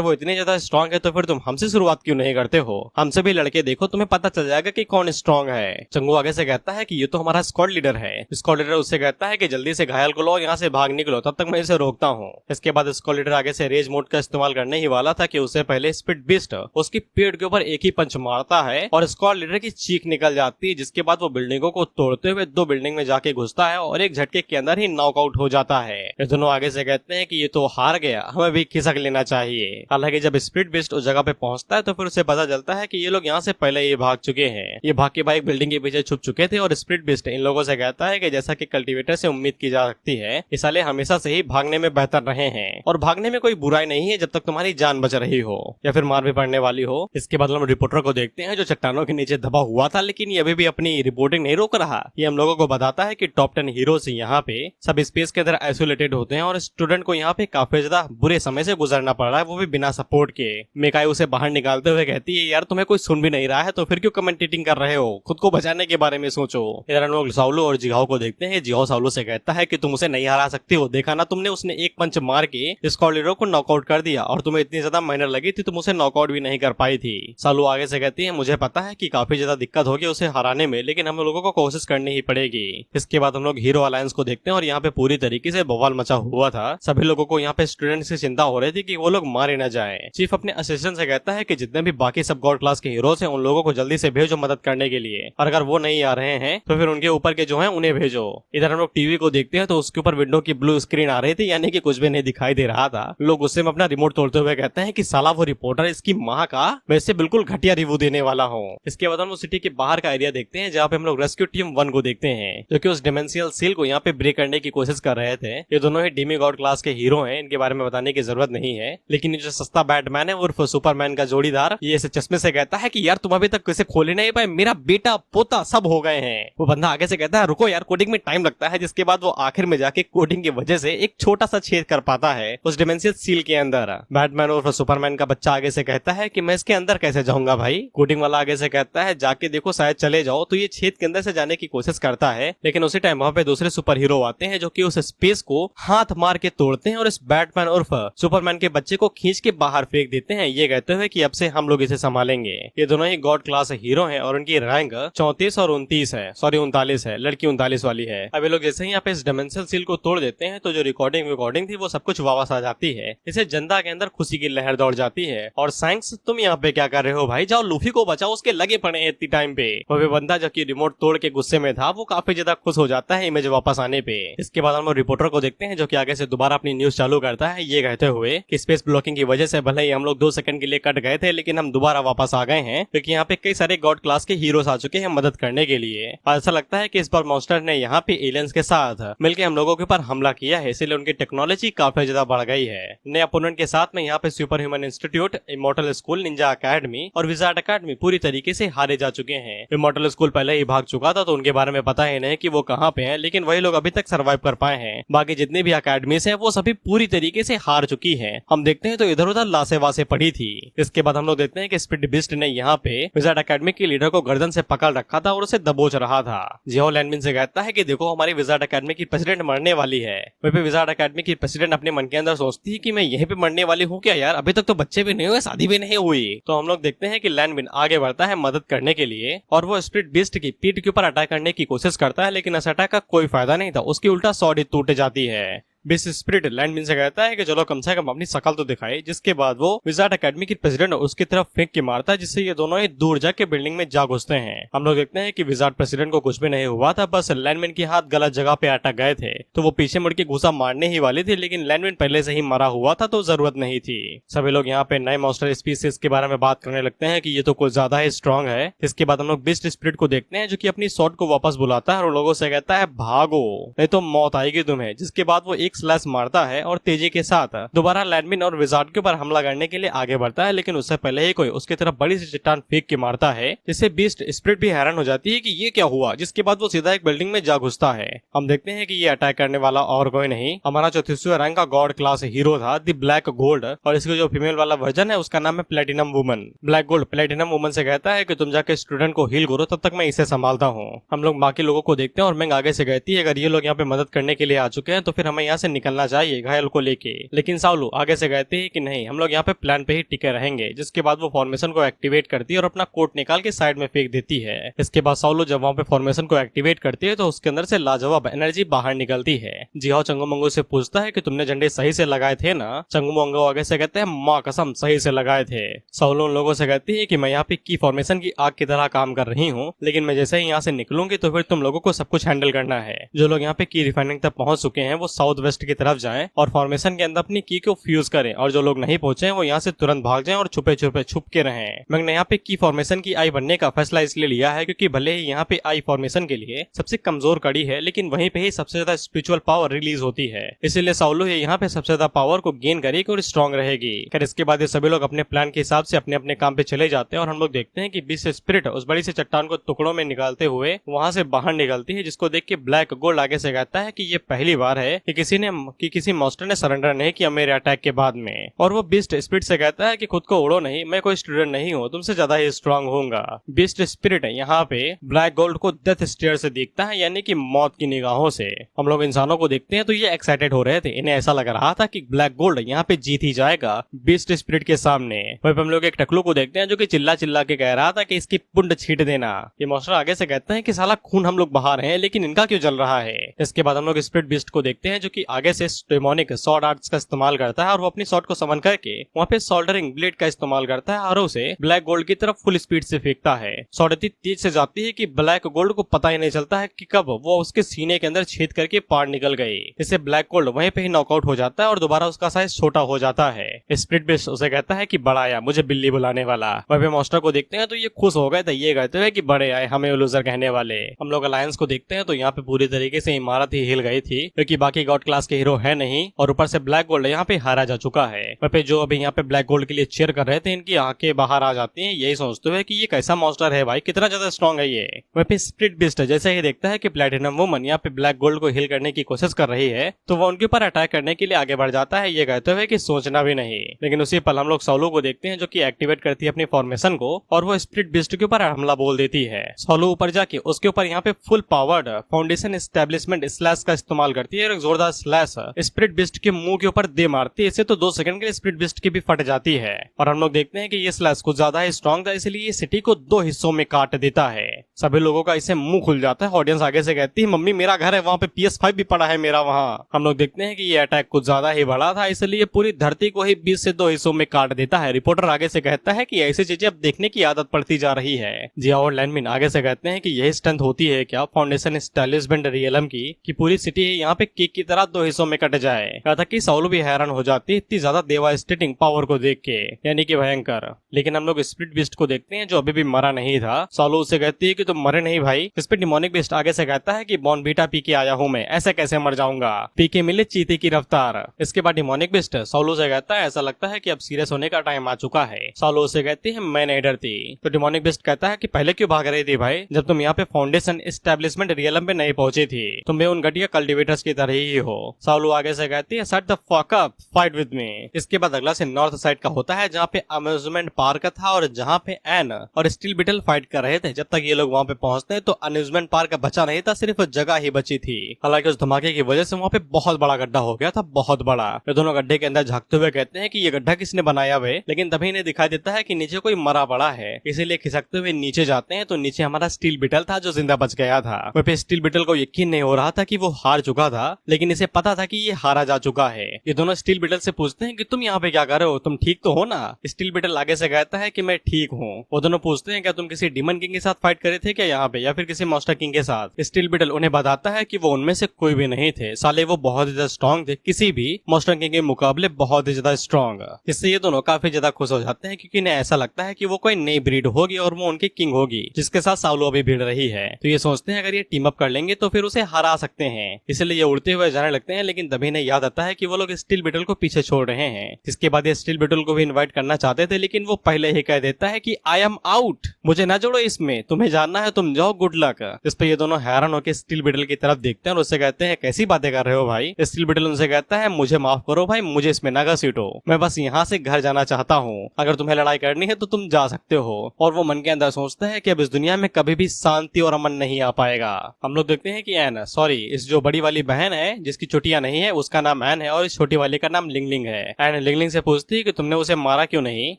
वो इतने ज्यादा स्ट्रांग है तो फिर तुम हमसे शुरुआत क्यों नहीं करते हो, हमसे भी लड़के देखो, तुम्हें पता चल जाएगा कि कौन स्ट्रांग है। चंगू आगे से कहता है कि ये तो हमारा स्क्वाड लीडर है। स्क्वाड लीडर उससे कहता है कि जल्दी से घायल को लो, यहाँ से भाग निकलो, तब तक मैं इसे रोकता हूँ। इसके बाद स्क्वाड लीडर आगे से रेज मोड का इस्तेमाल करने ही वाला था कि उससे पहले स्पीड बिस्ट उसकी पेड़ के ऊपर एक ही पंच मारता है और स्क्वाड लीडर की चीख निकल जाती है, जिसके बाद वो बिल्डिंगों को तोड़ते हुए 2 बिल्डिंग में जाके घुसता है और एक झटके के अंदर ही नॉकआउट हो जाता है। ये दोनों आगे से कहते हैं कि ये तो हार गया, हमें भी खिसक लेना चाहिए। हालांकि जब स्पीड बिस्ट उस जगह पे पहुंचता है तो फिर उसे पता चलता है कि ये लोग यहाँ से पहले ही भाग चुके हैं। ये भाग के बाइक बिल्डिंग के पीछे छुप चुके थे और स्पीड बिस्ट इन लोगों से कहता है कि जैसा कि कल्टीवेटर से उम्मीद की जा सकती है, ये साले हमेशा से ही भागने में बेहतर रहे हैं और भागने में कोई बुराई नहीं है जब तक तुम्हारी जान बच रही हो या फिर मार भी पड़ने वाली हो। इसके बाद हम रिपोर्टर को देखते हैं जो चट्टानों के नीचे दबा हुआ था, लेकिन ये अभी भी अपनी रिपोर्टिंग नहीं रोक रहा। ये हम लोगों को बताता है कि टॉप 10 हीरोज यहाँ पे सब स्पेस के अंदर आइसोलेटेड होते हैं और स्टूडेंट को यहाँ पे काफी ज्यादा बुरे समय से गुजरना पड़ रहा है, वो भी बिना सपोर्ट के। मेकाई उसे बाहर निकालते हुए कहती है यार तुम्हें कोई सुन भी नहीं रहा है तो फिर क्यों कमेंटेटिंग कर रहे हो, खुद को बचाने के बारे में सोचो। इधर हम लोग साउलो और जिगाओ को देखते हैं। जिगाओ साउलो से कहता है कि तुम उसे नहीं हरा सकती हो, देखा ना तुमने, उसने एक पंच मार के स्क्वाड लीडर को नॉकआउट कर दिया और तुम्हें इतनी ज्यादा माइनर लगी थी तुम उसे नॉकआउट भी नहीं कर पाई थी। सालू आगे से कहती है मुझे पता है कि काफी ज्यादा दिक्कत होगी उसे हराने में, लेकिन हम लोगों को कोशिश करनी ही पड़ेगी। इसके बाद हम लोग हीरो अलायंस को देखते हैं और यहाँ पे पूरी तरीके से बवाल मचा हुआ था। सभी लोगों को यहाँ पे स्टूडेंट्स की चिंता हो रही थी कि वो लोग मारे न जाए। चीफ अपने असिस्टेंट से कहता है कि जितने भी बाकी सब गॉड क्लास के हीरोज हैं उन लोगों को जल्दी से भेजो मदद करने के लिए, और अगर वो नहीं आ रहे हैं तो फिर उनके ऊपर के जो है उन्हें भेजो। इधर हम लोग टीवी को देखते हैं तो उसके ऊपर विंडो की ब्लू स्क्रीन आ रही थी, यानी कि कुछ भी नहीं दिखाई दे रहा था। लोग गुस्से में अपना रिमोट तोड़ते हुए कहते हैं कि साला वो रिपोर्टर इसकी माँ का, मैं इससे बिल्कुल घटिया रिव्यू देने वाला हूँ। इसके बाद हम सिटी के बाहर का एरिया देखते हैं जहाँ पे हम लोग रेस्क्यू टीम 1 को देखते हैं जो कि उस डिमेंशियल सील को यहाँ पे ब्रेक करने की कोशिश कर रहे थे। ये दोनों ही डीमी गॉड क्लास के हीरो हैं, इनके बारे में बताने की जरूरत नहीं है, लेकिन ये जो सस्ता बैटमैन है उर्फ सुपरमैन का जोड़ीदार, ये इसे चश्मे से कहता है कि यार तुम अभी तक किसे खोले नहीं पाए, मेरा बेटा पोता सब हो गए हैं। वो बंदा आगे से कहता है रुको यार, कोडिंग में टाइम लगता है, जिसके बाद वो आखिर में जाके कोडिंग की वजह से एक छोटा सा छेद कर पाता है उस डिमेंशियल सील के अंदर। बैटमैन और सुपरमैन का बच्चा आगे से कहता है कि मैं इसके अंदर कैसे जाऊंगा भाई। कोडिंग वाला आगे से कहता है जाके देखो शायद चले जाओ, तो ये छेद के अंदर से जाने की कोशिश करता है, लेकिन उसी टाइम वहाँ पे दूसरे सुपर हीरो आते हैं जो कि उस स्पेस को हाथ मार के तोड़ते हैं और इस बैटमैन उर्फ सुपरमैन के बच्चे को खींच के बाहर फेंक देते हैं, ये कहते हुए कि अब से हम लोग इसे संभालेंगे। ये दोनों ही गॉड क्लास हीरो हैं और उनकी रैंक 34 और 29 है, सॉरी 39 है, लड़की 39 वाली है। अब ये लोग जैसे ही यहाँ पे इस डिमेंशियल सील को तोड़ देते हैं तो जो रिकॉर्डिंग थी वो सब कुछ वापस आ जाती है। इसे जनता के अंदर खुशी की लहर दौड़ जाती है और सैंक्स तुम यहाँ पे क्या कर रहे हो भाई, जाओ लूफी को बचाओ, उसके लगे पड़े हैं इतनी टाइम पे। वो भी बंदा जो कि रिमोट तोड़ के गुस्से में था वो काफी ज्यादा खुश हो जाता है इमेज वापस आने पे। इसके बाद हम रिपोर्टर को देखते हैं जो कि आगे से दोबारा अपनी न्यूज चालू करता है, ये कहते हुए कि स्पेस ब्लॉकिंग की वजह से भले ही हम लोग 2 सेकंड के लिए कट गए थे लेकिन हम दोबारा वापस आ गए हैं, क्योंकि यहाँ पे कई सारे गॉड क्लास के हीरोज आ चुके हैं मदद करने के लिए। ऐसा लगता है कि इस बार मॉन्स्टर ने यहाँ पे एलियंस के साथ मिलकर हम लोगों के ऊपर हमला किया है, इसलिए उनकी टेक्नोलॉजी काफी ज्यादा बढ़ गई है। नए अपोनेंट के साथ में यहाँ पे super human institute, immortal school, Ninja academy और विजार्ड अकेडमी पूरी तरीके से हारे जा चुके हैं। इमॉर्टल स्कूल पहले ही भाग चुका था तो उनके बारे में पता ही नहीं कि वो कहाँ पे हैं, लेकिन वही लोग अभी तक सर्वाइव कर पाए हैं। बाकी जितनी भी अकेडमीज हैं वो सभी पूरी तरीके से हार चुकी हैं। हम देखते हैं तो इधर उधर लाशें वासे पड़ी थी। इसके बाद हम लोग देखते हैं कि स्पीड बिस्ट ने यहाँ पे विजार्ड अकेडमी के लीडर को गर्दन से पकड़ रखा था और उसे दबोच रहा था। जियो लैंडमिन से कहता है कि देखो हमारी विजार्ड अकेडमी की प्रेसिडेंट मरने वाली है। वहीं पे विजार्ड अकेडमी की प्रेसिडेंट अपने मन के अंदर सोचती है कि मैं यहीं पे मरने वाली हूँ क्या यार, अभी तक तो बच्चे भी नहीं हुए, शादी भी नहीं हुई। तो हम लोग देखते हैं कि लैंडमिन आगे बढ़ता है मदद करने के लिए और वो स्पीड बिस्ट की पीठ के ऊपर अटैक करने की कोशिश करता है, लेकिन इस अटैक का कोई फायदा नहीं था, उसकी उल्टा सॉडी टूट जाती है। बीस्ट स्पिरिट लैंडमिन से कहता है कि चलो कम से कम अपनी शकल तो दिखाए, जिसके बाद वो विजार्ड एकेडमी की प्रेसिडेंट उसकी तरफ फेंक के मारता है, जिससे ये दोनों ही दूर जाके बिल्डिंग में जा घुसते हैं। हम लोग देखते हैं कि विजार्ड प्रेसिडेंट को कुछ भी नहीं हुआ था, बस लैंडमिन के हाथ गलत जगह पे अटक गए थे, तो वो पीछे मुड़ के घुसा मारने ही वाली थी, लेकिन लैंडमिन पहले से ही मरा हुआ था तो जरूरत नहीं थी। सभी लोग यहाँ पे नए मॉन्स्टर स्पीसीज के बारे में बात करने लगते हैं कि ये तो कुछ ज्यादा ही स्ट्रॉन्ग है। इसके बाद हम लोग बीस्ट स्पिरिट को देखते हैं जो कि अपनी स्वॉर्ड को वापस बुलाता है और लोगों से कहता है भागो नहीं तो मौत आएगी तुम्हें। जिसके बाद वो एक स्लैश मारता है और तेजी के साथ दोबारा लैंडमिन और विजार्ड के ऊपर हमला करने के लिए आगे बढ़ता है, लेकिन उससे पहले ही कोई उसकी तरफ बड़ी सी चट्टान फेंक के मारता है, जिससे बीस्ट स्पिरिट भी हैरान हो जाती है कि ये क्या हुआ। जिसके बाद वो सीधा एक बिल्डिंग में जा घुसता है। हम देखते हैं कि ये अटैक करने वाला और कोई नहीं, हमारा 34वें रैंक का गॉड क्लास हीरो था द ब्लैक गोल्ड, और इसका जो फीमेल वाला वर्जन है उसका नाम है platinum woman. Black gold platinum woman से कहता है कि तुम जाके स्टूडेंट को हील करो, तब तक मैं इसे संभालता हूँ। हम लोग बाकी लोगों को देखते हैं और मैंग आगे से कहती है अगर ये लोग यहाँ पे मदद करने के लिए आ चुके हैं तो फिर हमें यहाँ से निकलना चाहिए घायल को लेके, लेकिन साउलू आगे से कहते हैं कि नहीं, हम लोग यहाँ पे प्लान पे ही टिके रहेंगे। जिसके बाद वो फॉर्मेशन को एक्टिवेट करती है और अपना कोट निकाल के साइड में फेंक देती है। इसके बाद साउलू जब वहाँ पे फॉर्मेशन को एक्टिवेट करती है तो उसके अंदर से लाजवाब एनर्जी बाहर निकलती है। जिहाओ चंगुमंगो से पूछता है कि तुमने झंडे सही से लगाए थे ना। चंगुमंगो आगे से कहते हैं माँ कसम सही से लगाए थे। साउलू उन लोगों से कहती है कि मैं यहाँ पे की फॉर्मेशन की आग की तरह काम कर रही हूँ, लेकिन मैं जैसे ही यहाँ से निकलूंगी तो फिर तुम लोगों को सब कुछ हैंडल करना है। जो लोग यहाँ पे की रिफाइनिंग तक पहुंच चुके हैं वो साउथ वेस्ट की तरफ जाएं और फॉर्मेशन के अंदर अपनी की को फ्यूज करें, और जो लोग नहीं पहुंचे हैं वो यहाँ से तुरंत भाग जाएं और छुपे छुपे छुप के रहें। मैंने यहाँ पे की फॉर्मेशन की आई बनने का फैसला इसलिए लिया है क्योंकि भले ही यहाँ पे आई फॉर्मेशन के लिए सबसे कमजोर कड़ी है, लेकिन वहीं पे ही सबसे ज्यादा स्पिरिचुअल पावर रिलीज होती है। इसीलिए साउलू यहाँ पे सबसे ज्यादा पावर को गेन करेगी और स्ट्रॉन्ग रहेगी। खैर इसके बाद ये सभी लोग अपने प्लान के हिसाब से अपने अपने काम पे चले जाते हैं और हम लोग देखते हैं कि बीस्ट स्पिरिट उस बड़ी सी चट्टान को टुकड़ों में निकालते हुए वहां से बाहर निकलती है, जिसको देख के ब्लैक गोल्ड आगे से कहता है कि ये पहली बार है कि किसी मॉन्स्टर ने सरेंडर नहीं किया मेरे अटैक के बाद में। और वो बीस्ट स्पिरिट से कहता है कि खुद को उड़ो नहीं, मैं कोई स्टूडेंट नहीं हूँ, तुमसे ज्यादा ही स्ट्रांग होऊंगा। बीस्ट स्पिरिट यहाँ पे ब्लैक गोल्ड को डेथ स्टेयर से देखता है, यानी कि मौत की निगाहों से। हम लोग इंसानों को देखते हैं तो ये एक्साइटेड हो रहे थे, इन्हें ऐसा लग रहा था कि ब्लैक गोल्ड यहाँ पे जीत ही जाएगा बीस्ट स्पिरिट के सामने। वहीं पे हम लोग एक टकलू को देखते हैं जो कि चिल्ला चिल्ला के कह रहा था कि इसकी पुंड छीट देना। ये मॉन्स्टर आगे से कहते हैं कि साला खून हम लोग बहा रहे हैं लेकिन इनका क्यों जल रहा है। इसके बाद हम लोग स्पिरिट बीस्ट को देखते हैं जो कि आगे से डेमोनिक सॉर्ड आर्ट्स का इस्तेमाल करता है और वो अपनी सॉर्ड को समन करके वहाँ पे सोल्डरिंग ब्लेड का इस्तेमाल करता है और उसे ब्लैक गोल्ड की तरफ फुल स्पीड से फेंकता है। सॉर्ड इतनी तेज से जाती है कि ब्लैक गोल्ड को पता ही नहीं चलता है कि कब वो उसके सीने के अंदर छेद करके पार निकल गई। इससे ब्लैक गोल्ड वहीं पे ही नॉकआउट हो जाता है और दोबारा उसका साइज छोटा हो जाता है। स्पिरिट बीस्ट उसे कहता है कि बड़ा आया, मुझे बिल्ली बुलाने वाला। वहीं पे मॉन्स्टर को देखते हैं तो ये खुश हो गए थे, ये कहते हुए कि बड़े आए हमें लूजर कहने वाले। हम लोग अलायंस को देखते हैं तो यहाँ पे पूरी तरीके से इमारत ही हिल गई थी क्योंकि बाकी गॉड क्लास के हीरो है नहीं और ऊपर से ब्लैक गोल्ड यहाँ पे हारा जा चुका है। वहीं पे जो अभी यहाँ पे ब्लैक गोल्ड के लिए चीयर कर रहे थे इनकी आंखें बाहर आ जाती हैं, यही सोचते हुए कि ये कैसा मॉन्स्टर है भाई, कितना ज्यादा स्ट्रॉन्ग है ये। वहीं पे स्पिरिट बीस्ट जैसे ही देखता है कि प्लैटिनम वुमन यहाँ पे ब्लैक गोल्ड को हिल करने की कोशिश कर रही है तो वो उनके ऊपर अटैक करने के लिए आगे बढ़ जाता है, ये कहते हुए कि सोचना भी नहीं। लेकिन उसी पल हम लोग साउलू को देखते हैं जो कि एक्टिवेट करती है अपनी फॉर्मेशन को और वो स्पिरिट बीस्ट के ऊपर हमला बोल देती है। साउलू ऊपर जाके उसके ऊपर यहाँ पे full powered foundation establishment slash का इस्तेमाल करती है और एक जोरदार स्लैश स्पिरिट बीस्ट के मुंह के ऊपर दे मारती है। इससे तो 2 सेकंड के लिए स्पिरिट बीस्ट की भी फट जाती है और हम लोग देखते हैं कि ये स्लैश कुछ ज्यादा ही स्ट्रॉन्ग था, इसलिए ये सिटी को 2 हिस्सों में काट देता है। सभी लोगों का इसे मुंह खुल जाता है। ऑडियंस आगे से कहती है मम्मी मेरा घर है वहाँ पे PS5 भी पड़ा है मेरा वहाँ। हम लोग देखते हैं कि ये अटैक कुछ ज्यादा ही बड़ा था, इसलिए पूरी धरती को ही 20 से 2 हिस्सों में काट देता है। रिपोर्टर आगे से कहता है कि ऐसी चीजें अब देखने की आदत पड़ती जा रही है। जिया और लैंडमिन आगे से कहते हैं कि यही स्ट्रेंथ होती है क्या फाउंडेशन एस्टेब्लिशमेंट रियलम की पूरी सिटी यहाँ पे केक की तरह 2 हिस्सों में कट जाए। कहा था कि साउलू भी हैरान हो जाती है इतनी ज्यादा डेवास्टेटिंग पावर को देख के, यानी कि भयंकर। लेकिन हम लोग स्पिरिट बीस्ट को देखते हैं जो अभी भी मरा नहीं था। साउलू उसे कहती है कि तुम मरे नहीं भाई। इस पे डिमोनिक बीस्ट आगे से कहता है कि बॉर्नवीटा पी के आया हूँ मैं, ऐसे कैसे मर जाऊंगा, पी के मिले चीते की रफ्तार। इसके बाद डिमोनिक बीस्ट साउलू से कहता है ऐसा लगता है कि अब सीरियस होने का टाइम आ चुका है। साउलू उसे कहती है मैं नहीं डरती। तो डिमोनिक बीस्ट कहता है कि पहले क्यों भाग रही थी भाई, जब तुम यहाँ पे फाउंडेशन एस्टेब्लिशमेंट रियलम पे नहीं पहुंचे थी, तुम भी उन घटिया कल्टिवेटर्स की तरह ही हो। साउलू आगे से कहती है shut the fuck up, fight with me. इसके बाद अगला से नॉर्थ साइड का होता है जहाँ पे अम्यूजमेंट पार्क था और जहाँ पे एन और स्टील बिटल फाइट कर रहे थे। जब तक ये लोग वहाँ पे पहुंचते हैं तो अम्यूजमेंट पार्क बचा नहीं था, सिर्फ जगह ही बची थी। हालांकि उस धमाके की वजह से वहाँ पे बहुत बड़ा गड्ढा हो गया था, बहुत बड़ा। ये दोनों गड्ढे के अंदर झांकते हुए कहते हैं कि ये गड्ढा किसने बनाया हुआ है, लेकिन तभी इन्हें दिखाई देता है कि नीचे कोई मरा पड़ा है। इसीलिए खिसकते हुए नीचे जाते हैं तो नीचे हमारा स्टील बिटल था जो जिंदा बच गया था। वहीं पे स्टील बिटल को यकीन नहीं हो रहा था कि वो हार चुका था, लेकिन इसे पता था कि ये हारा जा चुका है। ये दोनों स्टील बीटल से पूछते हैं कि तुम यहाँ पे क्या कर रहे हो, तुम ठीक तो हो ना। स्टील बीटल आगे से कहता है कि मैं ठीक हूँ। वो दोनों पूछते हैं क्या तुम किसी डीमन किंग के साथ फाइट करे थे क्या यहाँ पे, या फिर किसी मॉन्स्टर किंग के साथ। स्टील बीटल उन्हें बताता है कि वो उनमें से कोई भी नहीं थे, साले वो बहुत ही ज्यादा स्ट्रॉन्ग थे, किसी भी मॉन्स्टर किंग के मुकाबले बहुत ही ज्यादा स्ट्रॉन्ग। इससे ये दोनों काफी ज्यादा खुश हो जाते हैं क्योंकि इन्हें ऐसा लगता है कि वो कोई नई ब्रीड होगी और वो उनकी किंग होगी जिसके साथ साउलो अभी भिड़ रही है। तो ये सोचते हैं अगर ये टीम अप कर लेंगे तो फिर उसे हरा सकते हैं, इसलिए ये उड़ते हुए जाने लगते हैं। लेकिन तभी इन्हें याद आता है कि वो लोग स्टील बीटल को पीछे छोड़ रहे हैं। इसके बाद ये स्टील बीटल को भी इनवाइट करना चाहते थे, लेकिन वो पहले ही कह देता है कि आई एम आउट, मुझे ना जोड़ो इसमें, तुम्हें जानना है तुम जाओ, गुड लक। इस पे ये दोनों हैरान होकर स्टील बीटल की तरफ देखते हैं और उससे कहते हैं कैसी बातें कर रहे हो भाई। स्टील बीटल उनसे कहता है मुझे माफ करो भाई, मुझे इसमें ना घसीटो, मैं बस यहाँ से घर जाना चाहता हूँ, अगर तुम्हें लड़ाई करनी है तो तुम जा सकते हो। और वो मन के अंदर सोचता है कि अब इस दुनिया में कभी भी शांति और अमन नहीं आ पाएगा। हम लोग देखते हैं कि एन, सॉरी, इस जो बड़ी वाली बहन है जिसकी चुटियां नहीं है उसका नाम एन है और इस छोटी वाली का नाम लिंगलिंग है। एन लिंगलिंग से पूछती है कि तुमने उसे मारा क्यों नहीं।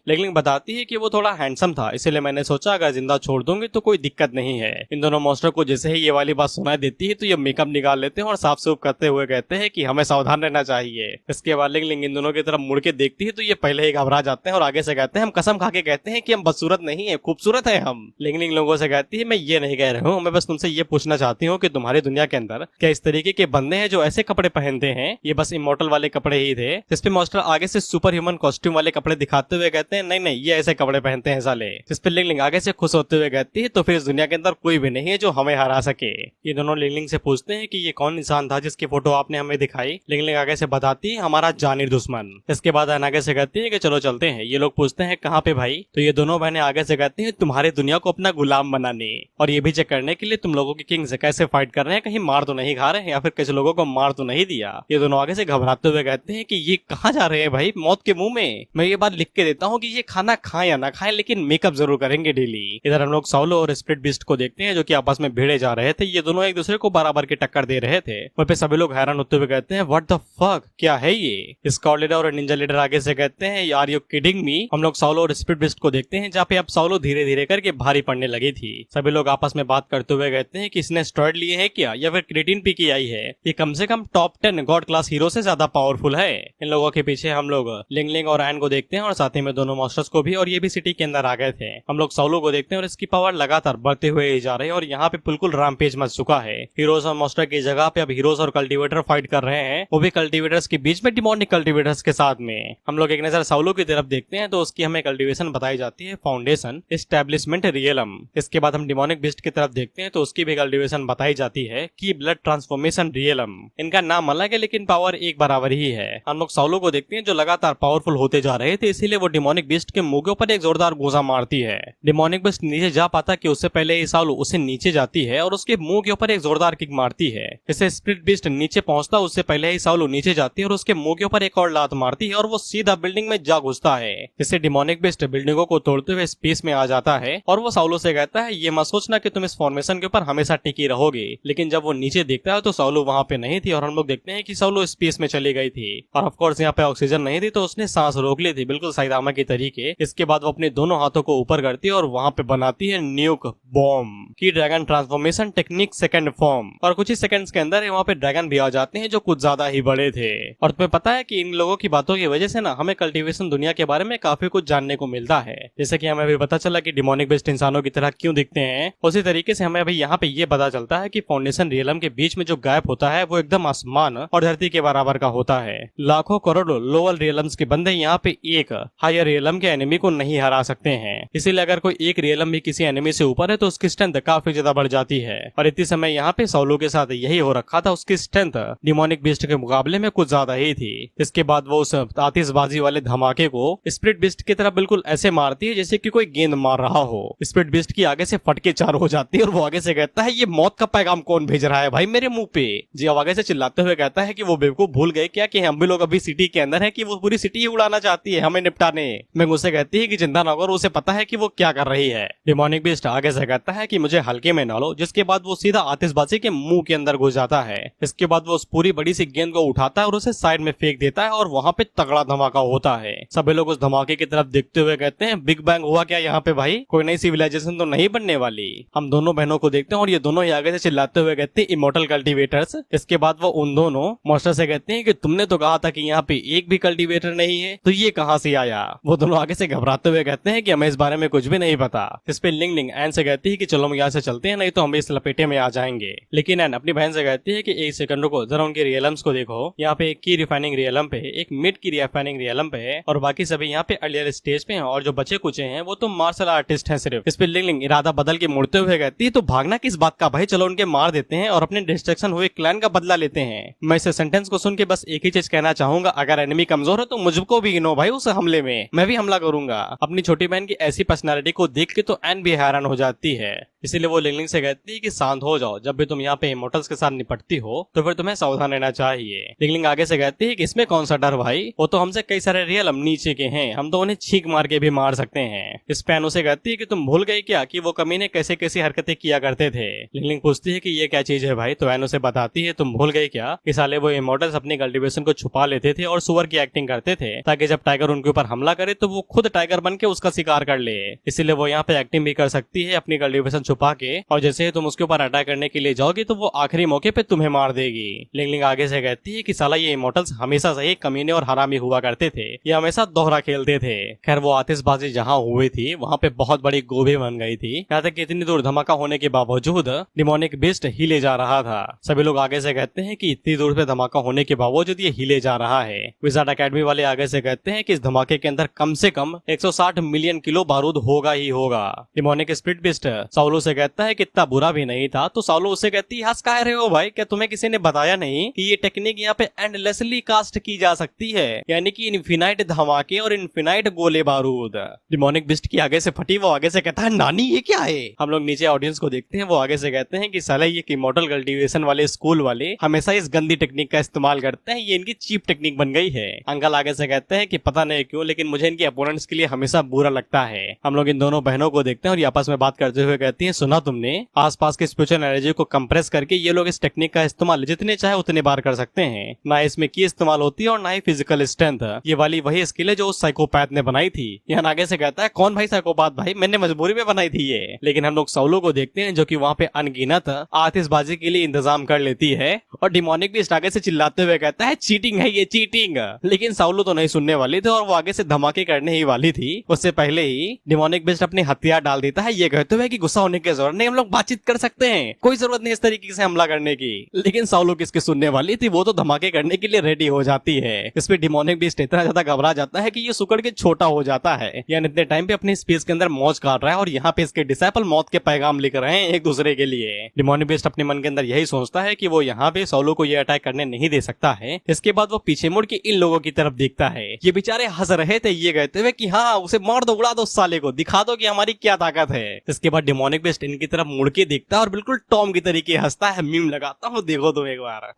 लिंगलिंग बताती है कि वो थोड़ा हैंडसम था, इसलिए मैंने सोचा अगर जिंदा छोड़ दूंगी तो कोई दिक्कत नहीं है। इन दोनों मॉन्स्टर को जैसे ही ये वाली बात सुनाई देती है तो ये मेकअप निकाल लेते हैं और साफ सूफ करते हुए कहते हैं कि हमें सावधान रहना चाहिए। इसके बाद लिंगलिंग इन दोनों की तरफ मुड़ के देखती है तो ये पहले ही घबरा जाते हैं और आगे से कहते हैं हम कसम खा के कहते हैं कि हम बदसूरत नहीं है, खूबसूरत है हम। लिंगलिंग लोगों से कहती है मैं ये नहीं कह रहा हूँ, मैं बस तुमसे ये पूछना चाहती हूँ कि तुम्हारी दुनिया के अंदर क्या इस तरीके के बंदे हैं जो ऐसे कपड़े पहनते हैं। ये बस इमोर्टल वाले कपड़े ही थे। जिसपे मॉन्स्टर आगे से सुपर ह्यूमन कॉस्ट्यूम वाले कपड़े दिखाते हुए कहते हैं नहीं नहीं ये ऐसे कपड़े पहनते हैं साले। जिसपे लिंगलिंग आगे से खुश होते हुए कहती है तो फिर इस दुनिया के अंदर कोई भी नहीं है जो हमें हरा सके। ये दोनों लिंगलिंग से पूछते हैं कि ये कौन इंसान था जिसकी फोटो आपने हमें दिखाई। लिंगलिंग आगे से बताती है हमारा जानी दुश्मन। इसके बाद आगे से कहती है कि चलो चलते हैं। ये लोग पूछते हैं कहाँ पे भाई, तो ये दोनों बहनें आगे से कहती हैं तुम्हारी दुनिया को अपना गुलाम बनाने और ये भी चेक करने के लिए तुम लोगों की किंग से कैसे फाइट कर रहे हैं, कहीं मार तो नहीं खा रहे हैं या फिर किसी लोगों को मार तो नहीं दिया। ये दोनों आगे से घबराते हुए कहते हैं कि ये कहाँ जा रहे हैं भाई, मौत के मुंह में। मैं ये बात लिख के देता हूँ कि ये खाना खाएं या ना खाएं लेकिन मेकअप जरूर करेंगे डेली। इधर हम लोग साउलो और स्प्लिट बिस्ट को देखते हैं जो कि आपस में भिड़े जा रहे थे। ये दोनों एक दूसरे को बराबर की टक्कर दे रहे थे। वहाँ पे सभी लोग हैरान होते हुए कहते हैं व्हाट द फक, क्या है ये। स्काउट लीडर और निंजा लीडर आगे से कहते हैं यार यू किडिंग मी। हम लोग साउलो और स्प्लिट बिस्ट को देखते हैं जहाँ पे अब साउलो धीरे धीरे करके भारी पड़ने लगी थी। सभी लोग आपस में बात करते हुए कहते हैं कि इसने स्टेरॉइड लिए हैं क्या या फिर क्रेटिन पी के आई है। ये कम से कम टॉप 10 गॉड क्लास हीरो से ज्यादा पावरफुल है। इन लोगों के पीछे हम लोग लिंगलिंग और एन को देखते हैं और साथ ही में दोनों मॉन्स्टर्स को भी, और ये भी सिटी के अंदर आ गए थे। हम लोग साउलो को देखते हैं और इसकी पावर लगातार बढ़ते हुए जा रही है और यहाँ पे बिल्कुल रामपेज मच चुका है। हीरोज और मॉन्स्टर की जगह पे अब हीरोज और कल्टीवेटर फाइट कर रहे हैं, वो भी कल्टीवेटर्स के बीच में डिमोनिक कल्टीवेटर्स के साथ में। हम लोग एक नजर साउलो की तरफ देखते हैं तो उसकी हमें कल्टीवेशन बताई जाती है फाउंडेशन एस्टेब्लिशमेंट रियलम। इसके बाद हम डिमोनिक बिस्ट की तरफ देखते हैं तो उसकी भी कल्टीवेशन बताई जाती है कि ब्लड ट्रांसफॉर्मेशन रियलम। इनका नाम अलग है लेकिन पावर एक बराबर ही है। हम लोग साउलो को देखते हैं जो लगातार पावरफुल होते जा रहे थे, इसीलिए वो डिमोनिक बिस्ट के मुंह के ऊपर एक जोरदार घूंसा मारती है। डिमोनिक बिस्ट नीचे जा पाता कि उससे पहले ही साउलो उसे नीचे जाती है और उसके मुंह के ऊपर एक जोरदार किक मारती है। इससे स्प्लिट बिस्ट नीचे पहुंचता उससे पहले ही साउलो नीचे जाती है और उसके मुंह के ऊपर एक और लात मारती है और वो सीधा बिल्डिंग में जा घुसता है। इससे डिमोनिक बिस्ट बिल्डिंगों को तोड़ते हुए स्पेस में आ जाता है और वो साउलो से कहता है ये मत सोचना कि तुम इस फॉर्मेशन के ऊपर हमेशा टिकी रहोगे। लेकिन जब वो नीचे देखता है तो साउलो वहाँ पे नहीं थी और हम लोग देखते हैं कि साउलो स्पेस में चली गई थी और ऑफ कोर्स यहाँ पे ऑक्सीजन नहीं थी तो उसने सांस रोक ली थी बिल्कुल साइदामा के तरीके। इसके बाद वो अपने दोनों हाथों को ऊपर करती है और वहाँ पे बनाती है न्यूक बॉम्ब की dragon transformation technique second form. और कुछ ही सेकंड्स के अंदर वहाँ पे ड्रैगन भी आ जाते हैं जो कुछ ज्यादा ही बड़े थे। और तुम्हें पता है कि इन लोगों की बातों की वजह से ना हमें कल्टीवेशन दुनिया के बारे में काफी कुछ जानने को मिलता है। जैसे कि हमें अभी पता चला कि डिमोनिक बेस्ट इंसानों की तरह क्यों दिखते हैं, उसी तरीके से हमें अभी यहाँ पे ये पता चलता है कि फाउंडेशन रियलम के बीच में जो गैप होता है वो एकदम आसमान और धरती के बराबर का होता है। लाखों करोड़ों लोअर रियलम्स के बंदे यहाँ पे एक हायर रियलम के एनिमी को नहीं हरा सकते हैं। इसीलिए अगर कोई एक रियलम भी किसी एनिमी से ऊपर है तो उसकी स्ट्रेंथ काफी ज्यादा बढ़ जाती है। और इतने समय यहाँ पे साउलो के साथ यही हो रखा था, उसकी स्ट्रेंथ डिमोनिक बिस्ट के मुकाबले में कुछ ज्यादा ही थी। इसके बाद वो उस आतिशबाजी वाले धमाके को स्प्लिट बिस्ट की तरह बिल्कुल ऐसे मारती है जैसे कि कोई गेंद मार रहा हो। स्प्लिट बिस्ट की आगे से फटके चार हो जाती है और वो आगे से कहता है ये मौत का पैगाम कौन भेज रहा है भाई मेरे मुंह पे। जी अब आगे से चिल्लाते हुए कहता है कि वो बेवकूफ भूल गए क्या कि हम भी लोग अभी सिटी के अंदर है, कि वो पूरी सिटी ही उड़ाना चाहती है हमें निपटाने। मैं उससे कहती है कि चिंता न करो, उसे पता है कि वो क्या कर रही है। डिमोनिक बिस्ट आगे से कहता है कि मुझे हल्के में न लो, जिसके बाद वो सीधा आतिशबाजी के मुंह के अंदर घुस जाता है। इसके बाद वो उस पूरी बड़ी सी गेंद को उठाता है और उसे साइड में फेंक देता है और वहाँ पे तगड़ा धमाका होता है। सभी लोग उस धमाके की तरफ देखते हुए कहते हैं बिग बैंग हुआ क्या यहाँ पे भाई, कोई नई सिविलाइजेशन तो नहीं बनने वाली। हम दोनों बहनों को देखते हैं और ये दोनों ही आगे से चिल्लाते हुए कहते हैं इमोर्टल कल्टीवेटर्स। इसके बाद वो उन दोनों मास्टर से कहते हैं कि तुमने तो कहा था कि यहाँ पे एक भी कल्टीवेटर नहीं है, तो ये कहाँ से आया। वो दोनों आगे से घबराते हुए कहते हैं कि हमें इस बारे में कुछ भी नहीं पता। इस पे लिंग लिंग एन से कहती है कि चलो हम यहाँ से चलते हैं, नहीं तो हम इस लपेटे में आ जाएंगे। लेकिन एन अपनी बहन से कहती है कि एक सेकंड रुको, जरा उनके रियलम्स को देखो। यहाँ पे एक की रिफाइनिंग रियलम पे, एक मिड की रिफाइनिंग रियलम पे, और बाकी सभी यहाँ पे अर्लियर स्टेज पे हैं, और जो बचे कुचे हैं वो तो मार्शल आर्टिस्ट हैं सिर्फ। इस पे लिंग लिंग इरादा बदल के मुड़ते हुए कहती है तो भागना किस बात का भाई, चलो उनके मार देते हैं और अपने डिस्ट्रक्शन हुए क्लैन का बदला लेते हैं। मैं इस सेंटेंस को सुन के बस एक ही चीज कहना चाहूंगा, अगर एनिमी कमजोर है तो मुझको भी गिनो भाई, उस हमले में मैं भी हमला करूंगा। अपनी छोटी बहन की ऐसी पर्सनालिटी को देख के तो एन भी हैरान हो जाती है। इसीलिए वो लिंग लिंग से कहती है कि शांत हो जाओ, जब भी तुम यहाँ पे इमोर्टल्स के साथ निपटती हो तो फिर तुम्हें सावधान रहना चाहिए। लिंग लिंग आगे से कहती है कि इसमें कौन सा डर भाई, वो तो हमसे कई सारे रियलम नीचे के हैं, हम तो उन्हें छींक मार के भी मार सकते हैं। इस पे एन उसे कहती है कि तुम भूल गई क्या कि वो कमीने कैसे कैसी हरकतें किया करते थे। लिंग लिंग पूछती है कि ये क्या चीज है भाई, तो एन उसे बताती है तुम भूल गई क्या कि साले वो इमोर्टल्स अपनी कल्टीवेशन को छुपा लेते थे और सुअर की एक्टिंग करते थे, ताकि जब टाइगर उनके ऊपर हमला करे तो वो खुद टाइगर बन के उसका शिकार कर ले। इसीलिए वो यहाँ पे एक्टिंग भी कर सकती है अपनी कल्टीवेशन छुपा के, और जैसे ही तुम उसके ऊपर अटैक करने के लिए जाओगी तो वो आखिरी मौके पे तुम्हें मार देगी। लिंग लिंग आगे से कहती है कि साला ये इमोर्टल्स हमेशा से ही कमीने और हरामी हुआ करते थे, ये हमेशा दोहरा खेलते थे। खैर वो आतिशबाजी जहाँ हुई थी वहाँ पे बहुत बड़ी गोभी बन गई थी, यहाँ तक कि इतनी दूर धमाका होने के बावजूद डिमोनिक बीस्ट हिले जा रहा था। सभी लोग आगे से कहते हैं कि इतनी दूर पे धमाका होने के बावजूद ये हिले जा रहा है। विजार्ड एकेडमी वाले आगे से कहते हैं कि इस धमाके के अंदर कम से कम 160 मिलियन किलो बारूद होगा ही होगा। डिमोनिक स्प्लिट बीस्ट साउलो से कहता है कि इतना बुरा भी नहीं था, तो साउलो उससे कहती है हंस कह रहे हो भाई, क्या तुम्हें किसी ने बताया नहीं कि ये टेक्निक यहाँ पे एंडलेसली कास्ट की जा सकती है, यानी कि इन्फिनाइट धमाके और इन्फिनाइट गोले बारूद। डिमोनिक बीस्ट की आगे से फटी, वो आगे से कहता है नानी ये क्या है। हम लोग नीचे ऑडियंस को देखते हैं, वो आगे से कहते हैं कि साला ये इमॉर्टल कल्टीवेशन वाले स्कूल वाले हमेशा इस गंदी टेक्निक का इस्तेमाल करते हैं, ये इनकी चीप टेक्निक बन गई है। अंकल आगे से कहते हैं कि पता नहीं क्यों लेकिन मुझे इनके अपोनेंट्स के लिए हमेशा बुरा लगता है। हम लोग इन दोनों बहनों को देखते हैं और ये आपस में बात करते हुए कहती हैं सुना तुमने, आसपास के स्पिरिचुअल एनर्जी को कंप्रेस करके ये लोग इस टेक्निक का इस्तेमाल जितने चाहे उतने बार कर सकते हैं, ना इसमें की इस्तेमाल होती है और ना ही फिजिकल स्ट्रेंथ। ये वाली वही स्किल है जो उस साइकोपैथ ने बनाई थी। यहाँ आगे से कहता है कौन भाई साइकोपैथ, भाई मैंने मजबूरी में बनाई थी ये। लेकिन हम लोग साउलो को देखते हैं जो कि वहाँ पे अनगिनत आतिशबाजी के लिए इंतजाम कर लेती है, और डिमोनिक भी इस आगे से चिल्लाते हुए कहता है चीटिंग है ये चीटिंग। लेकिन साउलो तो नहीं सुनने वाली थी और वो आगे से धमाके करने ही वाली थी। उससे पहले ही डिमोनिक बेस्ट अपने हथियार डाल देता है, ये कहते हुए कि गुस्सा होने की जरूरत नहीं, हम लोग बातचीत कर सकते हैं, कोई जरूरत नहीं इस तरीके से हमला करने की। लेकिन साउलो किसकी सुनने वाली थी, वो तो धमाके करने के लिए रेडी हो जाती है। इस पे डिमोनिक बेस्ट इतना ज्यादा घबरा जाता है कि ये सुकड़ के छोटा हो जाता है, यानी इतने टाइम पे अपनी स्पेस के अंदर मौज काट रहा है और यहाँ पे इसके डिसाइपल मौत के पैगाम लिख रहे हैं एक दूसरे के लिए। डिमोनिक बेस्ट अपने मन के अंदर यही सोचता है कि वो यहाँ पे साउलो को ये अटैक करने नहीं दे सकता है। इसके बाद वो पीछे मुड़ के इन लोगों की तरफ देखता है, ये बेचारे हंस रहे थे ये कहते हुए कि हाँ उसे मार दो, उड़ा दो, उस साले को दिखा दो कि हमारी क्या ताकत है। इसके बाद डिमोनिक बेस्ट इनकी तरफ मुड़ के देखता है और बिल्कुल टॉम की तरीके हंसता है, मीम लगाता हूँ देखो तुम एक बार।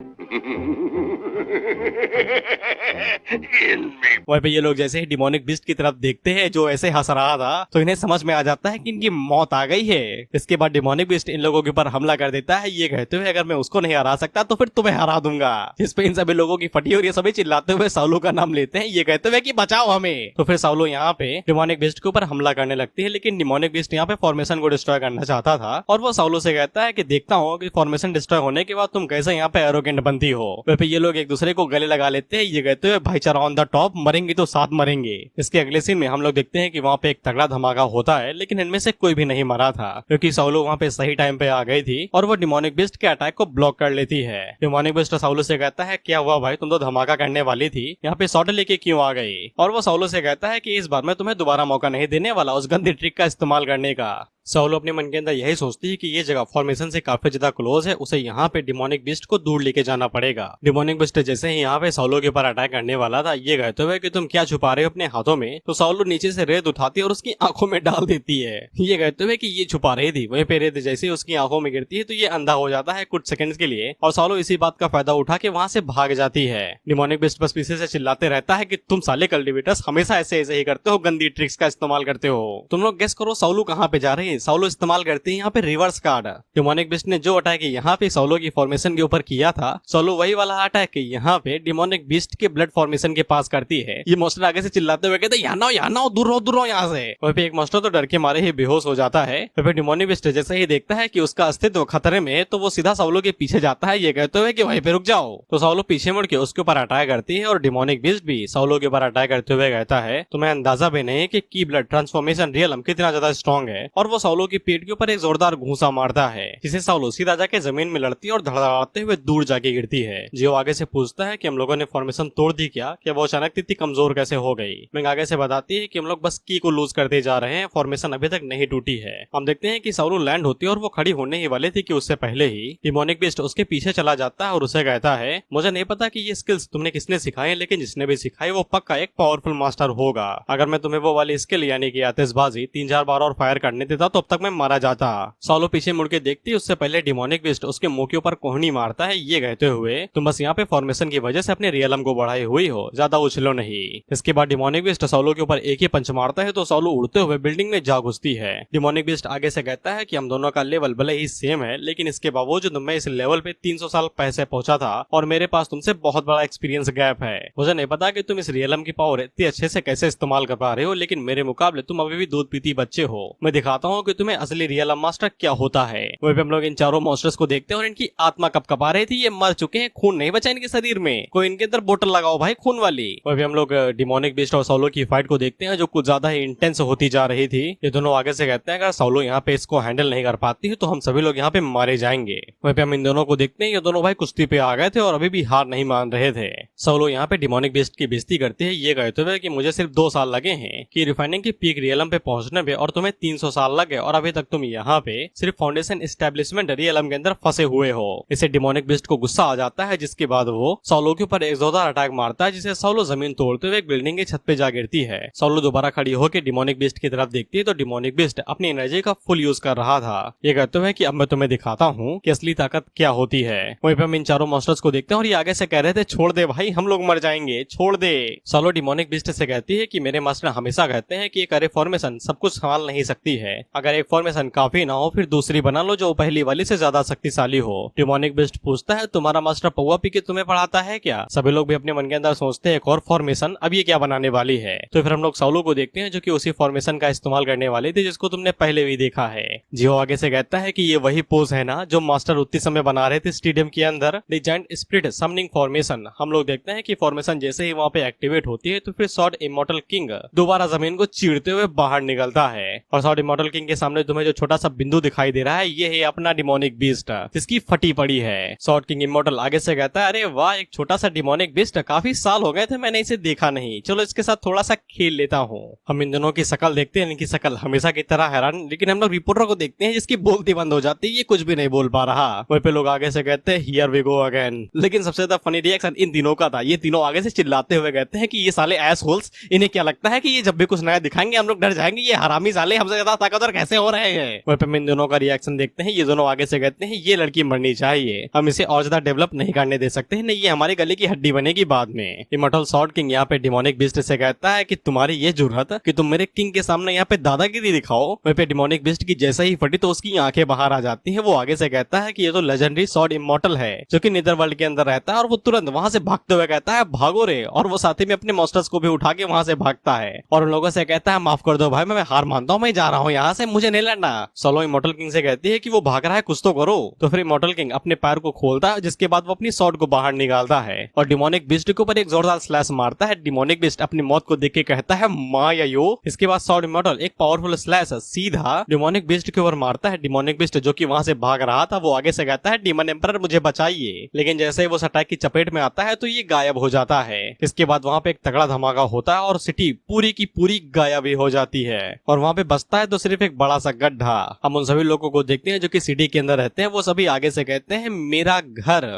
वहीं पे ये लोग जैसे ही डिमोनिक बीस्ट की तरफ देखते हैं जो ऐसे हंस रहा था, तो इन्हें समझ में आ जाता है कि इनकी मौत आ गई है। इसके बाद डिमोनिक बीस्ट इन लोगों के ऊपर हमला कर देता है, ये कहते हुए अगर मैं उसको नहीं हरा सकता तो फिर तुम्हें हरा दूंगा। जिस पे इन सभी लोगों की फटी और ये सभी चिल्लाते हुए साउलो का नाम लेते हैं, ये कहते हुए कि बचाओ हमें। तो फिर साउलो यहाँ पे डिमोनिक बीस्ट के ऊपर हमला करने लगती है, लेकिन डिमोनिक बीस्ट यहाँ पे फॉर्मेशन को डिस्ट्रॉय करना चाहता था और वो साउलो से कहता है कि देखता हूँ कि फॉर्मेशन डिस्ट्रॉय होने के बाद तुम कैसे यहाँ पे एरोगेंट बनती हो। वहीं पे ये लोग एक दूसरे को गले लगा लेते हैं, ये कहते हुए भाईचारा ऑन द टॉप, मरेंगे तो साथ मरेंगे। इसके अगले सीन में हम लोग देखते हैं कि वहाँ पे एक तगड़ा धमाका होता है, लेकिन इनमें से कोई भी नहीं मरा था क्योंकि साउलो वहाँ पे सही टाइम पे आ गई थी और वो डिमोनिक बीस्ट के अटैक को ब्लॉक कर लेती है। डिमोनिक बीस्ट साउलो से कहता है क्या हुआ भाई, तुम तो धमाका करने वाली थी, यहाँ पे शॉट लेके क्यों आ गई। और वो साउलो से कहता है कि इस बार मैं तुम्हें दोबारा मौका नहीं देने वाला उस गंदी ट्रिक का इस्तेमाल करने का। साउलो अपने मन के अंदर यही सोचती है कि ये जगह फॉर्मेशन से काफी ज्यादा क्लोज है, उसे यहाँ पे डिमोनिक बीस्ट को दूर लेके जाना पड़ेगा। डिमोनिक बीस्ट जैसे ही यहाँ पे साउलो के ऊपर अटैक करने वाला था, ये कहते हुए कि तुम क्या छुपा रहे हो अपने हाथों में, तो साउलो नीचे से रेत उठाती है और उसकी आंखों में डाल देती है, ये कहते हुए कि ये छुपा रही थी। वहीं पे रेत जैसे ही उसकी आंखों में गिरती है तो ये अंधा हो जाता है कुछ सेकंड्स के लिए और साउलो इसी बात का फायदा उठा के वहाँ से भाग जाती है। डिमोनिक बीस्ट बस पीछे से चिल्लाते रहता है कि तुम साले कल्टिवेटर्स हमेशा ऐसे ही करते हो, गंदी ट्रिक्स का इस्तेमाल करते हो। तुम लोग गेस करो साउलो कहाँ पे जा रही है नहीं, साउलो इस्तेमाल करते हैं यहाँ पे रिवर्स कार्ड। डिमोनिक बीस्ट ने जो अटैक यहाँ पे साउलो की फॉर्मेशन के ऊपर किया था, साउलो वही वाला अटैक यहाँ पे डिमोनिक बीस्ट के ब्लड फॉर्मेशन के पास करती है। ये मॉन्स्टर आगे से चिल्लाते हुए कहते हैं यहाँ ना हो, दूर रहो यहाँ से। वहीं पे एक मॉन्स्टर तो डर के मारे ही बेहोश हो जाता है। वहीं पे डिमोनिक बीस्ट जैसे ही देखता है कि उसका अस्तित्व खतरे में है तो वो सीधा साउलो के पीछे जाता है, ये कहते हुए कि वहीं पे रुक जाओ। तो साउलो पीछे मुड़ के उसके ऊपर अटैक करती है और डिमोनिक बीस्ट भी साउलो के ऊपर अटैक करते हुए कहता है तुम्हें अंदाजा भी नहीं कि की ब्लड ट्रांसफॉर्मेशन रियलम कितना ज्यादा स्ट्रॉन्ग है। और वो साउलो की पेट के ऊपर एक जोरदार घूंसा मारता है जिसे साउलो सीधा जाके जमीन में लड़ती है और धड़धड़ाते हुए दूर जाके गिरती है। जियो आगे से पूछता है कि हम लोगों ने फॉर्मेशन तोड़ दी क्या वो अचानक इतनी कमजोर कैसे हो गई। मैं आगे से बताती है कि हम लोग बस की को लूज करते जा रहे हैं, फॉर्मेशन अभी तक नहीं टूटी है। हम देखते हैं कि साउलो लैंड होती है और वो खड़ी होने ही वाली थी कि उससे पहले ही डिमोनिक बीस्ट उसके पीछे चला जाता है और उसे कहता है मुझे नहीं पता कि ये स्किल्स तुमने किसने सिखाई, लेकिन जिसने भी सिखाई वो पक्का एक पावरफुल मास्टर होगा। अगर मैं तुम्हें वो वाली स्किल यानी कि आतिशबाजी 3-4 बार और फायर करने देता तो अब तक मैं मारा जाता। साउलो पीछे मुड़ के देखती उससे पहले डिमोनिक बीस्ट उसके मुंह के ऊपर कोहनी मारता है, ये कहते हुए तुम बस यहाँ पे फॉर्मेशन की वजह से अपने रियलम को बढ़ाई हुई हो, ज्यादा उछलो नहीं। इसके बाद डिमोनिक बीस्ट साउलो के ऊपर एक ही पंच मारता है तो साउलो उड़ते हुए बिल्डिंग में जा घुसती है। डिमोनिक बीस्ट आगे से कहता है कि हम दोनों का लेवल भले ही सेम है, लेकिन इसके बावजूद मैं इस लेवल पे 300 साल पहले पहुंचा था और मेरे पास तुमसे बहुत बड़ा एक्सपीरियंस गैप है। मुझे नहीं पता कि तुम इस रियलम की पावर इतनी अच्छे से कैसे इस्तेमाल कर पा रहे हो, लेकिन मेरे मुकाबले तुम अभी भी दूध पीती बच्चे हो। मैं दिखाता हूँ कि तुम्हें असली रियलम मास्टर क्या होता है। वहीं पे हम लोग इन चारों मॉन्स्टर्स को देखते हैं और इनकी आत्मा कपकपा रही थी, ये मर चुके हैं, खून नहीं बचा इनके शरीर में, कोई इनके अंदर बोतल लगाओ भाई खून वाली। वहीं पे हम लोग डिमोनिक बीस्ट और साउलो की फाइट को देखते हैं जो कुछ ज्यादा ही इंटेंस होती जा रही थी। ये दोनों आगे से कहते हैं अगर साउलो यहाँ पे इसको हैंडल नहीं कर पाती है तो हम सभी लोग यहाँ पे मारे जाएंगे। वहीं पे हम इन दोनों को देखते हैं, ये दोनों भाई कुश्ती पे आ गए थे और अभी भी हार नहीं मान रहे थे। साउलो यहाँ पे डिमोनिक बीस्ट की बेइज्जती करती है, ये कहते हुए कि मुझे सिर्फ 2 साल लगे हैं कि रिफाइनिंग की पीक रियलम पे पहुंचने में और तुम्हें 300 साल लगे और अभी तक तुम यहाँ पे सिर्फ फाउंडेशन एस्टेब्लिशमेंट रियलम के अंदर फंसे हुए हो। इसे डिमोनिक बीस्ट को गुस्सा आ जाता है जिसके बाद वो साउलो के ऊपर एक जोरदार अटैक मारता है जिसे साउलो जमीन तोड़ते हुए एक बिल्डिंग की छत पे जा गिरती है। साउलो दोबारा खड़ी होकर डिमोनिक बीस्ट की तरफ देखती है तो डिमोनिक बीस्ट अपनी एनर्जी का फुल यूज कर रहा था। ये कहते हुए कि अब मैं तुम्हें दिखाता हूँ कि असली ताकत क्या होती है। वहीं पे हम इन चारों मॉन्स्टर्स को देखते हैं और ये आगे से कह रहे थे छोड़ दे भाई हम लोग मर जाएंगे, छोड़ दे। साउलो डिमोनिक बीस्ट से कहती है कि मेरे मास्टर हमेशा कहते हैं कि एक अरे फॉर्मेशन सब कुछ संभाल नहीं सकती है, अगर एक फॉर्मेशन काफी ना हो फिर दूसरी बना लो जो पहली वाली से ज्यादा शक्तिशाली हो। डिमोनिक बीस्ट पूछता है तुम्हारा मास्टर पौवा पी के तुम्हें पढ़ाता है क्या। सभी लोग भी अपने मन के अंदर सोचते हैं एक और फॉर्मेशन अब ये क्या बनाने वाली है। तो फिर हम लोग साउलो को देखते हैं जो कि उसी फॉर्मेशन का इस्तेमाल करने वाली थी जिसको तुमने पहले भी देखा है। जियो आगे से कहता है कि ये वही पोज है ना जो मास्टर उतनी समय बना रहे थे स्टेडियम के अंदर, the giant spirit summoning formation. हम लोग देखते हैं कि फॉर्मेशन जैसे ही वहाँ पे एक्टिवेट होती है तो फिर सॉर्ड इमॉर्टल किंग दोबारा जमीन को चीरते हुए बाहर निकलता है और सॉर्ड इमॉर्टल किंग के सामने तुम्हें जो छोटा सा बिंदु दिखाई दे रहा है ये है अपना डिमोनिक बीस्ट जिसकी फटी पड़ी है। सॉर्ड किंग इमॉर्टल आगे से कहता है अरे वाह एक छोटा सा डिमोनिक बीस्ट, काफी साल हो गए थे मैंने इसे देखा नहीं, चलो इसके साथ थोड़ा सा खेल लेता हूँ। हम इन दोनों की शकल देखते हैं, इनकी शकल हमेशा की तरह हैरान, लेकिन हम लोग रिपोर्टर को देखते हैं जिसकी बोलती बंद हो जाती है, ये कुछ भी नहीं बोल पा रहा। वहीं पे लोग आगे से कहते हैं हियर वी गो अगेन। लेकिन सबसे ज्यादा फनी रिएक्शन इन तीनों का था, ये तीनों आगे से चिल्लाते हुए कहते हैं कि ये साले एस होल्स, इन्हें क्या लगता है कि ये जब भी कुछ नया दिखाएंगे हम लोग डर जाएंगे, ये हरामी साले हमसे ज्यादा ताकतवर कैसे हो रहे हैं। वहीं पे हम इन दोनों का रिएक्शन देखते हैं, ये दोनों आगे से कहते हैं ये लड़की मरनी चाहिए, हम इसे और ज्यादा डेवलप नहीं करने दे सकते, नहीं ये हमारे गले की हड्डी बनेगी बाद में। इमॉर्टल सॉर्ड किंग यहाँ पे डिमोनिक बीस्ट से कहता है कि तुम्हारी ये जुर्रत कि तुम मेरे किंग के सामने यहाँ पे दादागिरी दिखाओ। वहीं पे डिमोनिक बीस्ट की जैसे ही फटी तो उसकी आंखें बाहर आ जाती हैं। वो आगे से कहता है कि ये तो लेजेंडरी सॉर्ड इमॉर्टल है जो कि नीदर वर्ल्ड के अंदर रहता है और वो तुरंत वहां से भागते हुए कहता है भागो रे, और वो साथ ही में अपने मॉन्स्टर्स को भी उठा के वहां से भागता है और उन लोगों से कहता है माफ कर दो भाई मैं हार मानता हूँ, मैं जा रहा हूँ यहाँ से, मुझे नहीं लड़ना। सोलो इमॉर्टल किंग से कहती है कि वो भाग रहा है कुछ तो करो। तो फिर इमॉर्टल किंग अपने पैर को खोलता है जिसके बाद वो अपनी सॉर्ड को बाहर निकालता है और डिमोनिक बीस्ट के ऊपर एक जोरदार स्लैश मारता है। डिमोनिक बीस्ट अपनी मौत को देख के कहता है माँ या यो। इसके बाद सॉर्ड इमॉर्टल एक पावरफुल स्लैश सीधा डिमोनिक बीस्ट के ऊपर मारता है। डिमोनिक बीस्ट जो कि वहां से भाग रहा था वो आगे से कहता है डीमन एम्परर मुझे बचाइए, लेकिन जैसे ही वो उस अटैक की चपेट में आता है तो ये गायब हो जाता है। इसके बाद वहां पे एक तगड़ा धमाका होता है और सिटी पूरी की पूरी गायब हो जाती है और वहां पे बचता है तो सिर्फ एक बड़ा सा गड्ढा। हम उन सभी लोगों को देखते हैं जो कि सिटी के अंदर रहते हैं, वो सभी आगे से कहते हैं मेरा घर।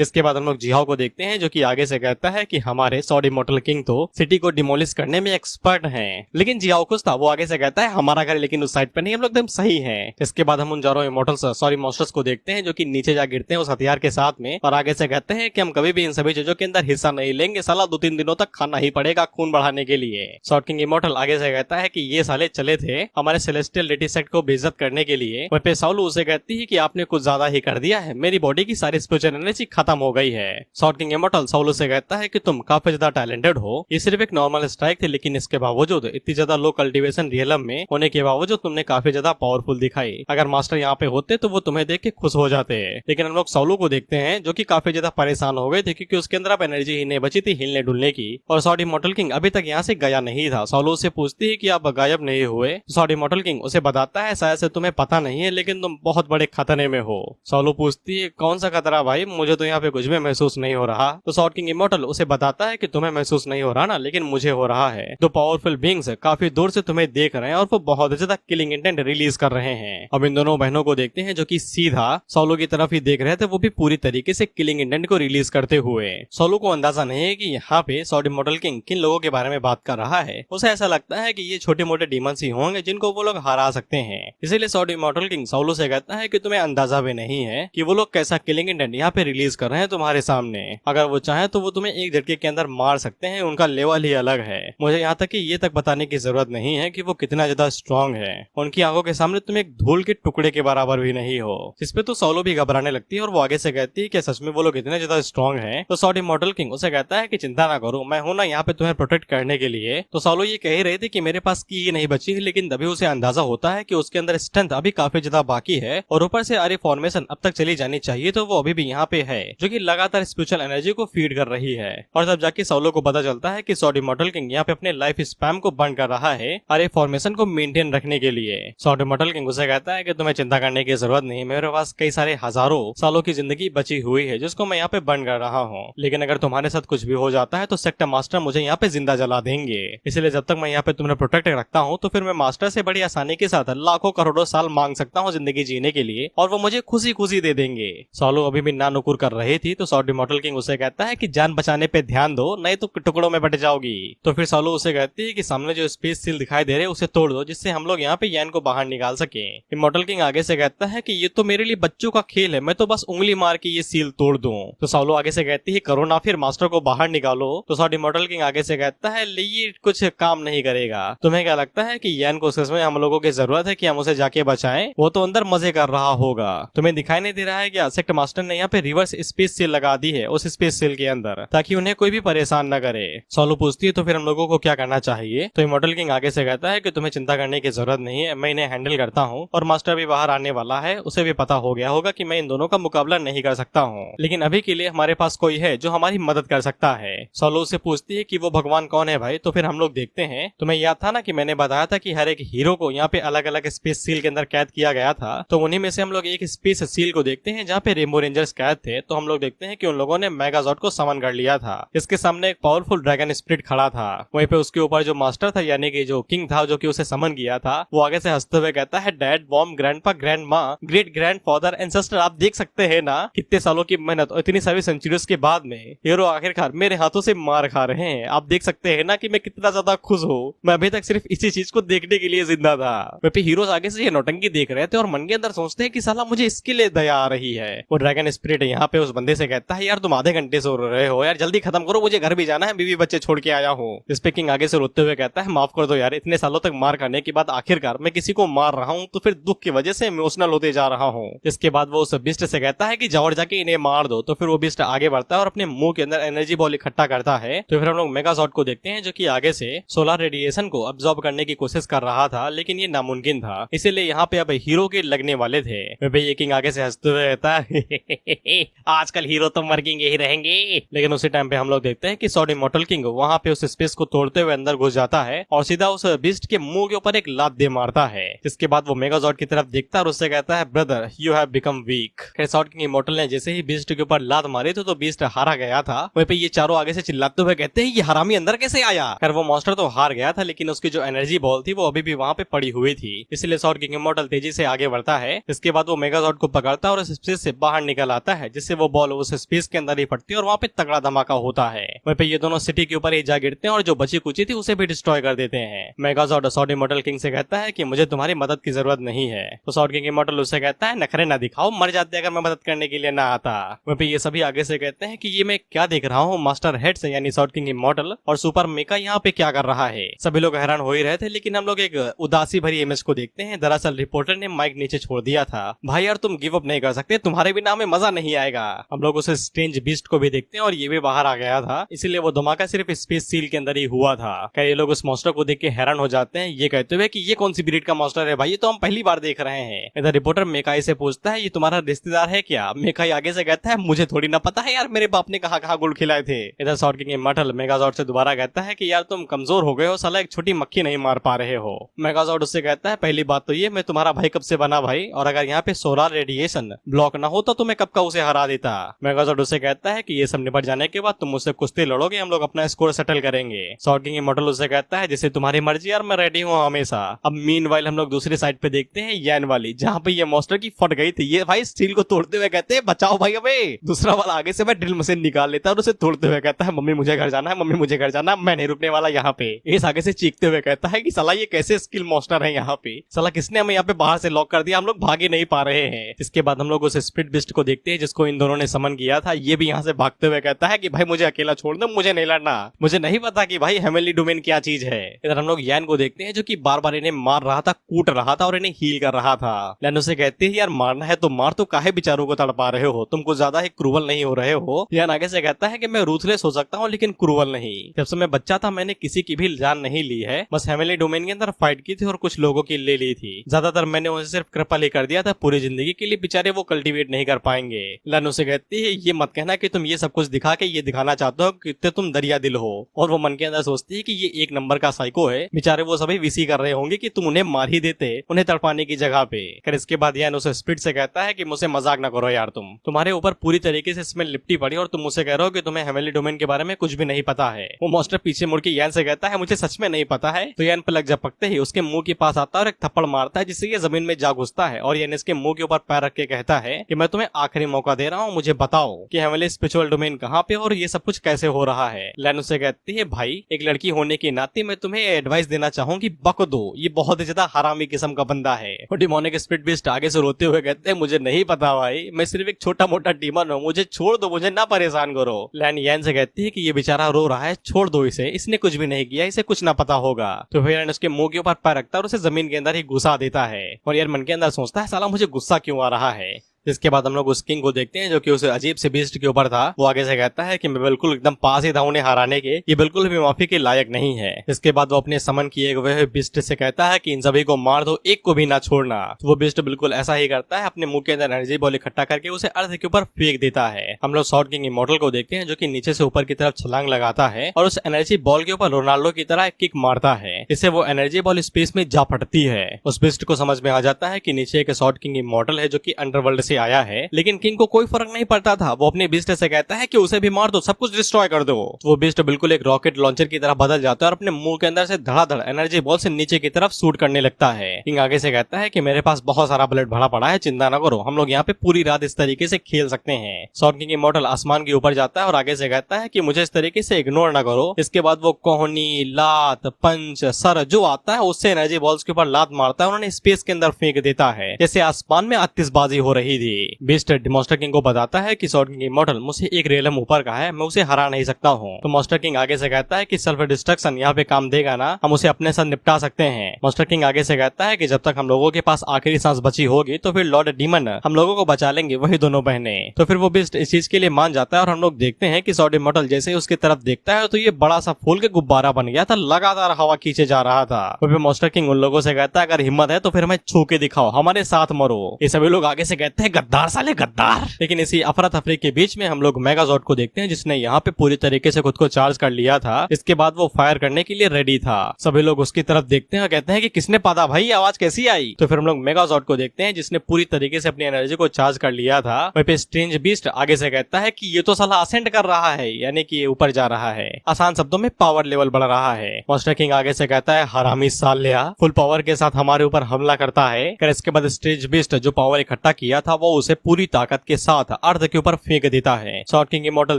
इसके बाद हम लोग जिहाओ को देखते हैं जो कि आगे से कहता है कि हमारे सॉर्ड इमॉर्टल किंग तो सिटी को डिमोलिश करने में एक्सपर्ट हैं। लेकिन जिहाओ खुश था, वो आगे से कहता है हमारा घर लेकिन उस साइड पे नहीं, हम लोग एकदम सही हैं। इसके बाद हम उन चारों इमॉर्टल्स सॉरी मॉन्स्टर्स को देखते हैं जो कि नीचे जा गिरते हैं उस हथियार के साथ में, और आगे से कहते हैं कि हम कभी भी इन सभी चीजों के अंदर हिस्सा नहीं लेंगे, साला 2-3 दिनों तक खाना ही पड़ेगा खून बढ़ाने के लिए। सॉर्ड किंग इमॉर्टल आगे से कहता है कि ये साले चले थे हमारे सेलेस्टियल डेटीसेट को बेइज्जत करने के लिए। वहीं पे साउलू उसे कहती है कि आपने कुछ ज्यादा ही कर दिया है, मेरी बॉडी की सारी स्पिरिचुअल एनर्जी खत्म हो गई है। सॉर्ड किंग इमॉर्टल साउलू से कहता है कि तुम काफी ज्यादा टैलेंटेड हो, ये सिर्फ एक नॉर्मल स्ट्राइक थी, लेकिन इसके बावजूद इतनी ज्यादा लो कल्टीवेशन रियलम में होने के बावजूद तुमने काफी ज्यादा पावरफुल दिखाई। अगर मास्टर यहाँ पे होते तो वो तुम्हें देख के खुश हो जाते। लेकिन हम लोग साउलू को देखते हैं जो कि काफी ज्यादा परेशान हो गए थे क्योंकि उसके अंदर अब एनर्जी ही नहीं बची थी हिलने डुलने की, और सॉर्ड इमॉर्टल किंग अभी तक यहाँ से गया नहीं था। साउलू से पूछती है कि आप गायब नहीं हुए। सॉर्ड इमॉर्टल किंग उसे बताता है शायद से तुम्हें पता नहीं है लेकिन तुम बहुत बड़े खतरे में हो। साउलू पूछती है कौन सा खतरा भाई, मुझे तो यहाँ पे कुछ भी महसूस नहीं हो रहा। तो सॉर्ड किंग इमॉर्टल उसे बताता है कि तुम्हें महसूस नहीं हो रहा ना, लेकिन मुझे हो रहा है। दो पावरफुल बीइंग्स काफी दूर से तुम्हें देख रहे हैं और वो बहुत ज्यादा किलिंग इंटेंट रिलीज कर रहे हैं। अब इन दोनों बहनों को देखते हैं जो कि सीधा साउलू की तरफ ही देख रहे थे, वो भी पूरी तरीके से किलिंग इंटेंट को रिलीज करते हुए। साउलू को अंदाजा नहीं है कि यहाँ पे सॉर्ड इमॉर्टल किंग किन लोगों के बारे में बात कर रहा है। उसे ऐसा लगता है कि ये छोटे मोटे डीमंस ही होंगे जिनको वो लोग हरा सकते हैं। इसीलिए सॉर्ड इमॉर्टल किंग साउलू से कहता है कि तुम्हें अंदाजा भी नहीं है कि वो लोग कैसा किलिंग इंटेंट यहाँ पे रिलीज कर रहे हैं तुम्हारे सामने। अगर वो चाहे तो वो तुम्हें एक झटके के अंदर मार सकते हैं, उनका लेवल ही अलग है। मुझे यहाँ तक कि ये तक बताने की जरूरत नहीं है कि वो कितना ज्यादा स्ट्रॉन्ग है, उनकी आंखों के सामने तुम एक धूल के टुकड़े के बराबर भी नहीं हो। इस पे तो साउलू भी घबराने लगती है और वो आगे से कहती है कि सच में वो लोग इतने ज्यादा स्ट्रॉन्ग हैं। तो सॉर्ड इमॉर्टल किंग उसे कहता है कि चिंता ना करो, मैं हूं ना यहाँ पे तुम्हें प्रोटेक्ट करने के लिए। तो साउलू ये कह ही रहे थे कि मेरे पास की नहीं बची है, लेकिन तभी उसे अंदाजा होता है कि उसके अंदर स्ट्रेंथ अभी काफी ज्यादा बाकी है और ऊपर से आरी फॉर्मेशन अब तक चली जानी चाहिए, तो वो अभी भी यहाँ पे है जो कि लगातार स्पिरिचुअल एनर्जी को फीड कर रही है। और तब जाके साउलू को पता चलता है कि सॉर्ड इमॉर्टल किंग यहाँ पे अपने लाइफ स्पैम को बंद कर रहा है आरी फॉर्मेशन को मेंटेन रखने के लिए। सॉर्ड इमॉर्टल किंग उसे कहता है कि तुम्हें चिंता करने की जरूरत नहीं, मेरे पास कई सारे हजारों सालों की जिंदगी बची हुई है जिसको मैं यहाँ पे बंद कर रहा हूँ, लेकिन अगर तुम्हारे साथ कुछ भी हो जाता है तो सेक्टर मास्टर मुझे यहाँ पे जिंदा जला देंगे। इसलिए जब तक मैं यहाँ पे तुम्हें प्रोटेक्ट रखता हूँ तो फिर मैं मास्टर से बड़ी आसानी के साथ लाखों करोड़ों साल मांग सकता हूँ जिंदगी जीने के लिए और वो मुझे खुशी खुशी दे देंगे। साउलू अभी भी ना नुकुर कर रही थी तो सॉर्ड इमॉर्टल किंग उसे कहता है कि जान बचाने पे ध्यान दो, नहीं तो टुकड़ों में बट जाओगी। तो फिर साउलू उसे कहती है कि सामने जो स्पेस सील दिखाई दे रहे उसे तोड़ दो जिससे हम लोग यहाँ पे यैन को बाहर निकाल सके। इमॉर्टल किंग आगे से कहता है कि ये तो मेरे लिए बच्चों का खेल है, मैं तो बस उंगली मार के ये सील तोड़ दूं। तो साउलू आगे से कहती है करो ना, फिर मास्टर को बाहर निकालो। तो सॉर्ड इमॉर्टल किंग आगे से कहता है ये कुछ काम नहीं करेगा। तुम्हें क्या लगता है कि यैन को सच में हम लोगों की जरूरत है कि हम उसे जाके बचाएं? वो तो अंदर मजे कर रहा होगा। तुम्हें दिखाई नहीं दे रहा है क्या सेक्ट मास्टर ने यहाँ पे रिवर्स स्पेस सील लगा दी है उस स्पेस सील के अंदर ताकि उन्हें कोई भी परेशान न करे। साउलू पूछती है तो फिर हम लोगों को क्या करना चाहिए? तो इमॉर्टल किंग आगे से कहता है कि तुम्हें चिंता करने की जरूरत नहीं है, मैं इन्हें हैंडल करता हूँ और मास्टर भी बाहर आने वाला है, उसे भी पता हो गया होगा कि मैं इन दोनों का मुकाबला नहीं कर सकता हूँ, लेकिन अभी के लिए हमारे पास कोई है जो हमारी मदद कर सकता है। साउलू से पूछती है कि वो भगवान कौन है भाई? तो फिर हम लोग देखते हैं तुम्हें याद था ना कि मैंने बताया था कि हर एक हीरो को यहाँ पे अलग अलग स्पेस सील के अंदर कैद किया गया था, तो उन्हीं में से हम लोग एक स्पेस सील को देखते हैं जहाँ पे रेनबो रेंजर्स कैद थे। तो हम लोग देखते हैं कि उन लोगों ने मेगाजॉर्ड को समन कर लिया था। इसके सामने एक पावरफुल ड्रैगन स्पिरिट खड़ा था, वहीं पे उसके ऊपर जो मास्टर था यानी कि जो किंग था जो कि उसे समन किया था, वो आगे से हंसते हुए कहता है डैड मॉम ग्रैंडपा ग्रैंड माँ ग्रेट ग्रैंड फादर एंसेस्टर, आप देख सकते हैं ना कितने सालों की मेहनत और इतनी सारी सेंचुरीज के बाद में हीरो आखिरकार मेरे हाथों से मार खा रहे हैं। आप देख सकते हैं ना कि मैं कितना ज्यादा खुश हूँ, मैं अभी तक सिर्फ इसी चीज को देखने के लिए जिंदा था। वहीं हीरोज आगे से ये नौटंकी देख रहे थे और मन के अंदर सोचते हैं कि साला मुझे इसके लिए दया आ रही है। वो ड्रैगन स्पिरिट यहाँ पे उस बंदे से कहता है यार तुम आधे घंटे से रहे हो यार, जल्दी खत्म करो, मुझे घर भी जाना है, बीवी बच्चे छोड़ के आया हूँ। इस पे किंग आगे से रोते हुए कहता है माफ कर दो यार, इतने सालों तक मार खाने के बाद आखिरकार मैं किसी को मार रहा हूँ तो फिर दुख की वजह से इमोशनल होते जा रहा हूँ। इसके बाद वो उस बिस्ट से कहता है कि जाओ और जाके इन्हें मार दो। तो फिर वो बिस्ट आगे बढ़ता है और अपने मुंह के अंदर एनर्जी बॉल इकट्ठा करता है। तो फिर हम लोग मेगाजॉर्ड को देखते हैं जो कि आगे से सोलर रेडिएशन को अब्सॉर्ब करने की कोशिश कर रहा था, लेकिन ये नामुमकिन था, इसीलिए यहाँ पे अब हीरो के लगने वाले थे। ये किंग आगे से हंसते हुए रहता है आजकल हीरो तो मरेंगे ही रहेंगे। लेकिन उसी टाइम पे हम लोग देखते हैं कि सॉर्ड इमॉर्टल किंग वहाँ पे उस स्पेस को तोड़ते हुए अंदर घुस जाता है और सीधा उस बिस्ट के मुंह के ऊपर एक लात दे मारता है। इसके बाद वो मेगाजॉर्ड की तरफ देखता है और उससे कहता है brother you have become weak. खैर सॉर्ड किंग इमॉर्टल ने जैसे ही बिस्ट के ऊपर लात मारी तो बिस्ट हारा गया था। वहीं पे ये चारों आगे से चिल्लाते हुए कहते हैं ये हरामी अंदर कैसे आया? खैर वो मॉन्स्टर तो हार गया था, लेकिन उसकी जो एनर्जी बॉल थी वो अभी भी वहाँ पे पड़ी हुई थी, इसलिए सॉर्ड किंग इमॉर्टल तेजी से आगे बढ़ता है। इसके बाद वो मेगाजॉर्ड को पकड़ता है और उस स्पेस से बाहर निकल आता है, जिससे वो बॉल उस स्पेस के अंदर ही फटती है और वहाँ पे तगड़ा धमाका होता है। वहीं पे ये दोनों सिटी के ऊपर ही जा गिरते हैं और जो बची कुची थी उसे भी डिस्ट्रॉय कर देते हैं। मेगाजॉर्ड सॉर्ड इमॉर्टल किंग से कहता है कि मुझे तुम्हारी मदद की जरूरत नहीं है। तो सॉर्ड किंग इमॉर्टल उससे कहता है नखरे ना दिखाओ, मर जाते अगर मैं मदद करने के लिए ना आता। वहीं पे ये सभी आगे से कहते हैं कि ये मैं क्या देख रहा हूँ, मास्टर हेड्स यानी सॉर्ड किंग इमॉर्टल और सुपर मेका यहाँ पे क्या कर रहा है। सभी लोग हैरान हो ही रहे थे, लेकिन हम लोग एक उदासी भरी इमेज को देखते हैं। दरअसल रिपोर्टर ने माइक नीचे छोड़ दिया था। भाई यार तुम गिव अप नहीं कर सकते, तुम्हारे बिना हमें मजा नहीं आएगा। हम लोग उस स्ट्रेंज बीस्ट को भी देखते हैं और ये भी बाहर आ गया था, इसीलिए वो धमाका सिर्फ स्पेस सील के अंदर ही हुआ था। क्या ये लोग उस मॉन्स्टर को देख के हैरान हो जाते हैं, ये कहते हुए कि ये कौन सी ब्रीड का मॉन्स्टर है भाई, ये तो हम पहली बार देख रहे हैं। इधर रिपोर्टर मेकाई से पूछता है ये तुम्हारा रिश्तेदार है क्या। मेकाई आगे से कहता है मुझे थोड़ी ना पता है यार, मेरे बाप ने कहा गुड़ खिलाए थे। इधर सॉर्ड किंग इमॉर्टल मेगाजॉर्ड से दोबारा कहता है कि यार तुम कमजोर हो गए हो, साला एक छोटी मक्खी नहीं मार पा रहे हो। मेगाजॉर्ड उससे कहता है पहली बात तो ये मैं तुम्हारा भाई कब से बना भाई, और अगर यहाँ पे सोलर रेडिएशन ब्लॉक ना होता तो मैं कब का उसे हरा देता। मेगाजॉर्ड उससे कहता है कि ये सब निपट जाने के बाद तुम मुझसे कुश्ती लड़ोगे, हम लोग अपना स्कोर सेटल करेंगे। सॉर्ड किंग इमॉर्टल उससे कहता है जैसे तुम्हारी मर्जी यार, मैं रेडी हूँ हमेशा। अब मीनवाइल हम लोग दूसरी साइड पे देखते हैं यैन वाली, जहाँ पे ये मॉन्स्टर की फट गई थी। ये भाई स्टील को तोड़ते हुए कहते हैं बचाओ भाई हमें। दूसरा वाला आगे से मैं ड्रिल मशीन निकाल लेता है और उसे तोड़ते हुए कहता है मम्मी मुझे घर जाना है, मम्मी मुझे घर जाना, मैं नहीं रुकने वाला यहाँ पे। इस आगे से चीखते हुए कहता है कि साला ये कैसे स्किल मॉन्स्टर है यहाँ पे, साला किसने हमें यहाँ पे बाहर से लॉक कर दिया, हम लोग भागे नहीं पा रहे हैं। इसके बाद हम लोग उस स्पिरिट बिस्ट को देखते हैं जिसको इन दोनों ने समन किया था। ये भी यहाँ से भागते हुए कहता है कि भाई मुझे अकेला छोड़ दो, मुझे नहीं लड़ना, मुझे नहीं पता कि भाई हेवनली डोमेन क्या चीज है। इधर हम लोग यैन को देखते हैं जो कि बार बार इन्हें मार रहा था, कूट रहा था और इन्हें हील कर रहा था। लैन उसे कहती है यार मारना है तो मार, तो काहे बेचारों को तड़पा रहे हो, तुम कुछ ज्यादा ही क्रूवल नहीं हो रहे हो। यान आगे से कहता है कि मैं रूथलेस हो सकता हूँ लेकिन क्रूवल नहीं। जब से मैं बच्चा था मैंने किसी की भी जान नहीं ली है, बस हेवनली डोमेन के अंदर फाइट की थी और कुछ लोगों की ले ली थी, ज्यादातर मैंने उन्हें सिर्फ कृपा कर दिया था, पूरी जिंदगी के लिए बेचारे वो कल्टीवेट नहीं कर पाएंगे। लन उसे कहती है ये मत कहना कि तुम ये सब कुछ दिखा के ये दिखाना चाहते हो कि तुम दरिया दिल हो। और वो मन के अंदर सोचती है कि ये एक नंबर का साइको है, बेचारे वो सभी विसी कर रहे होंगे कि तुम उन्हें मार ही देते उन्हें तड़पाने की जगह पे। फिर इसके बाद यान उसे स्पीड से कहता है कि मुझसे मजाक ना करो यार, तुम्हारे ऊपर पूरी तरीके से स्मेल लिपटी पड़ी और तुम मुझसे कह रहे हो कि तुम्हें हेवनली डोमेन के बारे में कुछ भी नहीं पता है। वो मॉन्स्टर पीछे मुड़ के यान से कहता है मुझे सच में नहीं पता है। तो यान पे लग झपकते ही उसके मुंह के पास आता है और एक थप्पड़ मारता है जिससे ये जमीन में जा घुसता है। और यान इसके मुंह के ऊपर पैर रख के कहता है कि मैं तुम्हें आखिरी मौका दे रहा हूँ, मुझे बताओ कि हेवनली स्पिरिचुअल डोमेन कहाँ पे और ये सब कुछ कैसे हो रहा है। लैन उसे कहती है भाई एक लड़की होने के नाते मैं तुम्हें एडवाइस देना चाहूंगी, बक दो, ये बहुत ही ज्यादा हरामी किस्म का बंदा है। और डिमोनिक स्पिरिट बीस्ट आगे से रोते हुए कहते हैं मुझे नहीं पता भाई, मैं सिर्फ एक छोटा मोटा डीमन हूँ, मुझे छोड़ दो, मुझे ना परेशान करो। लैन यैन से कहती है कि ये बेचारा रो रहा है, छोड़ दो इसे, इसने कुछ भी नहीं किया, इसे कुछ ना पता होगा। तो फिर उसके मुंह के ऊपर पैर रखता है और उसे जमीन के अंदर ही घुसा देता है। और यार मन के अंदर सोचता है साला मुझे गुस्सा क्यों आ रहा है। इसके बाद हम लोग उस किंग को देखते हैं जो कि उस अजीब से बीस्ट के ऊपर था। वो आगे से कहता है कि मैं बिल्कुल एकदम पास ही था उन्हें हराने के, ये बिल्कुल भी माफी के लायक नहीं है। इसके बाद वो अपने समन किए हुए बीस्ट से कहता है कि इन सभी को मार दो, एक को भी ना छोड़ना। तो वो बीस्ट बिल्कुल ऐसा ही करता है, अपने मुंह के अंदर एनर्जी बॉल इकट्ठा करके उसे अर्थ के ऊपर फेंक देता है। हम लोग सॉर्ड किंग इमॉर्टल को देखते हैं जो कि नीचे से ऊपर की तरफ छलांग लगाता है और उस एनर्जी बॉल के ऊपर रोनाल्डो की तरह किक मारता है। इससे वो एनर्जी बॉल स्पेस में जा फटती है। उस बीस्ट को समझ में आ जाता है कि नीचे एक सॉर्ड किंग इमॉर्टल है जो कि अंडरवर्ल्ड से आया है, लेकिन किंग को कोई फर्क नहीं पड़ता था। वो अपने बीस्ट से कहता है कि उसे भी मार दो, सब कुछ डिस्ट्रॉय कर दो। तो वो बीस्ट बिल्कुल एक रॉकेट लॉन्चर की तरह बदल जाता है और अपने मुंह के अंदर से धड़ाधड़ एनर्जी बॉल से नीचे की तरफ शूट करने लगता है। किंग आगे से कहता है कि मेरे पास बहुत सारा ब्लड भरा पड़ा है, चिंता न करो, हम लोग यहाँ पे पूरी रात इस तरीके से खेल सकते हैं। सॉर्ड किंग इमॉर्टल आसमान के ऊपर जाता है और आगे से कहता है कि मुझे इस तरीके से इग्नोर न करो। इसके बाद वो कोहनी, लात, पंच, सर जो आता है उससे एनर्जी बॉल्स के ऊपर लात मारता है, उन्होंने स्पेस के अंदर फेंक देता है जैसे आसमान में आतिशबाजी हो रही थी। बीस्ट मॉन्स्टर किंग को बताता है कि सॉर्ड किंग इमॉर्टल मुझसे एक रेलम ऊपर का है, मैं उसे हरा नहीं सकता हूँ। तो मॉन्स्टर किंग आगे से कहता है कि सेल्फ डिस्ट्रक्शन यहाँ पे काम देगा ना, हम उसे अपने साथ निपटा सकते हैं। मॉन्स्टर किंग आगे से कहता है कि जब तक हम लोगों के पास आखिरी सांस बची होगी तो फिर लॉर्ड डीमन हम लोगों को बचा लेंगे, वही दोनों बहने। तो फिर वो बीस्ट इस चीज के लिए मान जाता है और हम लोग देखते हैं कि सॉर्ड इमॉर्टल जैसे ही उसकी तरफ देखता है तो ये बड़ा सा फूल के गुब्बारा बन गया था, लगातार हवा खींचे जा रहा था। तो फिर मॉन्स्टर किंग उन लोगों से कहता है अगर हिम्मत है तो फिर हमें छू के दिखाओ, हमारे साथ मरो। ये सभी लोग आगे से कहते हैं गद्दार साले गद्दार। लेकिन इसी अफरा तफरी के बीच में हम लोग मेगाजॉर्ड को देखते हैं जिसने यहाँ पे पूरी तरीके से खुद को चार्ज कर लिया था। इसके बाद वो फायर करने के लिए रेडी था। सभी लोग उसकी तरफ देखते हैं और कहते हैं कि किसने पादा भाई, आवाज कैसी आई। तो फिर हम लोग मेगाजॉर्ड को देखते हैं जिसने पूरी तरीके से अपनी एनर्जी को चार्ज कर लिया था। वहीं पे स्ट्रेंज बीस्ट आगे से कहता है कि ये तो साला असेंड कर रहा है, यानी कि ये ऊपर जा रहा है, आसान शब्दों में पावर लेवल बढ़ रहा है। मॉन्स्टर किंग आगे से कहता है हरामी सालिया फुल पावर के साथ हमारे ऊपर हमला करता है। इसके बाद स्ट्रेंज बीस्ट जो पावर इकट्ठा किया था वो उसे पूरी ताकत के साथ अर्थ के ऊपर फेंक देता है। शॉर्ट किंग इमॉर्टल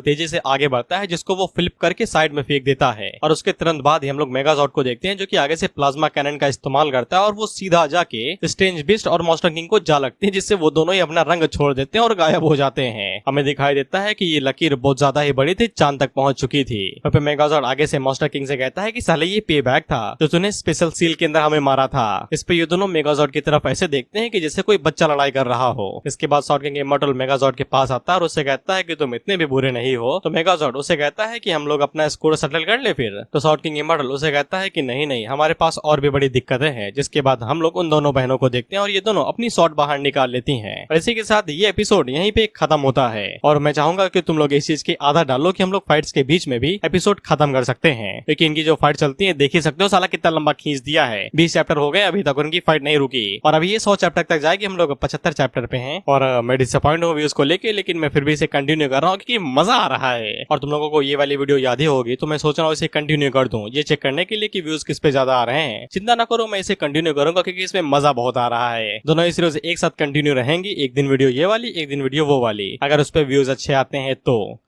तेजी से आगे बढ़ता है, जिसको वो फ्लिप करके साइड में फेंक देता है और उसके तुरंत बाद ही हम लोग मेगाजॉर्ड को देखते हैं, जो कि आगे से प्लाज्मा कैनन का इस्तेमाल करता है और वो सीधा जाके स्ट्रेंज बीस्ट और मॉन्स्टर किंग को जा लगती है, जिससे वो दोनों ही अपना रंग छोड़ देते हैं और गायब हो जाते हैं। हमें दिखाई देता है कि ये लकीर बहुत ज्यादा ही बड़ी थी, चांद तक पहुंच चुकी थी। फिर मेगाजॉर्ड आगे से मॉन्स्टर किंग से कहता है कि साले ये पे बैक था जो तूने स्पेशल सील के अंदर हमें मारा था। इस पे ये दोनों मेगाजॉर्ड की तरफ ऐसे देखते हैं कि जैसे कोई बच्चा लड़ाई कर रहा हो। इसके बाद शॉर्ट किंग इमॉर्टल मेगाजॉर्ड के पास आता है और उससे कहता है कि तुम इतने भी बुरे नहीं हो। तो मेगाजॉर्ड उसे कहता है कि हम लोग अपना स्कोर सेटल कर ले फिर। तो शॉर्ट किंग इमॉर्टल उसे कहता है कि नहीं नहीं, हमारे पास और भी बड़ी दिक्कतें हैं। जिसके बाद हम लोग उन दोनों बहनों को देखते हैं और ये दोनों अपनी शॉट बाहर निकाल लेती हैं। और इसी के साथ ये एपिसोड यहीं पे खत्म होता है और मैं चाहूंगा कि तुम लोग इस चीज की आदत डालो कि हम लोग फाइट्स के बीच में भी एपिसोड खत्म कर सकते हैं, क्योंकि इनकी जो फाइट चलती है देख ही सकते हो साला कितना लंबा खींच दिया है। 20 चैप्टर हो गए अभी तक उनकी फाइट नहीं रुकी और अभी ये 100 चैप्टर तक जाएगी। हम लोग 75 चैप्टर पे हैं और मैं डिसअपॉइंट हूँ व्यूज को लेके, लेकिन मैं फिर भी इसे कंटिन्यू कर रहा हूँ क्योंकि मजा आ रहा है। और तुम लोगों को ये वाली वीडियो याद ही होगी, तो मैं सोच रहा हूँ इसे कंटिन्यू कर दूं, ये चेक करने के लिए कि व्यूज किस पे ज्यादा आ रहे हैं। चिंता ना करो, मैं इसे कंटिन्यू करूंगा क्योंकि इसमें मजा बहुत आ रहा है। दोनों ही सीरीज एक साथ कंटिन्यू रहेंगी, एक दिन वीडियो ये वाली, एक दिन वीडियो वो वाली, अगर उस पर व्यूज अच्छे आते हैं तो।